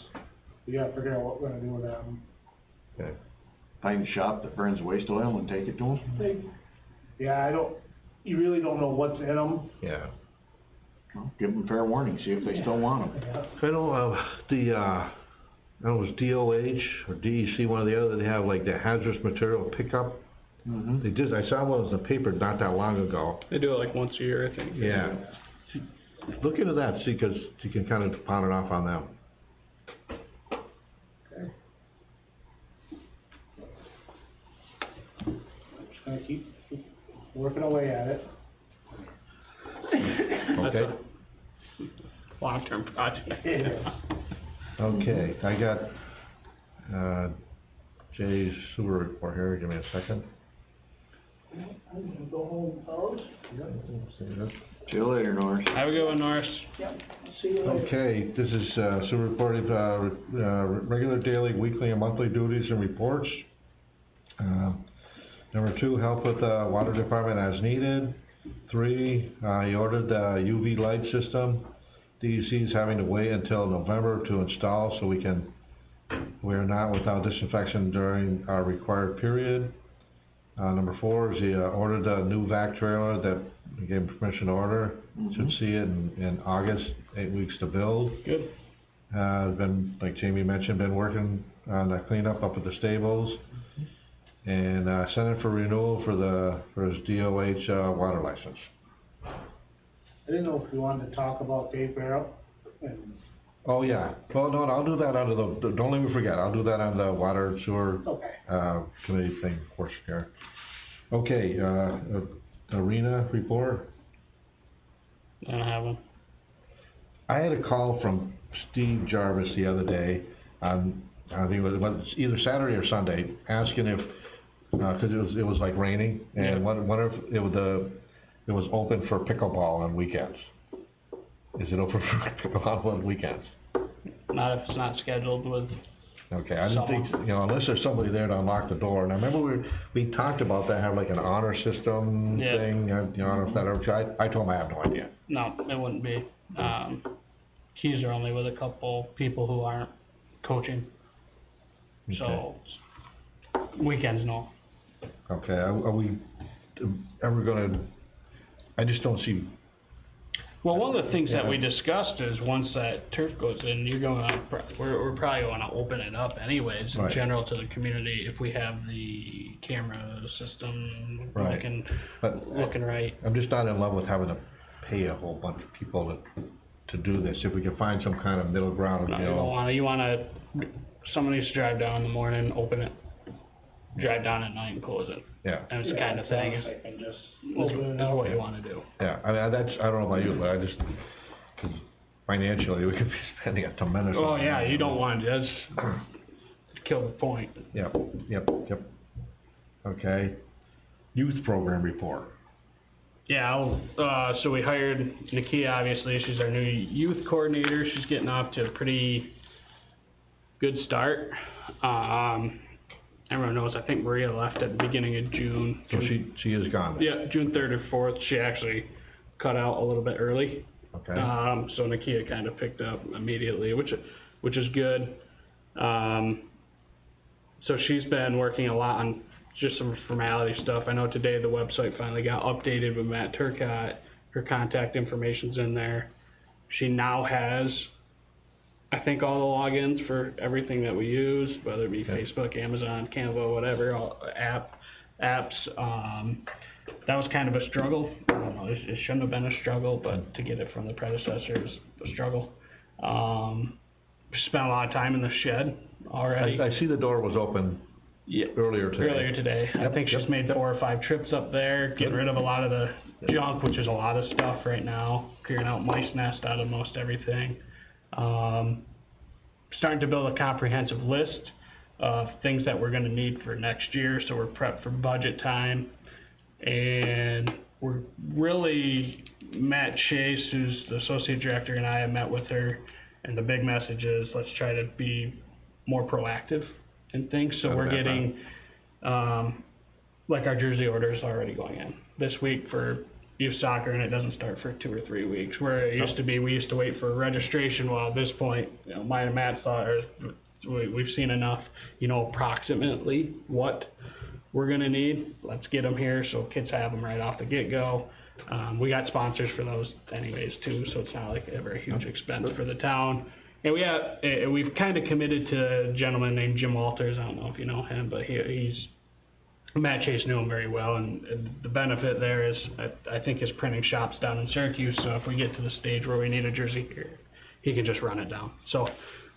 M: we gotta figure out what we're gonna do with them.
D: Okay.
C: Find a shop that burns waste oil and take it to them.
M: Yeah, you really don't know what's in them.
D: Yeah.
C: Well, give them fair warning, see if they still want them.
M: Yeah.
D: I know, I don't know, it was DOH or DEC, one or the other, they have like the hazardous material pickup.
C: Mm-hmm.
D: I saw one in the paper not that long ago.
E: They do it like once a year, I think.
D: Yeah. Look into that, see, 'cause you can kind of pound it off on them.
M: Okay. Just gonna keep working away at it.
D: Okay?
E: Long-term project.
D: Okay, I got, Jay's sewer report here, give me a second.
N: I'm gonna go home, fellas.
C: See you later, Norris.
E: Have a good one, Norris.
N: Yep, see you later.
D: Okay, this is, sewer report, regular daily, weekly, and monthly duties and reports. Number 2, help with the water department as needed. 3, he ordered the UV light system. DEC is having to wait until November to install, so we are not without disinfection during our required period. Number 4 is he ordered a new vac trailer that we gave him permission to order. Should see it in August, 8 weeks to build.
E: Good.
D: Been, like Jamie mentioned, been working on the cleanup up at the stables. And sent it for renewal for his DOH water license.
M: I didn't know if you wanted to talk about Dave Barrett and
D: Oh, yeah, well, no, I'll do that under the, don't let me forget, I'll do that on the water and sewer,
N: Okay.
D: committee thing, of course, here. Okay, arena report,
E: I don't have one.
D: I had a call from Steve Jarvis the other day on, I think it was either Saturday or Sunday, asking if, cause it was like raining, and wonder if it was open for pickleball on weekends. Is it open for pickleball on weekends?
E: Not if it's not scheduled with,
D: Okay, I didn't think, you know, unless there's somebody there to unlock the door, and I remember we talked about that, have like an honor system
E: Yeah.
D: thing, you know, I don't know if that ever, I told him I have no idea.
E: no, it wouldn't be. Keys are only with a couple people who aren't coaching, so weekends, no.
D: Okay, are we ever gonna, I just don't see.
E: Well, one of the things that we discussed is once that turf goes in, you're gonna, we're probably gonna open it up anyways, in
D: Right.
E: general to the community, if we have the camera system
D: Right.
E: looking right.
D: I'm just not in love with having to pay a whole bunch of people to do this, if we can find some kind of middle ground,
E: No,
D: you
E: you don't
D: know.
E: wanna, someone needs to drive down in the morning, open it, drive down at night and close it.
D: Yeah,
E: And it's the kind of thing, is what you wanna do.
D: yeah, I mean, that's, I don't know about you, but I just, 'cause financially, we could be spending a tremendous.
E: Oh,
D: amount.
E: yeah, you don't want, that's, kill the point.
D: Yep. Okay, youth program report.
E: Yeah, so we hired Nakia, obviously, she's our new youth coordinator, she's getting off to a pretty good start. Everyone knows, I think Maria left at the beginning of June.
D: So she is gone then?
E: Yeah, June 3rd or 4th, she actually cut out a little bit early.
D: Okay.
E: So Nakia kind of picked up immediately, which is good. So she's been working a lot on just some formality stuff. I know today the website finally got updated with Matt Turcott. Her contact information's in there. She now has, I think, all the logins for everything that we use, whether it be Facebook, Amazon, Canva, whatever, all apps. That was kind of a struggle. I don't know, it shouldn't have been a struggle, but to get it from the predecessor is a struggle. We spent a lot of time in the shed already.
D: I see the door was open earlier today.
E: I think she's made 4 or 5 trips up there, getting rid of a lot of the junk, which is a lot of stuff right now, clearing out mice nest out of most everything. Starting to build a comprehensive list of things that we're gonna need for next year, so we're prepped for budget time. And we're really, Matt Chase, who's the associate director, and I have met with her, and the big message is, let's try to be more proactive in things, so we're getting, like our jersey orders already going in this week for youth soccer, and it doesn't start for 2 or 3 weeks, where it used to be, we used to wait for registration. Well, at this point, you know, mine and Matt's thought is, we've seen enough, you know, approximately what we're gonna need, let's get them here, so kids have them right off the get-go. We got sponsors for those anyways too, so it's not like a very huge expense for the town. And we've kinda committed to a gentleman named Jim Walters, I don't know if you know him, but he's, Matt Chase knew him very well, and the benefit there is, I think his printing shop's down in Syracuse, so if we get to the stage where we need a jersey here, he can just run it down. So,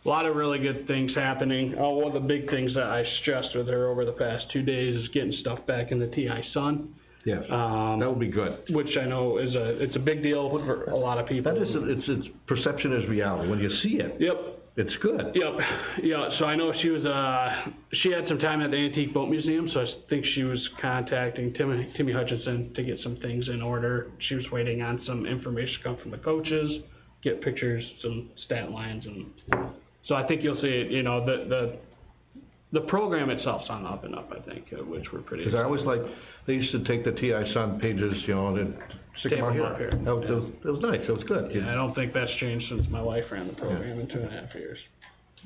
E: a lot of really good things happening. One of the big things that I stressed with her over the past 2 days is getting stuff back in the TI Sun.
D: Yes, that would be good.
E: Which I know is it's a big deal for a lot of people.
D: That is, it's perception is reality, when you see it.
E: Yep.
D: It's good.
E: Yep, yeah, so I know she was, she had some time at the Antique Boat Museum, so I think she was contacting Timmy Hutchinson to get some things in order. She was waiting on some information to come from the coaches, get pictures, some stat lines, and so I think you'll see it, you know, the program itself's on up and up, I think, which we're pretty.
D: Cause I always like, they used to take the TI Sun pages, you know, and stick them out here. It was nice, it was good.
E: Yeah, I don't think that's changed since my wife ran the program in 2.5 years.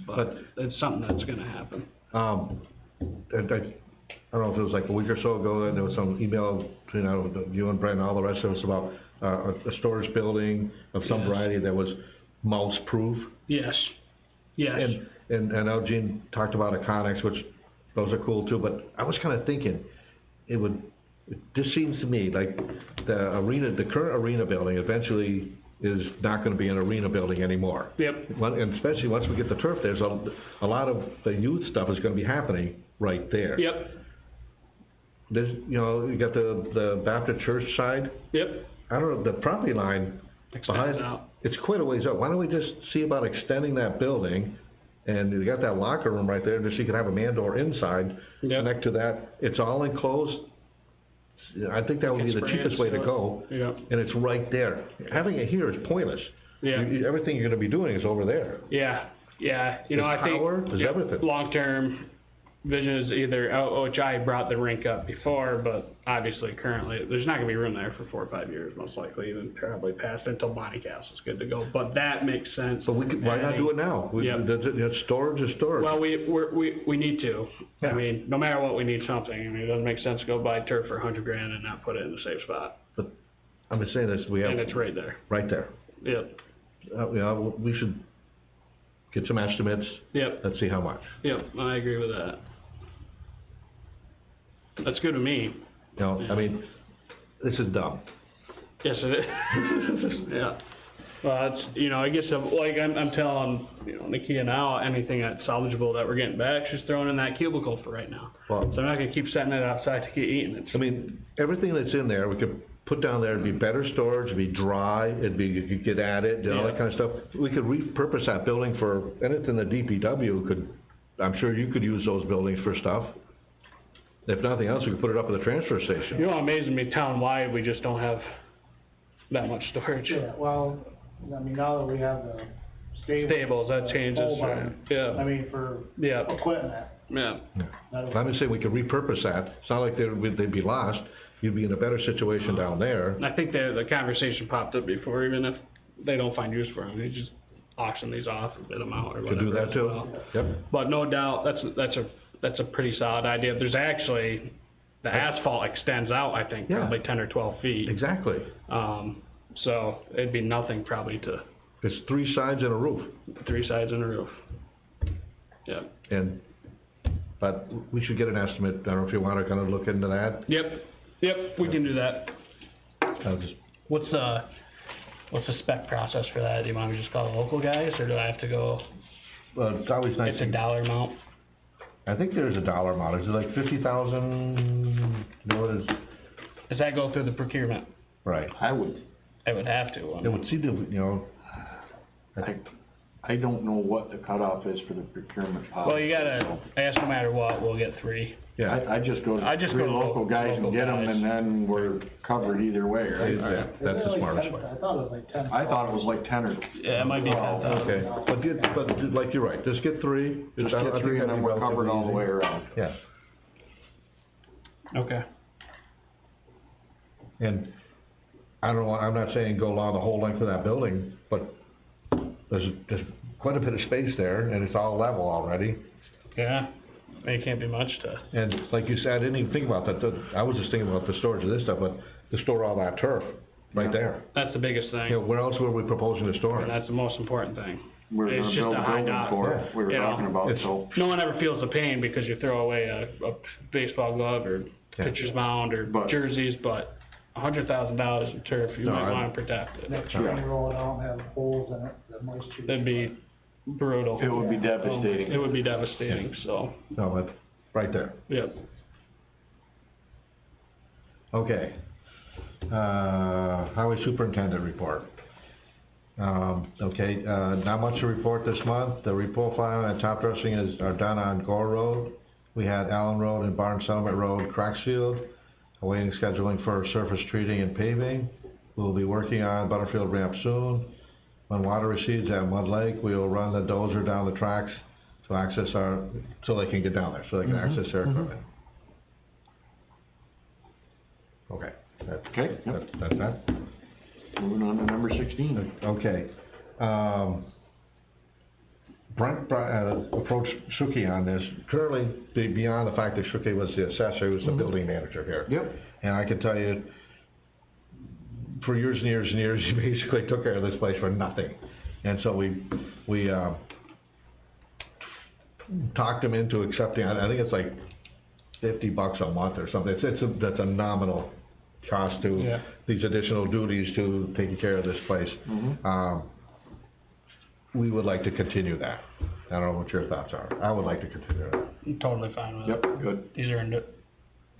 E: But it's something that's gonna happen.
D: And I don't know if it was like a week or so ago, and there was some email between you and Brent and all the rest of us about a storage building of some variety that was mouse-proof.
E: Yes. Yes.
D: And I know Gene talked about Econics, which those are cool too, but I was kinda thinking, it just seems to me like the current arena building, eventually is not gonna be an arena building anymore.
E: Yep.
D: And especially once we get the turf, there's a lot of the youth stuff is gonna be happening right there.
E: Yep,
D: There's, you know, you got the Baptist church side,
E: yep,
D: I don't know, the property line behind,
E: extends out.
D: it's quite a ways out. Why don't we just see about extending that building? And you got that locker room right there, just so you can have a man door inside,
E: Yep.
D: connect to that. It's all enclosed. I think that would be the cheapest way to go.
E: Yep.
D: And it's right there. Having it here is pointless.
E: Yeah.
D: Everything you're gonna be doing is over there.
E: Yeah, yeah, you know,
D: There's
E: I think.
D: power, there's everything.
E: Long-term vision is either, which I brought the rink up before, but obviously currently, there's not gonna be room there for 4 or 5 years, most likely, even probably past, until Bonnie Castle's good to go, but that makes sense.
D: So why not do it now?
E: Yep.
D: Storage is storage.
E: Well, we need to.
D: Yeah.
E: I mean, no matter what, we need something. I mean, it doesn't make sense to go buy turf for $100,000 and not put it in the safe spot,
D: I'm just saying this, we have.
E: and it's right there.
D: Right there.
E: Yep,
D: You know, we should get some estimates.
E: yep,
D: Let's see how much.
E: yep, I agree with that. That's good with me.
D: You know, I mean, this is dumb.
E: Yes, it is. Yeah. Well, it's, you know, I guess, like, I'm telling, you know, Nakia now, anything that's salvageable that we're getting back, she's throwing in that cubicle for right now.
D: Well,
E: So I'm not gonna keep setting it outside to get eaten.
D: I mean, everything that's in there, we could put down there, it'd be better storage, it'd be dry, you could get at it, all that
E: Yeah.
D: kind of stuff. We could repurpose that building for, anything the DPW could, I'm sure you could use those buildings for stuff. If nothing else, we could put it up at the transfer
E: You
D: station.
E: know, amazing me, town-wide, we just don't have that much storage.
M: Yeah, well, I mean, now that we have the
E: Stables, that changes,
M: pole barn,
E: right, yeah.
M: I mean, for
E: Yeah,
M: equipment.
E: yeah,
M: that'll-
D: I'm just saying, we could repurpose that, it's not like they'd be lost, you'd be in a better situation down there.
E: and I think the conversation popped up before, even if they don't find use for them, you just auction these off and bid them out or whatever.
D: Could do that
E: as
D: too,
E: well.
D: yep.
E: But no doubt, that's a pretty solid idea. There's actually, the asphalt extends out, I think,
D: Yeah.
E: probably 10 or 12 feet.
D: Exactly.
E: So it'd be nothing probably to
D: There's 3 sides and a roof,
E: 3 sides and a roof. Yeah.
D: but we should get an estimate, I don't know if you wanna kinda look into that.
E: Yep, we can do that.
D: I'll just,
E: What's the spec process for that? Do you want me to just call the local guys, or do I have to go,
D: it's always nice
E: it's a
D: to,
E: dollar amount?
D: I think there's a dollar amount, is it like 50,000, you know what is,
E: Does that go through the procurement?
D: right.
C: I would,
E: I would have to.
D: It would seem to, you know,
C: I don't know what the cutoff is for the procurement policy.
E: Well, you gotta, I guess no matter what, we'll get 3.
D: yeah.
C: I just go
E: I
C: to
E: just
C: 3
E: go to
C: local guys
E: local
C: and get them,
E: guys.
C: and then we're covered either way, right?
D: Yeah, that's the smartest way.
M: I thought it was like 10.
C: I thought it was like 10 or.
E: Yeah, it might be 10,000.
D: Okay, but like you're right, just get 3.
C: Just
D: I
C: get
D: think
C: 3 and
D: that'd
C: then
D: be
C: we're covered all the way
D: relatively
C: around.
D: easy. Yeah,
E: Okay.
D: and I don't want, I'm not saying go along the whole length of that building, but there's quite a bit of space there, and it's all level already.
E: Yeah, it can't be much to,
D: And like you said, I didn't even think about that, I was just thinking about the storage of this stuff, but to store all that turf, right there.
E: that's the biggest
D: You know,
E: thing,
D: where else were we proposing to store
E: and
D: it?
E: that's the most important thing.
C: We were
E: It's
C: gonna
E: just
C: build
E: a
C: a
E: high
C: building
E: dot,
C: for it, we were
E: you know,
C: talking about,
D: it's-
C: so.
E: No one ever feels the pain because you throw away a baseball glove or
D: Yeah.
E: pitcher's mound or
C: But-
E: jerseys, but $100,000 in turf, you
D: No,
E: might
D: I-
E: wanna protect it.
M: Next spring roll it out, have holes in it, the moisture.
E: That'd be brutal.
C: It would be devastating.
E: It would be devastating, so,
D: No, it's right there.
E: yep.
D: Okay. Highway superintendent report. Okay, not much to report this month. The reprofiling and top dressing are done on Gore Road. We had Allen Road and Barn Settlement Road, Cracksfield, awaiting scheduling for surface treating and paving. We'll be working on Butterfield ramp soon. When water recedes at Mud Lake, we will run the dozer down the tracks to access so they can get down there, so they can access their equipment. Okay,
C: Okay, yep.
D: that's that.
C: Moving on to number 16.
D: Okay, Brent approached Shuki on this, currently, beyond the fact that Shuki was the assessor, he was the building manager here.
C: Yep.
D: And I can tell you, for years and years and years, he basically took care of this place for nothing. And so we talked him into accepting, I think it's like $50 a month or something, that's a nominal cost to,
E: Yeah.
D: these additional duties to taking care of this place. We would like to continue that. I don't know what your thoughts are. I would like to continue it.
E: I'm totally fine with it.
C: Yep, good.
E: These are into,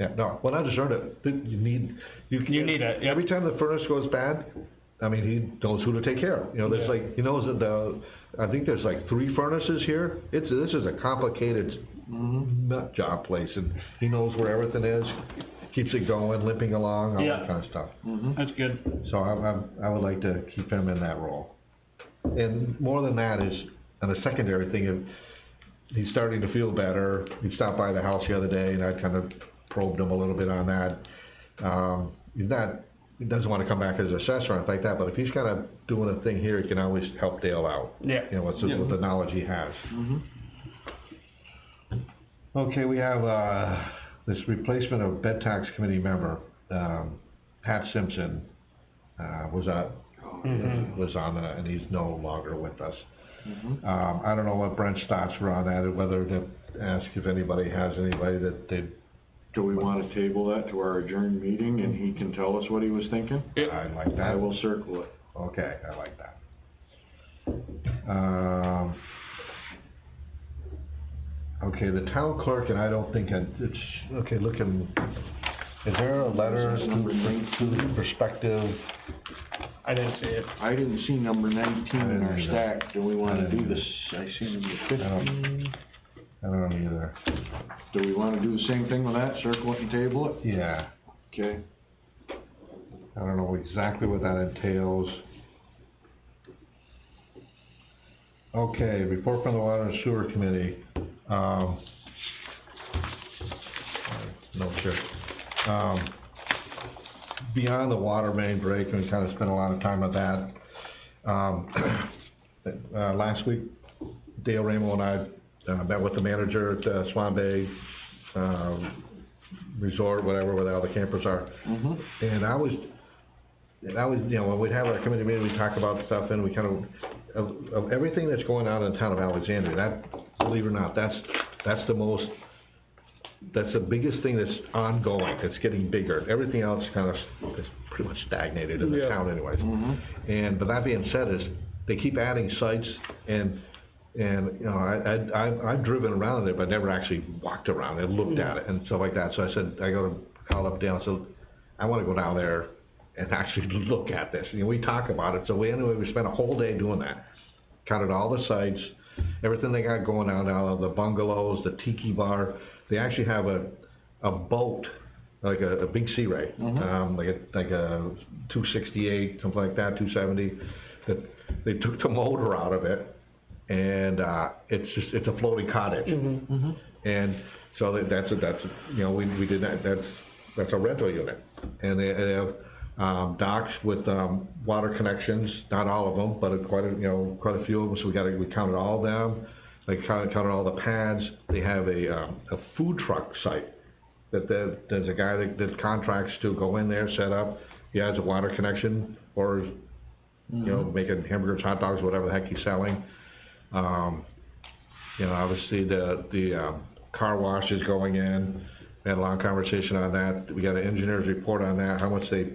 D: Yeah, no, well, not just earn it, you need,
E: you need it,
D: every time the furnace goes bad, I mean, he knows who to take care of. You know, there's
E: Yeah.
D: like, he knows that I think there's like 3 furnaces here. This is a complicated nut job place, and he knows where everything is, keeps it going, limping along, all
E: Yeah.
D: that kind of stuff.
E: That's good.
D: So I would like to keep him in that role. And more than that is, and a secondary thing, he's starting to feel better. He stopped by the house the other day, and I kind of probed him a little bit on that. He doesn't want to come back as an assessor or anything like that, but if he's kind of doing a thing here, he can always help Dale out.
E: Yeah.
D: You know, with the knowledge he has. Okay, we have, this replacement of bed tax committee member, Pat Simpson, was on, and he's no longer with us. I don't know what Brent's thoughts were on that, or whether to ask if anybody has anybody that they.
C: Do we wanna table that to our adjourned meeting and he can tell us what he was thinking?
D: I like that.
C: I will circle it.
D: Okay, I like that. Okay, the town clerk, and I don't think it's, okay, looking, is there a letter
C: Number
D: to
C: 19.
D: the perspective?
E: I didn't see it.
C: I didn't see number 19 in our
D: either.
C: stack. Do we wanna do this? I see number 15.
D: I don't know either.
C: Do we wanna do the same thing with that? Circle it and table it?
D: Yeah,
C: Okay.
D: I don't know exactly what that entails. Okay, report from the Water and Sewer Committee. No, sure. Beyond the water main break, and we kind of spent a lot of time on that. Last week, Dale Ramo and I met with the manager at Swan Bay Resort, whatever, where all the campers are. And I was, you know, when we'd have our committee meeting, we talk about stuff, and we kind of everything that's going on in the town of Alexandria, that, believe it or not, that's the biggest thing that's ongoing, that's getting bigger. Everything else kind of is pretty much stagnated in the town anyways. And, but that being said, is they keep adding sites, and you know, I've driven around there, but never actually walked around and looked at it and stuff like that. So I said, I called up Dale and said, I wanna go down there and actually look at this. You know, we talk about it, so we spent a whole day doing that. Counted all the sites, everything they got going on now, the bungalows, the tiki bar. They actually have a boat, like a big Sea Ray, like a 268, something like that, 270, that they took the motor out of it, and it's a floating cottage. And so that's you know, we did that. That's a rental unit, and they have docks with water connections. Not all of them, but quite a few of them. So we counted all of them. They counted all the pads. They have a food truck site that there's a guy that contracts to go in there, set up. He has a water connection, or you know, making hamburgers, hot dogs, whatever the heck he's selling. You know, obviously the car wash is going in. We had a long conversation on that. We got an engineer's report on that, how much they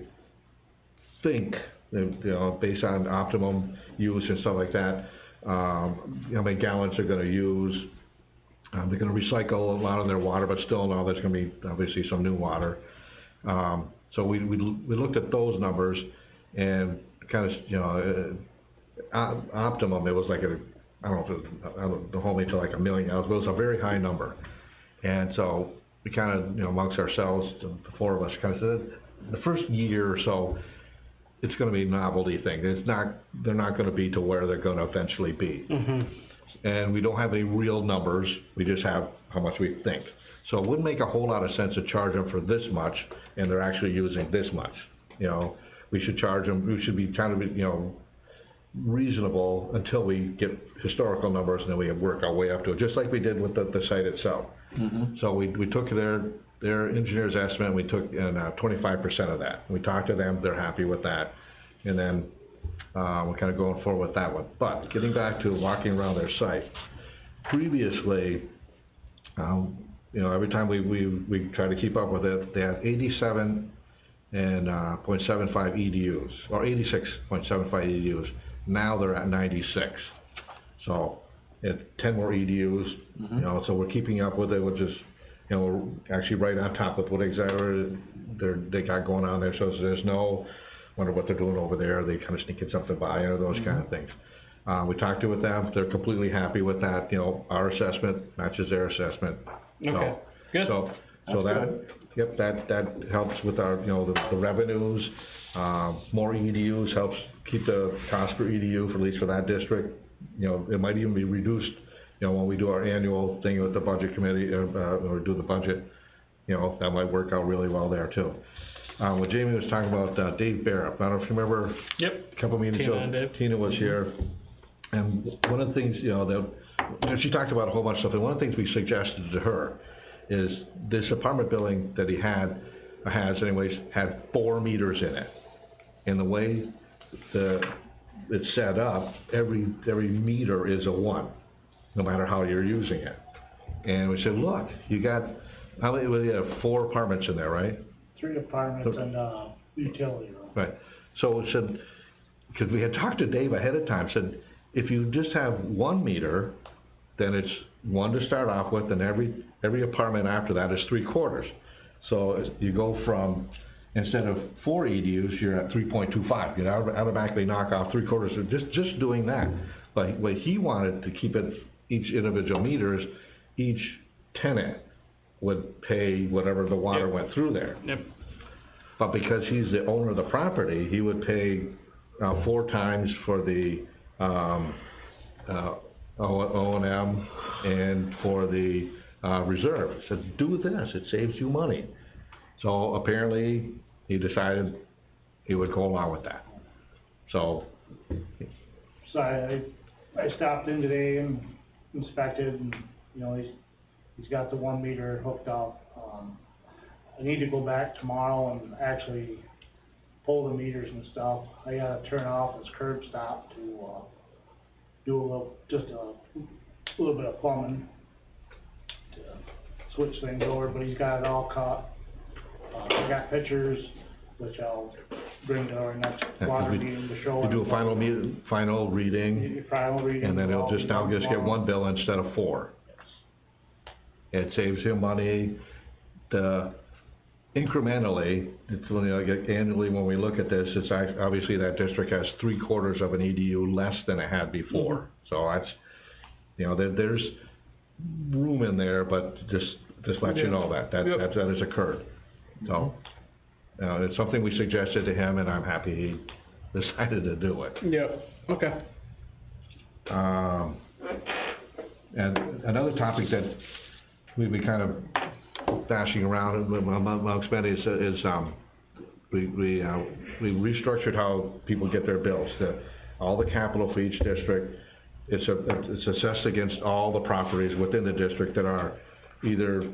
D: think, you know, based on optimum use and stuff like that, you know, how many gallons they're gonna use. They're gonna recycle a lot of their water, but still now there's gonna be obviously some new water. So we looked at those numbers, and kind of, you know, optimum, it was like I don't know, hold me to like 1 million gallons, but it was a very high number. And so we kind of, you know, amongst ourselves, the 4 of us kind of said, the first year or so, it's gonna be a novelty thing. They're not gonna be to where they're gonna eventually be. And we don't have any real numbers, we just have how much we think. So it wouldn't make a whole lot of sense to charge them for this much, and they're actually using this much. You know, we should charge them, we should be kind of, you know, reasonable until we get historical numbers, and then we work our way up to it, just like we did with the site itself. So we took their engineer's estimate, we took 25% of that. We talked to them, they're happy with that, and then we're kind of going forward with that one. But getting back to walking around their site, previously, you know, every time we try to keep up with it, they had 87 and, .75 EDUs, or 86.75 EDUs. Now they're at 96. So, it's 10 more EDUs, you know, so we're keeping up with it, which is, you know, we're actually right on top of what exactly they got going on there, so there's no, wonder what they're doing over there, they kinda sneaking something by, or those kind of things. We talked with them, they're completely happy with that, you know, our assessment matches their assessment.
E: Okay, good.
D: So that, yep, that helps with our, you know, the revenues, more EDUs helps keep the cost per EDU, for at least for that district. You know, it might even be reduced, you know, when we do our annual thing with the budget committee, or do the budget, you know, that might work out really well there too. What Jamie was talking about, Dave Barrett, I don't know if you remember.
E: Yep.
D: A couple meetings
E: Tina
D: ago,
E: and Dave.
D: Tina was here, and one of the things, you know, that, she talked about a whole bunch of stuff, and one of the things we suggested to her is this apartment building that he has anyways, had 4 meters in it. And the way it's set up, every meter is a 1, no matter how you're using it. And we said, look, you got, how many, well, you have 4 apartments in there, right?
M: 3 apartments and, utility room.
D: Right, so we said, because we had talked to Dave ahead of time, said, if you just have 1 meter, then it's 1 to start off with, and every apartment after that is 3/4. So you go from, instead of 4 EDUs, you're at 3.25, you automatically knock off 3/4, so just doing that. But what he wanted to keep it, each individual meters, each tenant would pay whatever the water went through there.
E: Yep.
D: But because he's the owner of the property, he would pay 4 times for the O&M and for the reserve. He said, do this, it saves you money. So apparently, he decided he would go along with that. So
M: I stopped in today and inspected, and, you know, he's got the 1 meter hooked up. I need to go back tomorrow and actually pull the meters and stuff. I gotta turn off his curb stop to, do just a little bit of plumbing to switch things over, but he's got it all caught. I got pictures, which I'll bring to our next water meeting to show.
D: you do a final reading,
M: Final reading.
D: and then he'll just now get 1 bill instead of 4. It saves him money. Incrementally, it's only like annually when we look at this, it's obviously that district has 3/4 of an EDU less than it had before. So that's, you know, there's room in there, but just let you know that has occurred. So, it's something we suggested to him, and I'm happy he decided to do it.
E: Yep, okay.
D: And another topic that we've been kind of dashing around amongst many is we restructured how people get their bills. All the capital for each district, it's assessed against all the properties within the district that are either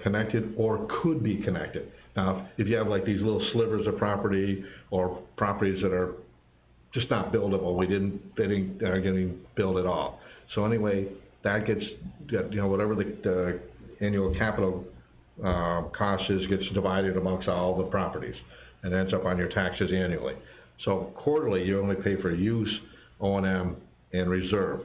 D: connected or could be connected. Now, if you have like these little slivers of property or properties that are just not buildable, they aren't getting built at all. So anyway, that gets, you know, whatever the annual capital cost is, gets divided amongst all the properties and ends up on your taxes annually. So quarterly, you only pay for use, O&M, and reserve.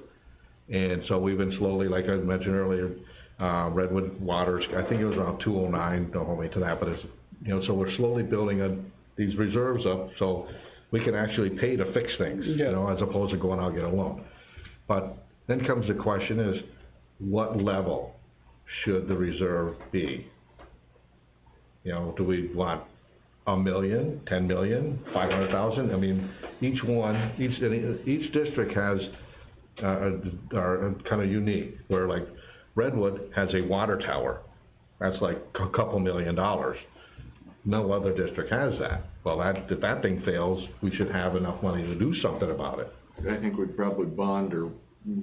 D: And so we've been slowly, like I mentioned earlier, Redwood Waters, I think it was around 209, don't hold me to that, but it's, you know, so we're slowly building these reserves up so we can actually pay to fix things, you know, as opposed to going out and get a loan. But then comes the question is, what level should the reserve be? You know, do we want $1 million, 10 million, 500,000? I mean, each district has, are kind of unique, where like Redwood has a water tower. That's like a couple $1 million. No other district has that. Well, if that thing fails, we should have enough money to do something about it.
C: I think we'd probably bond or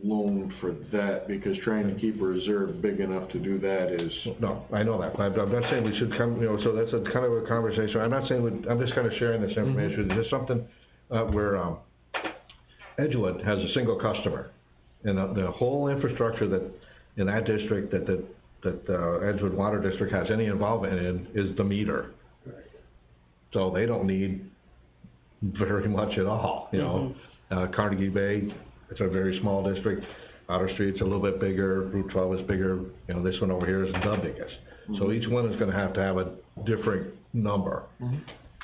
C: loan for that, because trying to keep a reserve big enough to do that is...
D: No, I know that, but I'm not saying we should come, you know, so that's a kind of a conversation. I'm not saying, I'm just kind of sharing this information. It's just something where Edgewood has a single customer, and the whole infrastructure that, in that district, that Edgewood Water District has any involvement in is the meter. so they don't need very much at all, you know. Carnegie Bay, it's a very small district, Otter Street's a little bit bigger, Route 12 is bigger, you know, this one over here is the biggest. So each one is gonna have a different number.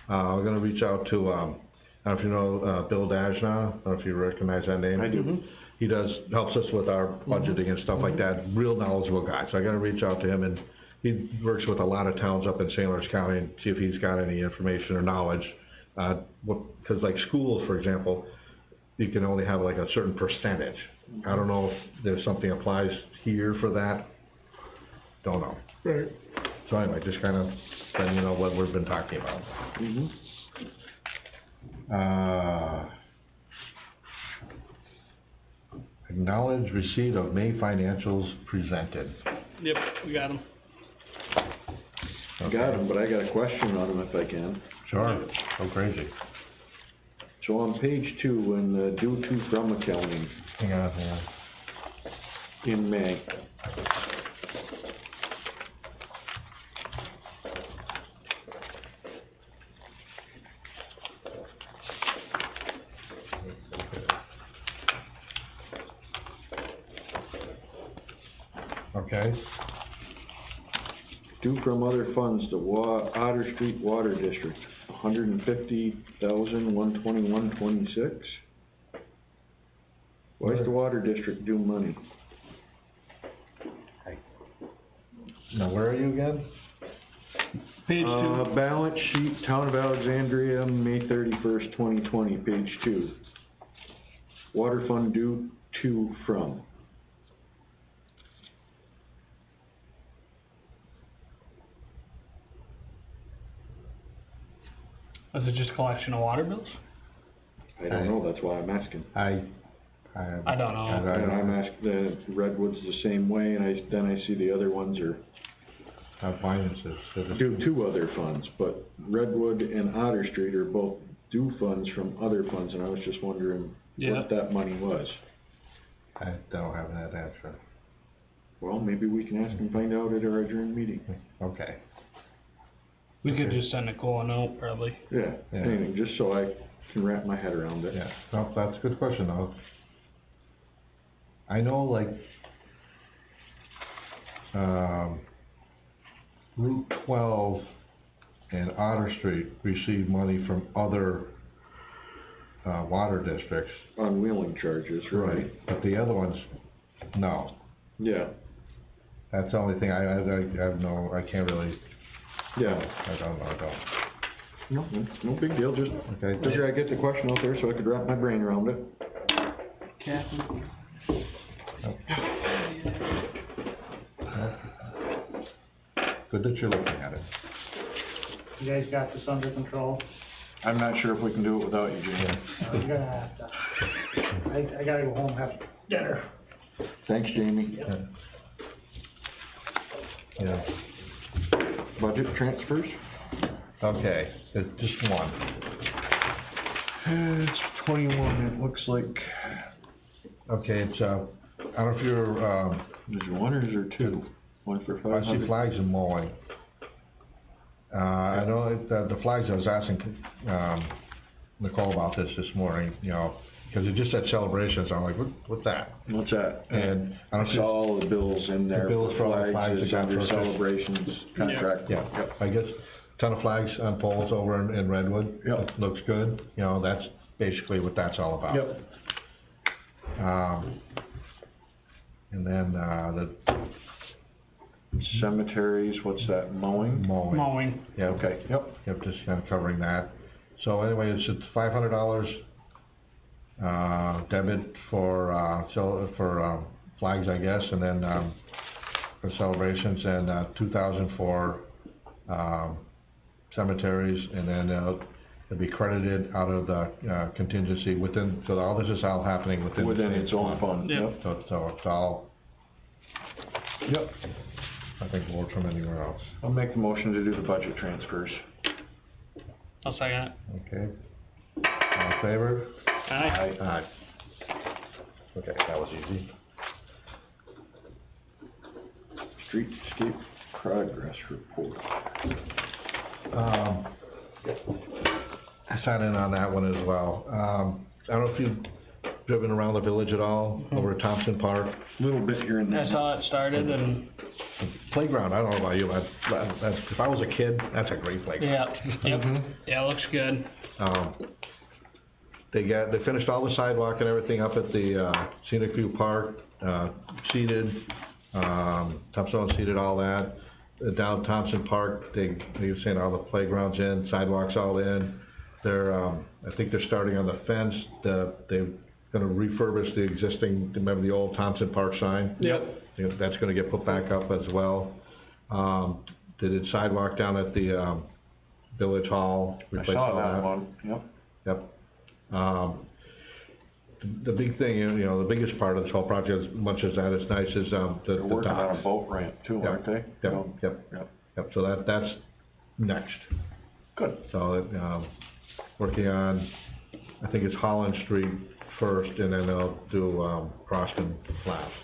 D: We're gonna reach out to, I don't know if you know, Bill Dajna, I don't know if you recognize that name.
F: I do.
D: He helps us with our budgeting and stuff like that, real knowledgeable guy, so I gotta reach out to him, and he works with a lot of towns up in St. Lawrence County, and see if he's got any information or knowledge. Cause like schools, for example, you can only have like a certain percentage. I don't know if there's something applies here for that, don't know.
B: Right.
D: So anyway, just kinda letting you know what we've been talking about. Acknowledge receipt of May financials presented.
E: Yep, we got them.
F: Got them, but I got a question on them if I can.
D: Sure, go crazy.
F: So on page 2, in the due to from accounting
D: Hang on.
F: in May,
D: Okay,
F: due from other funds, the Otter Street Water District, $150,121.26. Why is the water district due money?
D: now where are you again?
E: Page 2.
F: Balance sheet, Town of Alexandria, May 31st, 2020, page 2. Water fund due to from.
E: Is it just collection of water bills?
F: I don't know, that's why I'm asking.
E: I don't know.
F: And I'm asking, the Redwood's the same way, and then I see the other ones are
D: Finances.
F: due to other funds, but Redwood and Otter Street are both due funds from other funds, and I was just wondering what that money was.
D: I don't have that answer.
F: Well, maybe we can ask and find out at our adjourned meeting.
D: Okay.
E: We could just send Nicole a note, probably.
F: Yeah, anything, just so I can wrap my head around it.
D: Yeah, no, that's a good question though. I know like, Route 12 and Otter Street receive money from other, water districts.
F: On wheeling charges, right.
D: But the other ones, no.
F: Yeah,
D: That's the only thing I can't really,
F: yeah.
D: I don't know.
F: No, no big deal, just
D: Okay.
F: figure I'd get the question out there so I could wrap my brain around it.
E: Kathy?
D: Good that you're looking at it.
M: You guys got this under control?
F: I'm not sure if we can do it without you, Jamie.
M: I'm gonna have to, I gotta go home and have dinner.
F: Thanks, Jamie.
D: Yeah.
F: Budget transfers?
D: Okay, it's just one.
F: It's 21, it looks like.
D: Okay, it's, I don't know if you're,
F: Is there one or is there two? One for
D: I
F: 500?
D: see flags and mowing. I know that the flags, I was asking, Nicole about this morning, you know, cause it just said celebrations, I'm like, what's that?
F: What's that?
D: And I don't
F: I
D: see.
F: saw all the bills in there.
D: bills for all the flags
F: Is
D: that got
F: under
D: purchased.
F: celebrations contract.
D: Yeah, I guess, ton of flags on poles over in Redwood.
F: Yep.
D: It looks good, you know, that's basically what that's all about.
F: Yep.
D: And then, the
F: Cemeteries, what's that, mowing?
E: Mowing.
D: Yeah,
F: Okay, yep.
D: Yep, just kind of covering that. So anyway, it's $500, debit for, flags, I guess, and then, for celebrations, and, 2,000 for, cemeteries, and then, it'll be credited out of the, contingency within, so all this is all happening within. the
F: Within
D: same
F: its own fund,
E: Yep.
F: yep.
D: So it's all,
F: Yep.
D: I think more from anywhere else.
F: I'll make the motion to do the budget transfers.
E: I'll second it.
D: Okay. All in favor?
E: Aye.
D: Aye. Okay, that was easy.
F: Streetscape progress report.
D: I sat in on that one as well. I don't know if you've driven around the village at all, over at Thompson Park.
C: A little bit here and there.
E: That's how it started, and
D: Playground, I don't know about you, but if I was a kid, that's a great playground.
E: yeah, it looks good.
D: They finished all the sidewalk and everything up at the, Scenic View Park, seeded, topsoil seeded all that. Down Thompson Park, they were saying all the playgrounds in, sidewalks all in. They're, I think they're starting on the fence, they're gonna refurbish the existing, remember the old Thompson Park sign?
E: Yep.
D: That's gonna get put back up as well. They did sidewalk down at the, Village Hall.
C: I
D: replaced
C: saw
D: all
C: that one, yep.
D: Yep. The big thing, you know, the biggest part of this whole project, as much as that is nice, is, the docks.
C: They're working on a boat ramp too, aren't they?
D: Yep, so that's next.
C: Good.
D: So, working on, I think it's Holland Street first, and then they'll do, Croston last.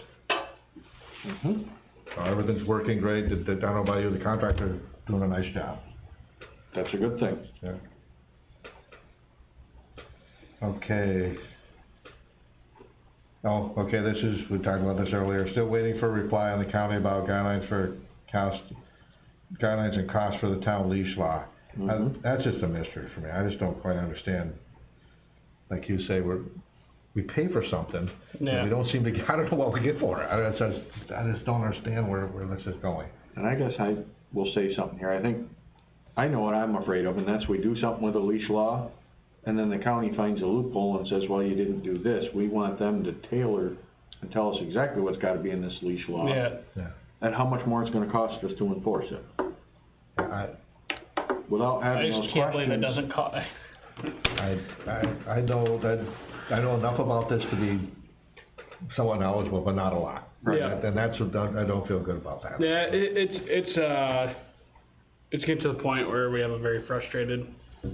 D: So everything's working great, I don't know about you, the contractor's doing a nice job.
C: That's a good thing.
D: Yeah. Okay. Oh, okay, we talked about this earlier, still waiting for a reply on the county about guidelines and costs for the town leash law. That's just a mystery for me, I just don't quite understand. Like you say, we pay for something, and we don't seem to, I don't know what we get for it, I just don't understand where this is going.
C: And I guess I will say something here, I know what I'm afraid of, and that's we do something with a leash law, and then the county finds a loophole and says, well, you didn't do this. We want them to tailor and tell us exactly what's gotta be in this leash law.
D: Yeah.
C: And how much more it's gonna cost us to enforce it. Without
E: I
C: having those
E: just can't believe it
C: questions.
E: doesn't cost.
D: I know enough about this to be somewhat knowledgeable, but not a lot.
E: Yeah.
D: And that's what, I don't feel good about that.
E: Yeah, it's getting to the point where we have a very frustrated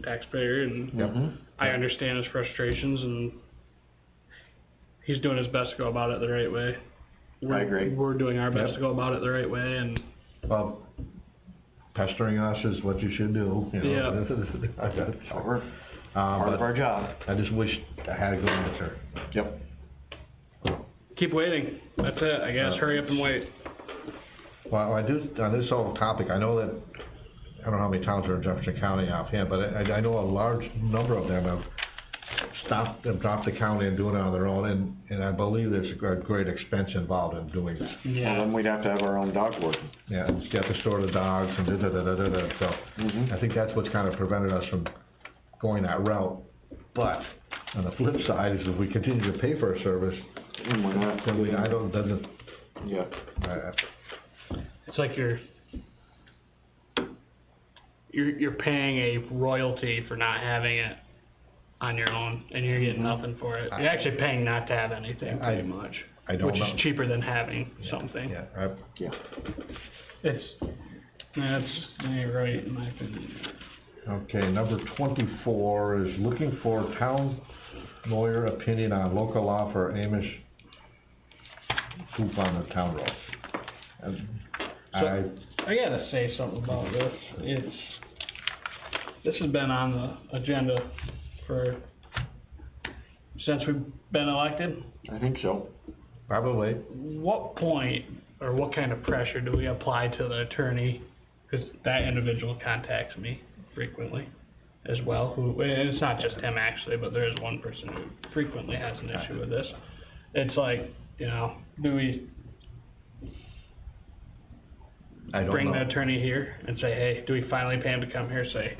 E: taxpayer, and I understand his frustrations, and he's doing his best to go about it the right way.
C: I agree.
E: We're doing our best to go about it the right way, and
D: Well, pestering us is what you should do, you know.
C: Sure. Part of our job.
D: I just wish I had a good answer.
C: Yep.
E: keep waiting, that's it, I guess, hurry up and wait.
D: Well, I do, on this whole topic, I know that, I don't know how many towns are in Jefferson County offhand, but I know a large number of them have dropped the county and doing it on their own, and I believe there's a great expense involved in doing that.
C: Well, then we'd have to have our own dog working.
D: Yeah, you have to store the dogs and da-da-da-da-da, so, I think that's what's kind of prevented us from going that route. But, on the flip side, is if we continue to pay for a service,
C: And we're not.
D: then doesn't,
C: Yeah.
E: It's like you're paying a royalty for not having it on your own, and you're getting nothing for it. You're actually paying not to have anything, pretty much.
D: I don't know.
E: Which is cheaper than having something.
D: Yeah,
E: You're right, in my opinion.
D: Okay, number 24 is looking for town lawyer opinion on local law for Amish poop on the town road.
E: I gotta say something about this. This has been on the agenda since we've been elected.
C: I think so.
D: Probably.
E: What point, or what kind of pressure do we apply to the attorney? Because that individual contacts me frequently as well, and it's not just him actually, but there is one person who frequently has an issue with this. It's like, do we bring the attorney here and say, hey, do we finally pay him to come here, say,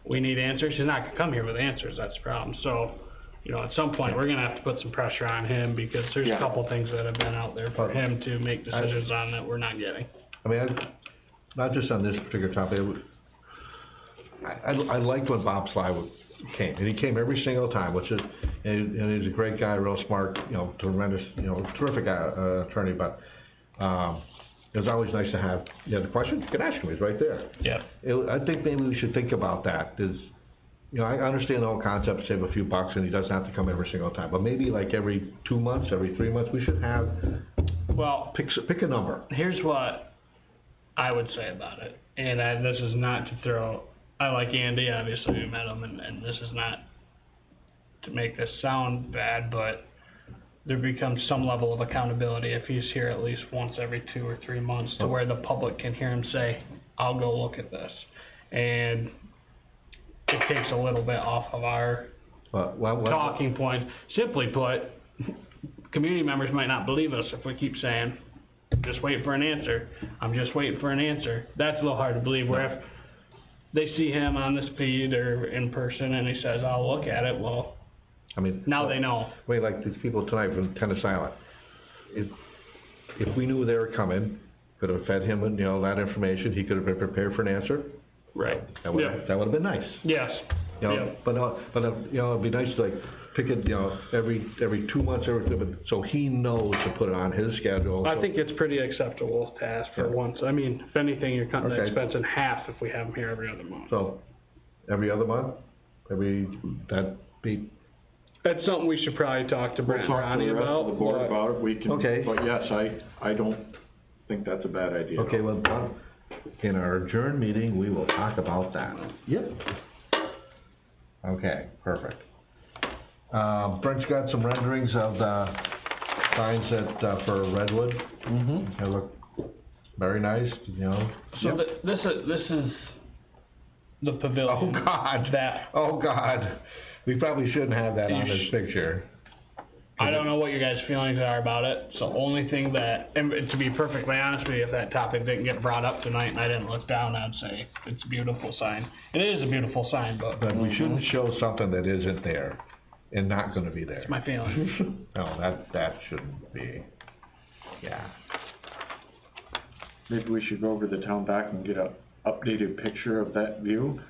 E: we need answers? He's not gonna come here with answers, that's the problem. So, at some point, we're gonna have to put some pressure on him, because there's a couple things that have been out there for him to make decisions on that we're not getting.
D: I mean, not just on this particular topic, I liked when Bob Sly came, and he came every single time, and he's a great guy, real smart, tremendous, terrific attorney, but, it was always nice to have, you have a question, you can ask him, he's right there.
E: Yeah.
D: I think maybe we should think about that, I understand the whole concept, save a few bucks, and he doesn't have to come every single time, but maybe like every 2 months, every 3 months, we should have, pick a number.
E: Here's what I would say about it, and this is not to throw I like Andy, obviously we met him, and this is not to make this sound bad, but there becomes some level of accountability if he's here at least once every 2 or 3 months to where the public can hear him say, I'll go look at this. And it takes a little bit off of our talking point. Simply put, community members might not believe us if we keep saying, just wait for an answer. I'm just waiting for an answer. That's a little hard to believe, where if they see him on the feed or in person and he says, I'll look at it, well,
O: I mean,
E: now they know.
O: Wait, like these people tonight from Tennis Island. If we knew they were coming, could have fed him, you know, that information, he could have been prepared for an answer.
E: Right.
O: That would have been nice.
E: Yes.
O: You know, but you know, it'd be nice to like pick it, you know, every 2 months, so he knows to put it on his schedule.
E: I think it's pretty acceptable to ask for once. I mean, if anything, you're cutting the expense in half if we have him here every other month.
O: So, every other month, that'd be.
E: That's something we should probably talk to Brent and Ronnie about.
C: The board about it, we can,
O: Okay.
C: but yes, I don't think that's a bad idea.
O: Okay, well, in our adjourned meeting, we will talk about that.
C: Yep.
O: Okay, perfect. Brent's got some renderings of the signs that, for Redwood.
C: Mm-hmm.
O: They look very nice, you know.
E: So this is the pavilion.
O: Oh, God. We probably shouldn't have that on this picture.
E: I don't know what your guys' feelings are about it. So only thing that, and to be perfectly honest with you, if that topic didn't get brought up tonight and I didn't look down, I'd say it's a beautiful sign. And it is a beautiful sign, but
O: we shouldn't show something that isn't there and not gonna be there.
E: That's my feeling.
O: No, that shouldn't be, yeah.
C: Maybe we should go over to the town back and get a updated picture of that view,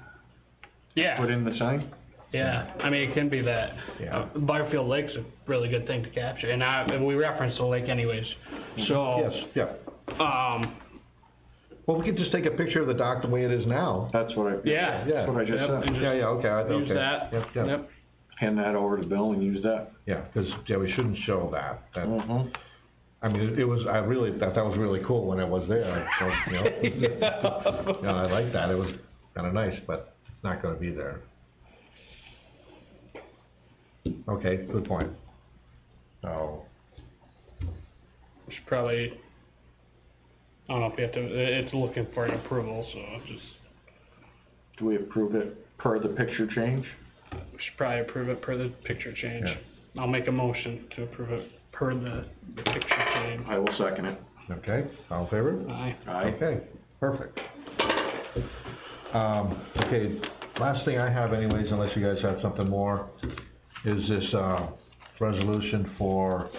E: Yeah.
C: put in the sign.
E: Yeah, I mean, it can be that.
O: Yeah.
E: Butterfield Lake's a really good thing to capture, and we reference the lake anyways, so.
O: Yes, yeah. Well, we could just take a picture of the dock the way it is now.
C: That's what I.
E: Yeah.
C: That's what I just said.
O: Yeah, okay.
E: Use that,
O: Yep.
C: Hand that over to Bill and use that.
O: Yeah, because, we shouldn't show that.
C: Mm-hmm.
O: I mean, I really thought that was really cool when it was there, so, you know. You know, I like that, it was kinda nice, but it's not gonna be there. Okay, good point. So,
E: we should probably, I don't know if you have to, it's looking for an approval, so just.
C: Do we approve it per the picture change?
E: We should probably approve it per the picture change.
O: Yeah.
E: I'll make a motion to approve it per the picture change.
C: I will second it.
O: okay, all in favor?
E: Aye.
C: Aye.
O: Okay, perfect. Okay, last thing I have anyways, unless you guys have something more, is this, resolution for,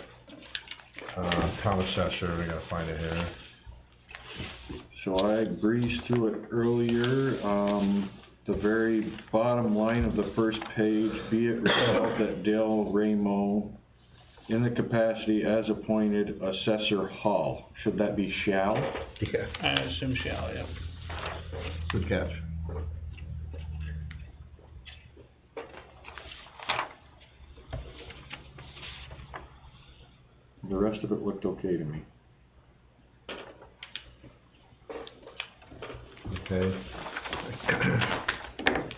O: town assessor. We gotta find it here.
C: So I breezed through it earlier, the very bottom line of the first page, be it resolved that Dale Ramo, in the capacity as appointed assessor Hall, should that be shall?
O: Yeah.
E: I assume shall, yeah.
O: Good catch.
C: The rest of it looked okay to me.
O: Okay.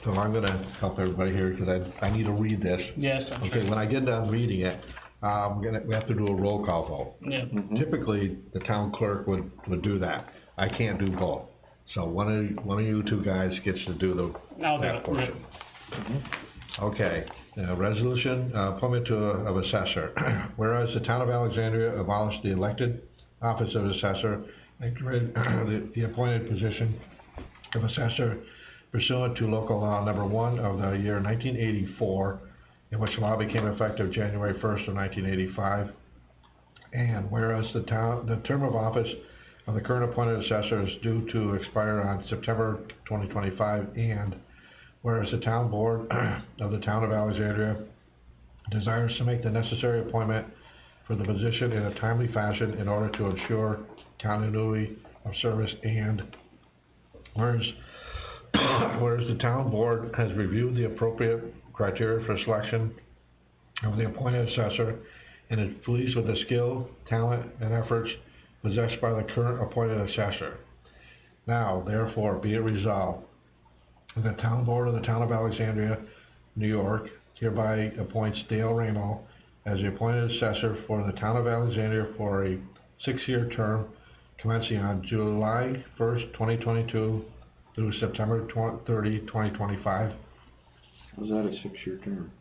O: So I'm gonna help everybody here, because I need to read this.
E: Yes, I'm sure.
O: Okay, when I get done reading it, we have to do a roll call vote.
E: Yeah.
C: Mm-hmm.
O: Typically, the town clerk would do that. I can't do both. So one of you two guys gets to do
E: I'll do
O: that
E: it.
O: portion. Okay, resolution, appointment of assessor. Whereas the town of Alexandria abolished the elected office of assessor and created the appointed position of assessor pursuant to local law number 1 of the year 1984, in which law became effective January 1st of 1985. And whereas the term of office of the current appointed assessor is due to expire on September 2025, and whereas the town board of the town of Alexandria desires to make the necessary appointment for the position in a timely fashion in order to ensure continuity of service, and whereas the town board has reviewed the appropriate criteria for selection of the appointed assessor and is pleased with the skill, talent, and efforts possessed by the current appointed assessor. Now, therefore, be it resolved The town board of the town of Alexandria, New York hereby appoints Dale Ramo as the appointed assessor for the town of Alexandria for a 6-year term commencing on July 1st, 2022 through September 30, 2025.
C: Was that a 6-year term?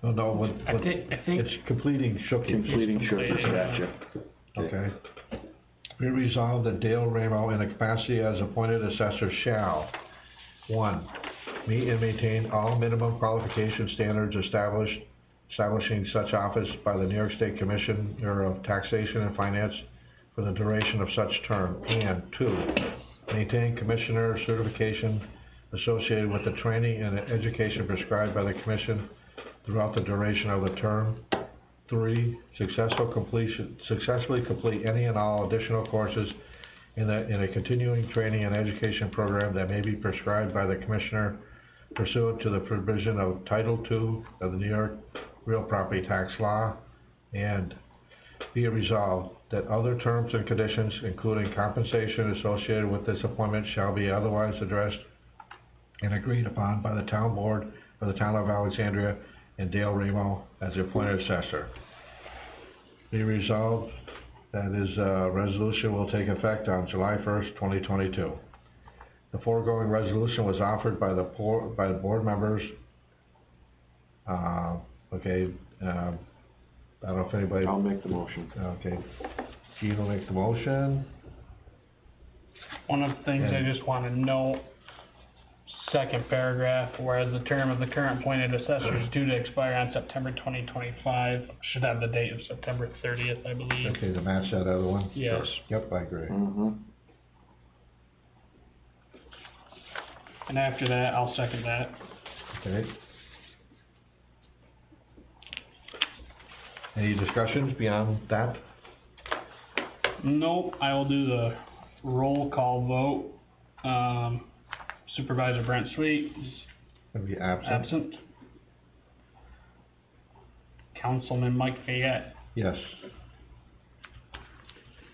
O: Oh, no,
E: I think,
O: it's completing Shookie's.
C: Completing Shookie's, gotcha.
O: Okay. Be resolved that Dale Ramo, in the capacity as appointed assessor, shall, 1, meet and maintain all minimum qualification standards establishing such office by the New York State Commissioner of Taxation and Finance for the duration of such term, and 2, maintain commissioner certification associated with the training and education prescribed by the commission throughout the duration of the term. 3, successfully complete any and all additional courses in a continuing training and education program that may be prescribed by the commissioner pursuant to the provision of Title II of the New York Real Property Tax Law. And be it resolved that other terms and conditions, including compensation associated with this appointment, shall be otherwise addressed and agreed upon by the town board of the town of Alexandria and Dale Ramo as the appointed assessor. Be resolved that his resolution will take effect on July 1st, 2022. The foregoing resolution was offered by the board members. Okay, I don't know if anybody...
C: I'll make the motion.
O: Okay, Gene will make the motion.
E: one of the things I just wanna note, second paragraph, whereas the term of the current appointed assessor is due to expire on September 2025, should have the date of September 30th, I believe.
O: Okay, to match that other one?
E: Yes.
O: Yep, I agree.
C: Mm-hmm.
E: And after that, I'll second that.
O: Okay. Any discussions beyond that?
E: Nope, I will do the roll call vote. Supervisor Brent Sweet is
O: Gonna be absent?
E: absent. Councilman Mike Fayette,
O: Yes.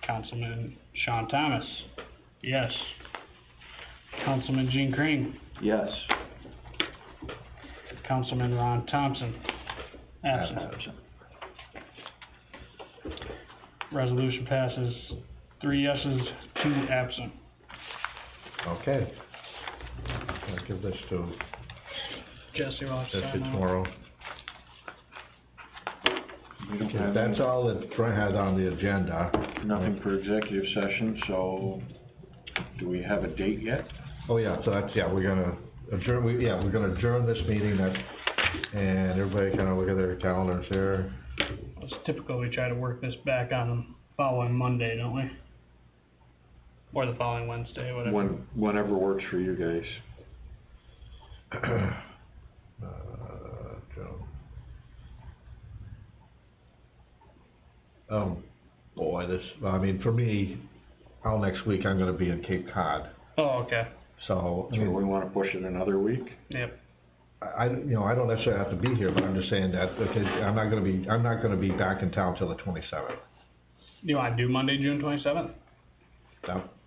E: Councilman Sean Thomas, yes. Councilman Gene Crane,
C: Yes.
E: Councilman Ron Thompson, absent. Resolution passes 3 yeses, 2 absent.
O: Okay. I'll give this to
E: Jesse will have to
O: Jesse
E: sign off.
O: tomorrow.
C: We don't
O: Okay,
C: have
O: that's all that Trent had on the agenda.
C: nothing for executive session, so do we have a date yet?
O: Oh, yeah, so that's, yeah, we're gonna adjourn, we're gonna adjourn this meeting and everybody kinda look at their calendars here.
E: It's typical we try to work this back on the following Monday, don't we? Or the following Wednesday, whatever.
C: Whenever works for you guys.
O: Joe. Boy, I mean, for me, all next week I'm gonna be in Cape Cod,
E: Oh, okay,
O: so, I
C: So
O: mean,
C: we wanna push it another week?
E: yep.
O: I don't necessarily have to be here, but I'm just saying that, because I'm not gonna be back in town till the 27th.
E: Do you wanna do Monday, June 27th?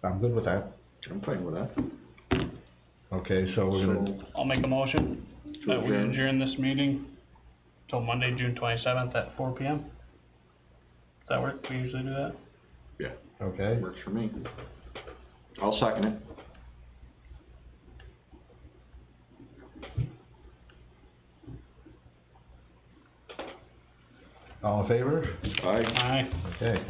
O: I'm good with that.
C: I'm fine with that.
O: Okay, so we're gonna,
E: I'll make a motion that we
C: adjourn.
E: adjourn this meeting till Monday, June 27th at 4 PM. Does that work? We usually do that?
O: okay,
C: Works for me. I'll second it.
O: all in favor?
C: Aye.
E: Aye.
O: Okay.